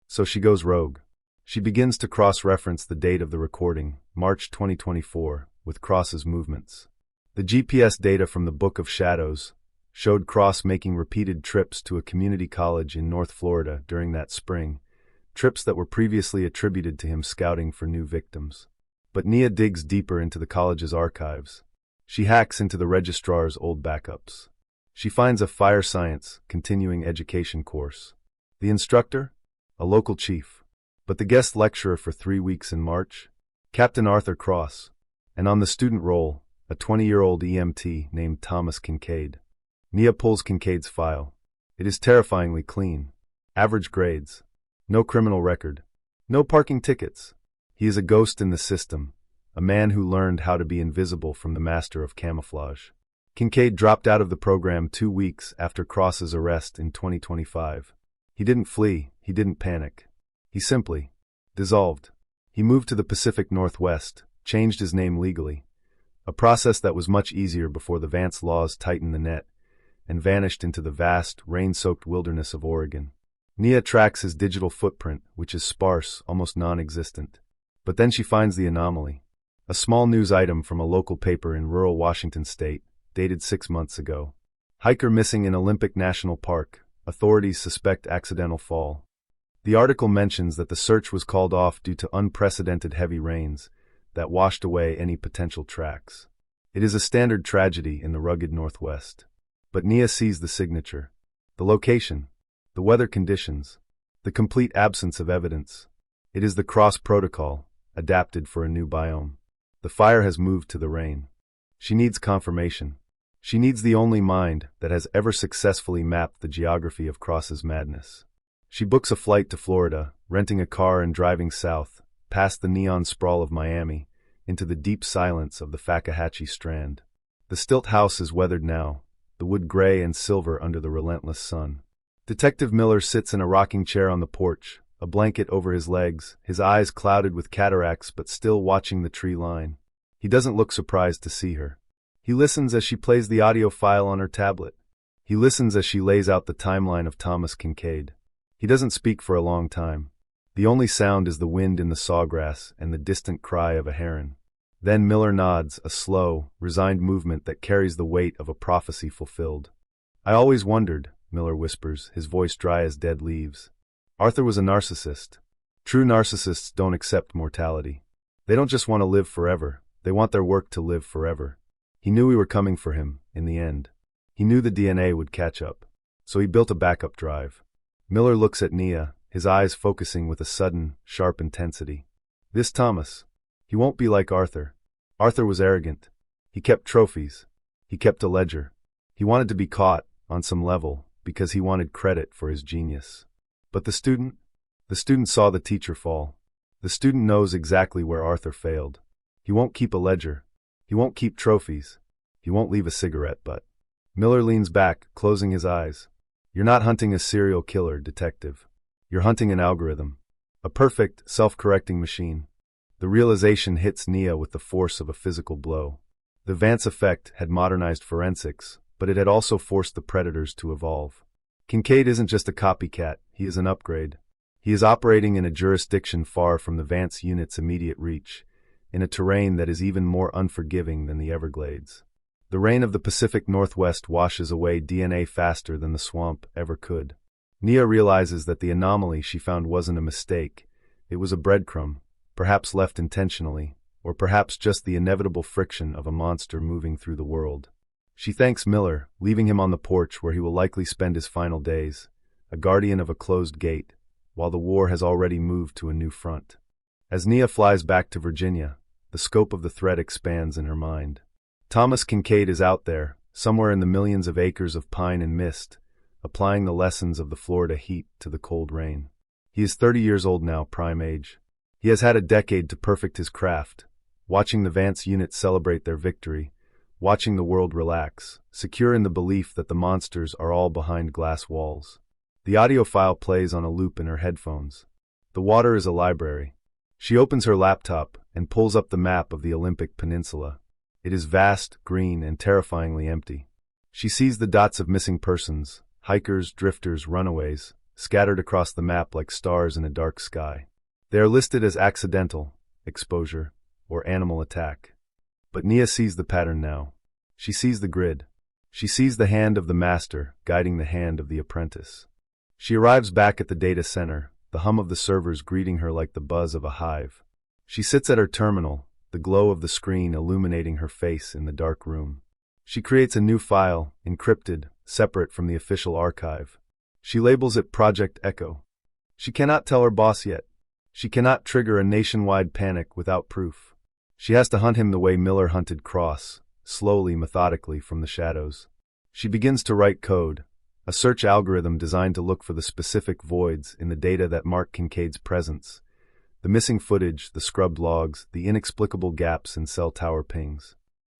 [SPEAKER 10] So she goes rogue. She begins to cross-reference the date of the recording, March 2024, with Cross's movements. The GPS data from the Book of Shadows showed Cross making repeated trips to a community college in North Florida during that spring, trips that were previously attributed to him scouting for new victims. But Nia digs deeper into the college's archives. She hacks into the registrar's old backups. She finds a fire science continuing education course. The instructor? A local chief. But the guest lecturer for 3 weeks in March? Captain Arthur Cross. And on the student roll, a 20-year-old EMT named Thomas Kincaid. Nia pulls Kincaid's file. It is terrifyingly clean. Average grades. No criminal record. No parking tickets. He is a ghost in the system, a man who learned how to be invisible from the master of camouflage. Kincaid dropped out of the program 2 weeks after Cross's arrest in 2025. He didn't flee, he didn't panic. He simply dissolved. He moved to the Pacific Northwest, changed his name legally, a process that was much easier before the Vance laws tightened the net, and vanished into the vast, rain-soaked wilderness of Oregon. Nia tracks his digital footprint, which is sparse, almost non-existent. But then she finds the anomaly. A small news item from a local paper in rural Washington state, dated 6 months ago. Hiker missing in Olympic National Park. Authorities suspect accidental fall. The article mentions that the search was called off due to unprecedented heavy rains that washed away any potential tracks. It is a standard tragedy in the rugged Northwest. But Nia sees the signature, the location, the weather conditions, the complete absence of evidence. It is the Cross Protocol, adapted for a new biome. The fire has moved to the rain. She needs confirmation. She needs the only mind that has ever successfully mapped the geography of Cross's madness. She books a flight to Florida, renting a car and driving south, past the neon sprawl of Miami, into the deep silence of the Fakahatchee Strand. The stilt house is weathered now, the wood gray and silver under the relentless sun. Detective Miller sits in a rocking chair on the porch, a blanket over his legs, his eyes clouded with cataracts but still watching the tree line. He doesn't look surprised to see her. He listens as she plays the audio file on her tablet. He listens as she lays out the timeline of Thomas Kincaid. He doesn't speak for a long time. The only sound is the wind in the sawgrass and the distant cry of a heron. Then Miller nods, a slow, resigned movement that carries the weight of a prophecy fulfilled. "I always wondered," Miller whispers, his voice dry as dead leaves. "Arthur was a narcissist. True narcissists don't accept mortality. They don't just want to live forever, they want their work to live forever." He knew we were coming for him, in the end. He knew the DNA would catch up. So he built a backup drive. Miller looks at Nia, his eyes focusing with a sudden, sharp intensity. This Thomas, he won't be like Arthur. Arthur was arrogant. He kept trophies. He kept a ledger. He wanted to be caught, on some level, because he wanted credit for his genius. But the student saw the teacher fall. The student knows exactly where Arthur failed. He won't keep a ledger. He won't keep trophies. He won't leave a cigarette butt. Miller leans back, closing his eyes. "You're not hunting a serial killer, detective. You're hunting an algorithm. A perfect, self-correcting machine." The realization hits Nia with the force of a physical blow. The Vance effect had modernized forensics, but it had also forced the predators to evolve. Kincaid isn't just a copycat, he is an upgrade. He is operating in a jurisdiction far from the Vance unit's immediate reach, in a terrain that is even more unforgiving than the Everglades. The rain of the Pacific Northwest washes away DNA faster than the swamp ever could. Nia realizes that the anomaly she found wasn't a mistake. It was a breadcrumb, perhaps left intentionally, or perhaps just the inevitable friction of a monster moving through the world. She thanks Miller, leaving him on the porch where he will likely spend his final days, a guardian of a closed gate, while the war has already moved to a new front. As Nia flies back to Virginia, the scope of the threat expands in her mind. Thomas Kincaid is out there, somewhere in the millions of acres of pine and mist, applying the lessons of the Florida heat to the cold rain. He is 30 years old now, prime age. He has had a decade to perfect his craft, watching the Vance unit celebrate their victory, watching the world relax, secure in the belief that the monsters are all behind glass walls. The audio file plays on a loop in her headphones. The water is a library. She opens her laptop and pulls up the map of the Olympic Peninsula. It is vast, green, and terrifyingly empty. She sees the dots of missing persons, hikers, drifters, runaways, scattered across the map like stars in a dark sky. They are listed as accidental, exposure, or animal attack. But Nia sees the pattern now. She sees the grid. She sees the hand of the master guiding the hand of the apprentice. She arrives back at the data center, the hum of the servers greeting her like the buzz of a hive. She sits at her terminal, the glow of the screen illuminating her face in the dark room. She creates a new file, encrypted, separate from the official archive. She labels it Project Echo. She cannot tell her boss yet. She cannot trigger a nationwide panic without proof. She has to hunt him the way Miller hunted Cross, slowly, methodically from the shadows. She begins to write code, a search algorithm designed to look for the specific voids in the data that mark Kincaid's presence. The missing footage, the scrubbed logs, the inexplicable gaps in cell tower pings.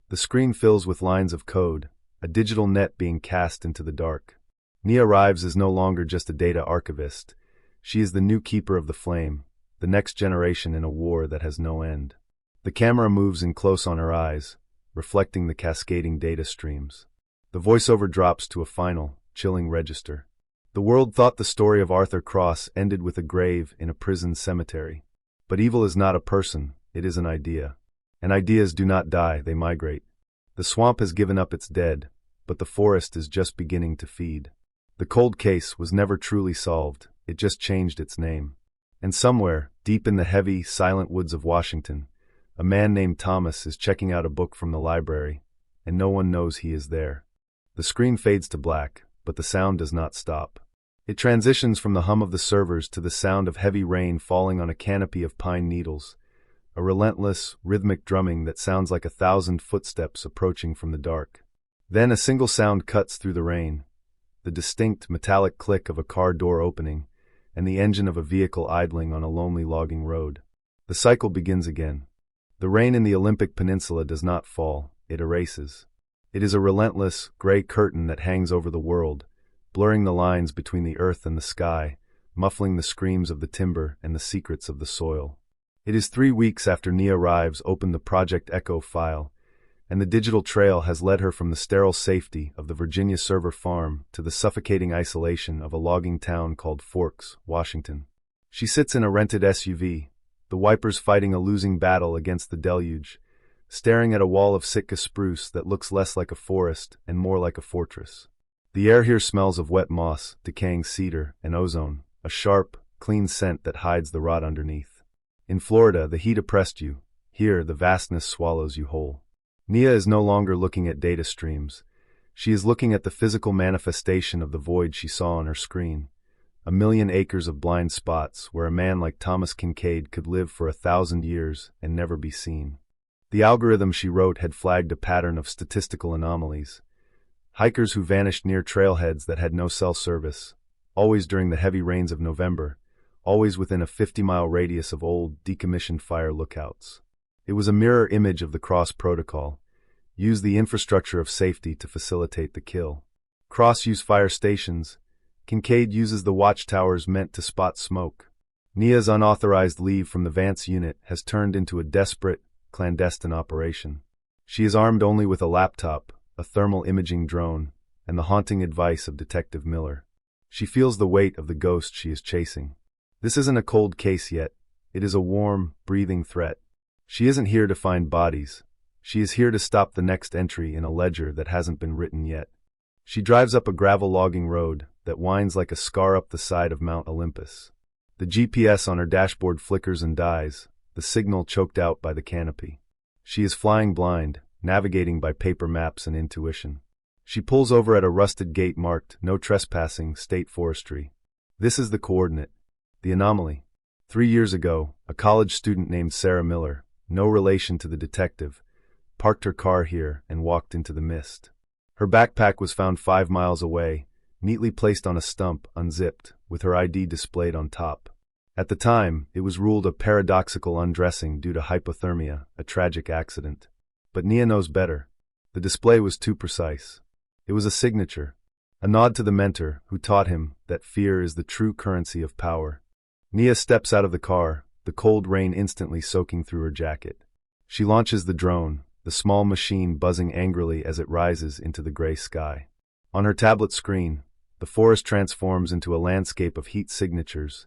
[SPEAKER 10] The screen fills with lines of code, a digital net being cast into the dark. Nia Rives is no longer just a data archivist. She is the new keeper of the flame, the next generation in a war that has no end. The camera moves in close on her eyes, reflecting the cascading data streams. The voiceover drops to a final, chilling register. The world thought the story of Arthur Cross ended with a grave in a prison cemetery. But evil is not a person, it is an idea. And ideas do not die, they migrate. The swamp has given up its dead, but the forest is just beginning to feed. The cold case was never truly solved, it just changed its name. And somewhere, deep in the heavy, silent woods of Washington, a man named Thomas is checking out a book from the library, and no one knows he is there. The screen fades to black, but the sound does not stop. It transitions from the hum of the servers to the sound of heavy rain falling on a canopy of pine needles, a relentless, rhythmic drumming that sounds like 1,000 footsteps approaching from the dark. Then a single sound cuts through the rain, the distinct metallic click of a car door opening, and the engine of a vehicle idling on a lonely logging road. The cycle begins again. The rain in the Olympic Peninsula does not fall, it erases. It is a relentless, gray curtain that hangs over the world, blurring the lines between the earth and the sky, muffling the screams of the timber and the secrets of the soil. It is 3 weeks after Nia Rives opened the Project Echo file, and the digital trail has led her from the sterile safety of the Virginia server farm to the suffocating isolation of a logging town called Forks, Washington. She sits in a rented SUV, the wipers fighting a losing battle against the deluge, staring at a wall of Sitka spruce that looks less like a forest and more like a fortress. The air here smells of wet moss, decaying cedar, and ozone, a sharp, clean scent that hides the rot underneath. In Florida, the heat oppressed you. Here, the vastness swallows you whole. Nia is no longer looking at data streams. She is looking at the physical manifestation of the void she saw on her screen. 1,000,000 acres of blind spots where a man like Thomas Kincaid could live for 1,000 years and never be seen. The algorithm she wrote had flagged a pattern of statistical anomalies. Hikers who vanished near trailheads that had no cell service, always during the heavy rains of November, always within a 50-mile radius of old, decommissioned fire lookouts. It was a mirror image of the Cross Protocol. Use the infrastructure of safety to facilitate the kill. Cross use fire stations. Kincaid uses the watchtowers meant to spot smoke. Nia's unauthorized leave from the Vance unit has turned into a desperate, clandestine operation. She is armed only with a laptop, a thermal imaging drone, and the haunting advice of Detective Miller. She feels the weight of the ghost she is chasing. This isn't a cold case yet. It is a warm, breathing threat. She isn't here to find bodies. She is here to stop the next entry in a ledger that hasn't been written yet. She drives up a gravel logging road that winds like a scar up the side of Mount Olympus. The GPS on her dashboard flickers and dies, the signal choked out by the canopy. She is flying blind, navigating by paper maps and intuition. She pulls over at a rusted gate marked "No Trespassing, State Forestry." This is the coordinate, the anomaly. 3 years ago, a college student named Sarah Miller, no relation to the detective, parked her car here and walked into the mist. Her backpack was found 5 miles away, neatly placed on a stump, unzipped, with her ID displayed on top. At the time, it was ruled a paradoxical undressing due to hypothermia, a tragic accident. But Nia knows better. The display was too precise. It was a signature, a nod to the mentor who taught him that fear is the true currency of power. Nia steps out of the car, the cold rain instantly soaking through her jacket. She launches the drone, the small machine buzzing angrily as it rises into the gray sky. On her tablet screen, The forest transforms into a landscape of heat signatures: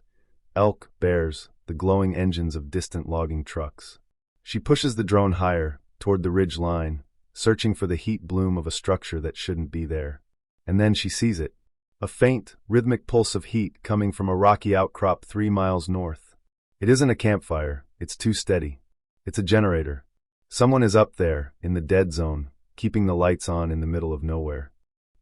[SPEAKER 10] elk, bears, the glowing engines of distant logging trucks. She pushes the drone higher, toward the ridge line, searching for the heat bloom of a structure that shouldn't be there. And then she sees it. A faint, rhythmic pulse of heat coming from a rocky outcrop 3 miles north. It isn't a campfire, it's too steady. It's a generator. Someone is up there, in the dead zone, keeping the lights on in the middle of nowhere.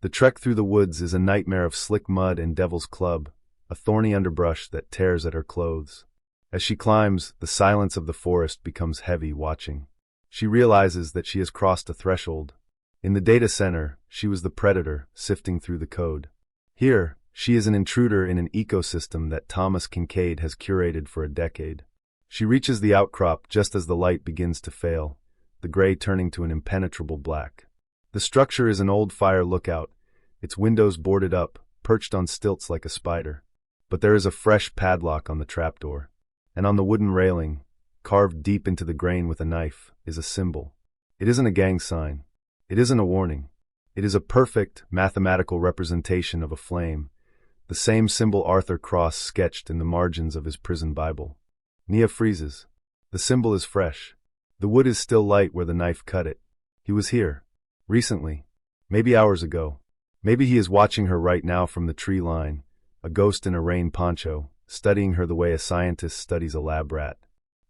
[SPEAKER 10] The trek through the woods is a nightmare of slick mud and devil's club, a thorny underbrush that tears at her clothes. As she climbs, the silence of the forest becomes heavy watching. She realizes that she has crossed a threshold. In the data center, she was the predator, sifting through the code. Here, she is an intruder in an ecosystem that Thomas Kincaid has curated for a decade. She reaches the outcrop just as the light begins to fail, the gray turning to an impenetrable black. The structure is an old fire lookout, its windows boarded up, perched on stilts like a spider. But there is a fresh padlock on the trapdoor, and on the wooden railing, carved deep into the grain with a knife, is a symbol. It isn't a gang sign. It isn't a warning. It is a perfect, mathematical representation of a flame, the same symbol Arthur Cross sketched in the margins of his prison Bible. Nia freezes. The symbol is fresh. The wood is still light where the knife cut it. He was here. Recently. Maybe hours ago. Maybe he is watching her right now from the tree line, a ghost in a rain poncho, studying her the way a scientist studies a lab rat.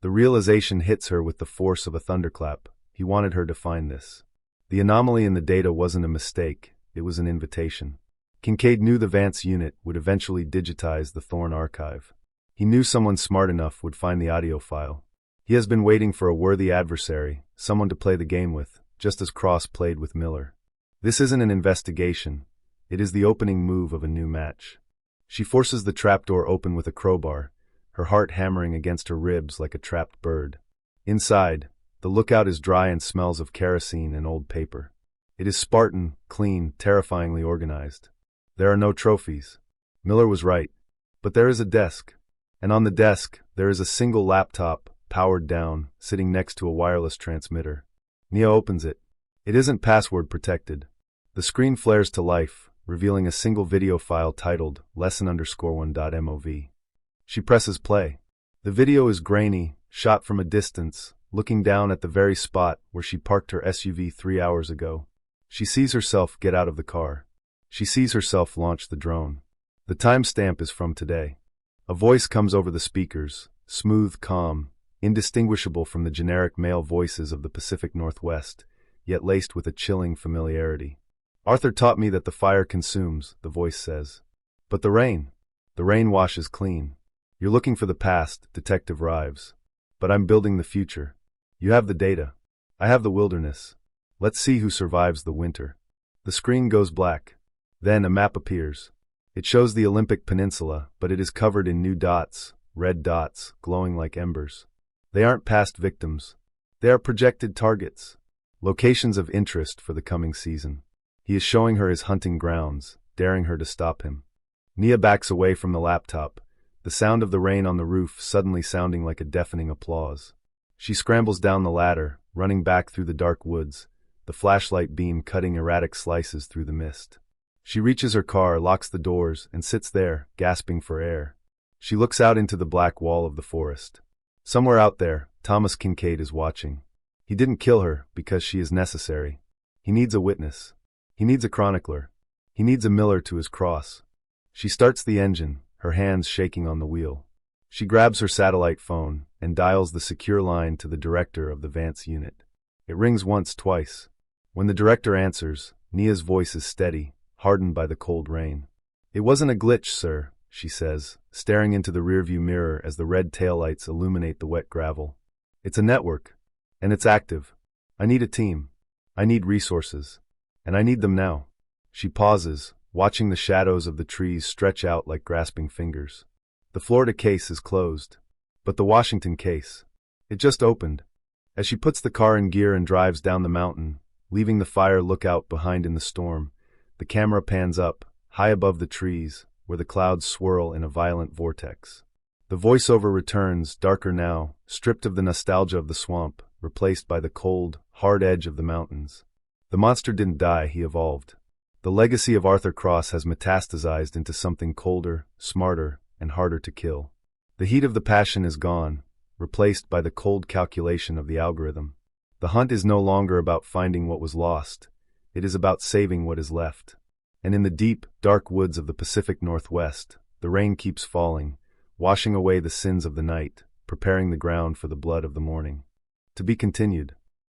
[SPEAKER 10] The realization hits her with the force of a thunderclap. He wanted her to find this. The anomaly in the data wasn't a mistake, it was an invitation. Kincaid knew the Vance unit would eventually digitize the Thorn archive. He knew someone smart enough would find the audio file. He has been waiting for a worthy adversary, someone to play the game with, just as Cross played with Miller. This isn't an investigation. It is the opening move of a new match. She forces the trapdoor open with a crowbar, her heart hammering against her ribs like a trapped bird. Inside, the lookout is dry and smells of kerosene and old paper. It is Spartan, clean, terrifyingly organized. There are no trophies. Miller was right. But there is a desk. And on the desk, there is a single laptop, powered down, sitting next to a wireless transmitter. Nia opens it. It isn't password protected. The screen flares to life, revealing a single video file titled lesson_1.mov. She presses play. The video is grainy, shot from a distance, looking down at the very spot where she parked her SUV 3 hours ago. She sees herself get out of the car. She sees herself launch the drone. The timestamp is from today. A voice comes over the speakers, smooth, calm, indistinguishable from the generic male voices of the Pacific Northwest, yet laced with a chilling familiarity. Arthur taught me that the fire consumes, the voice says. But the rain washes clean. You're looking for the past, Detective Rives. But I'm building the future. You have the data. I have the wilderness. Let's see who survives the winter. The screen goes black. Then a map appears. It shows the Olympic Peninsula, but it is covered in new dots, red dots, glowing like embers. They aren't past victims. They are projected targets. Locations of interest for the coming season. He is showing her his hunting grounds, daring her to stop him. Nia backs away from the laptop, the sound of the rain on the roof suddenly sounding like a deafening applause. She scrambles down the ladder, running back through the dark woods, the flashlight beam cutting erratic slices through the mist. She reaches her car, locks the doors, and sits there, gasping for air. She looks out into the black wall of the forest. Somewhere out there, Thomas Kincaid is watching. He didn't kill her because she is necessary. He needs a witness. He needs a chronicler. He needs a Miller to his cross. She starts the engine, her hands shaking on the wheel. She grabs her satellite phone and dials the secure line to the director of the Vance unit. It rings once, twice. When the director answers, Nia's voice is steady, hardened by the cold rain. It wasn't a glitch, sir, she says, staring into the rearview mirror as the red taillights illuminate the wet gravel. It's a network, and it's active. I need a team. I need resources. And I need them now. She pauses, watching the shadows of the trees stretch out like grasping fingers. The Florida case is closed. But the Washington case, it just opened. As she puts the car in gear and drives down the mountain, leaving the fire lookout behind in the storm, the camera pans up, high above the trees, where the clouds swirl in a violent vortex. The voiceover returns, darker now, stripped of the nostalgia of the swamp, replaced by the cold, hard edge of the mountains. The monster didn't die, he evolved. The legacy of Arthur Cross has metastasized into something colder, smarter, and harder to kill. The heat of the passion is gone, replaced by the cold calculation of the algorithm. The hunt is no longer about finding what was lost. It is about saving what is left. And in the deep, dark woods of the Pacific Northwest, the rain keeps falling, washing away the sins of the night, preparing the ground for the blood of the morning. To be continued.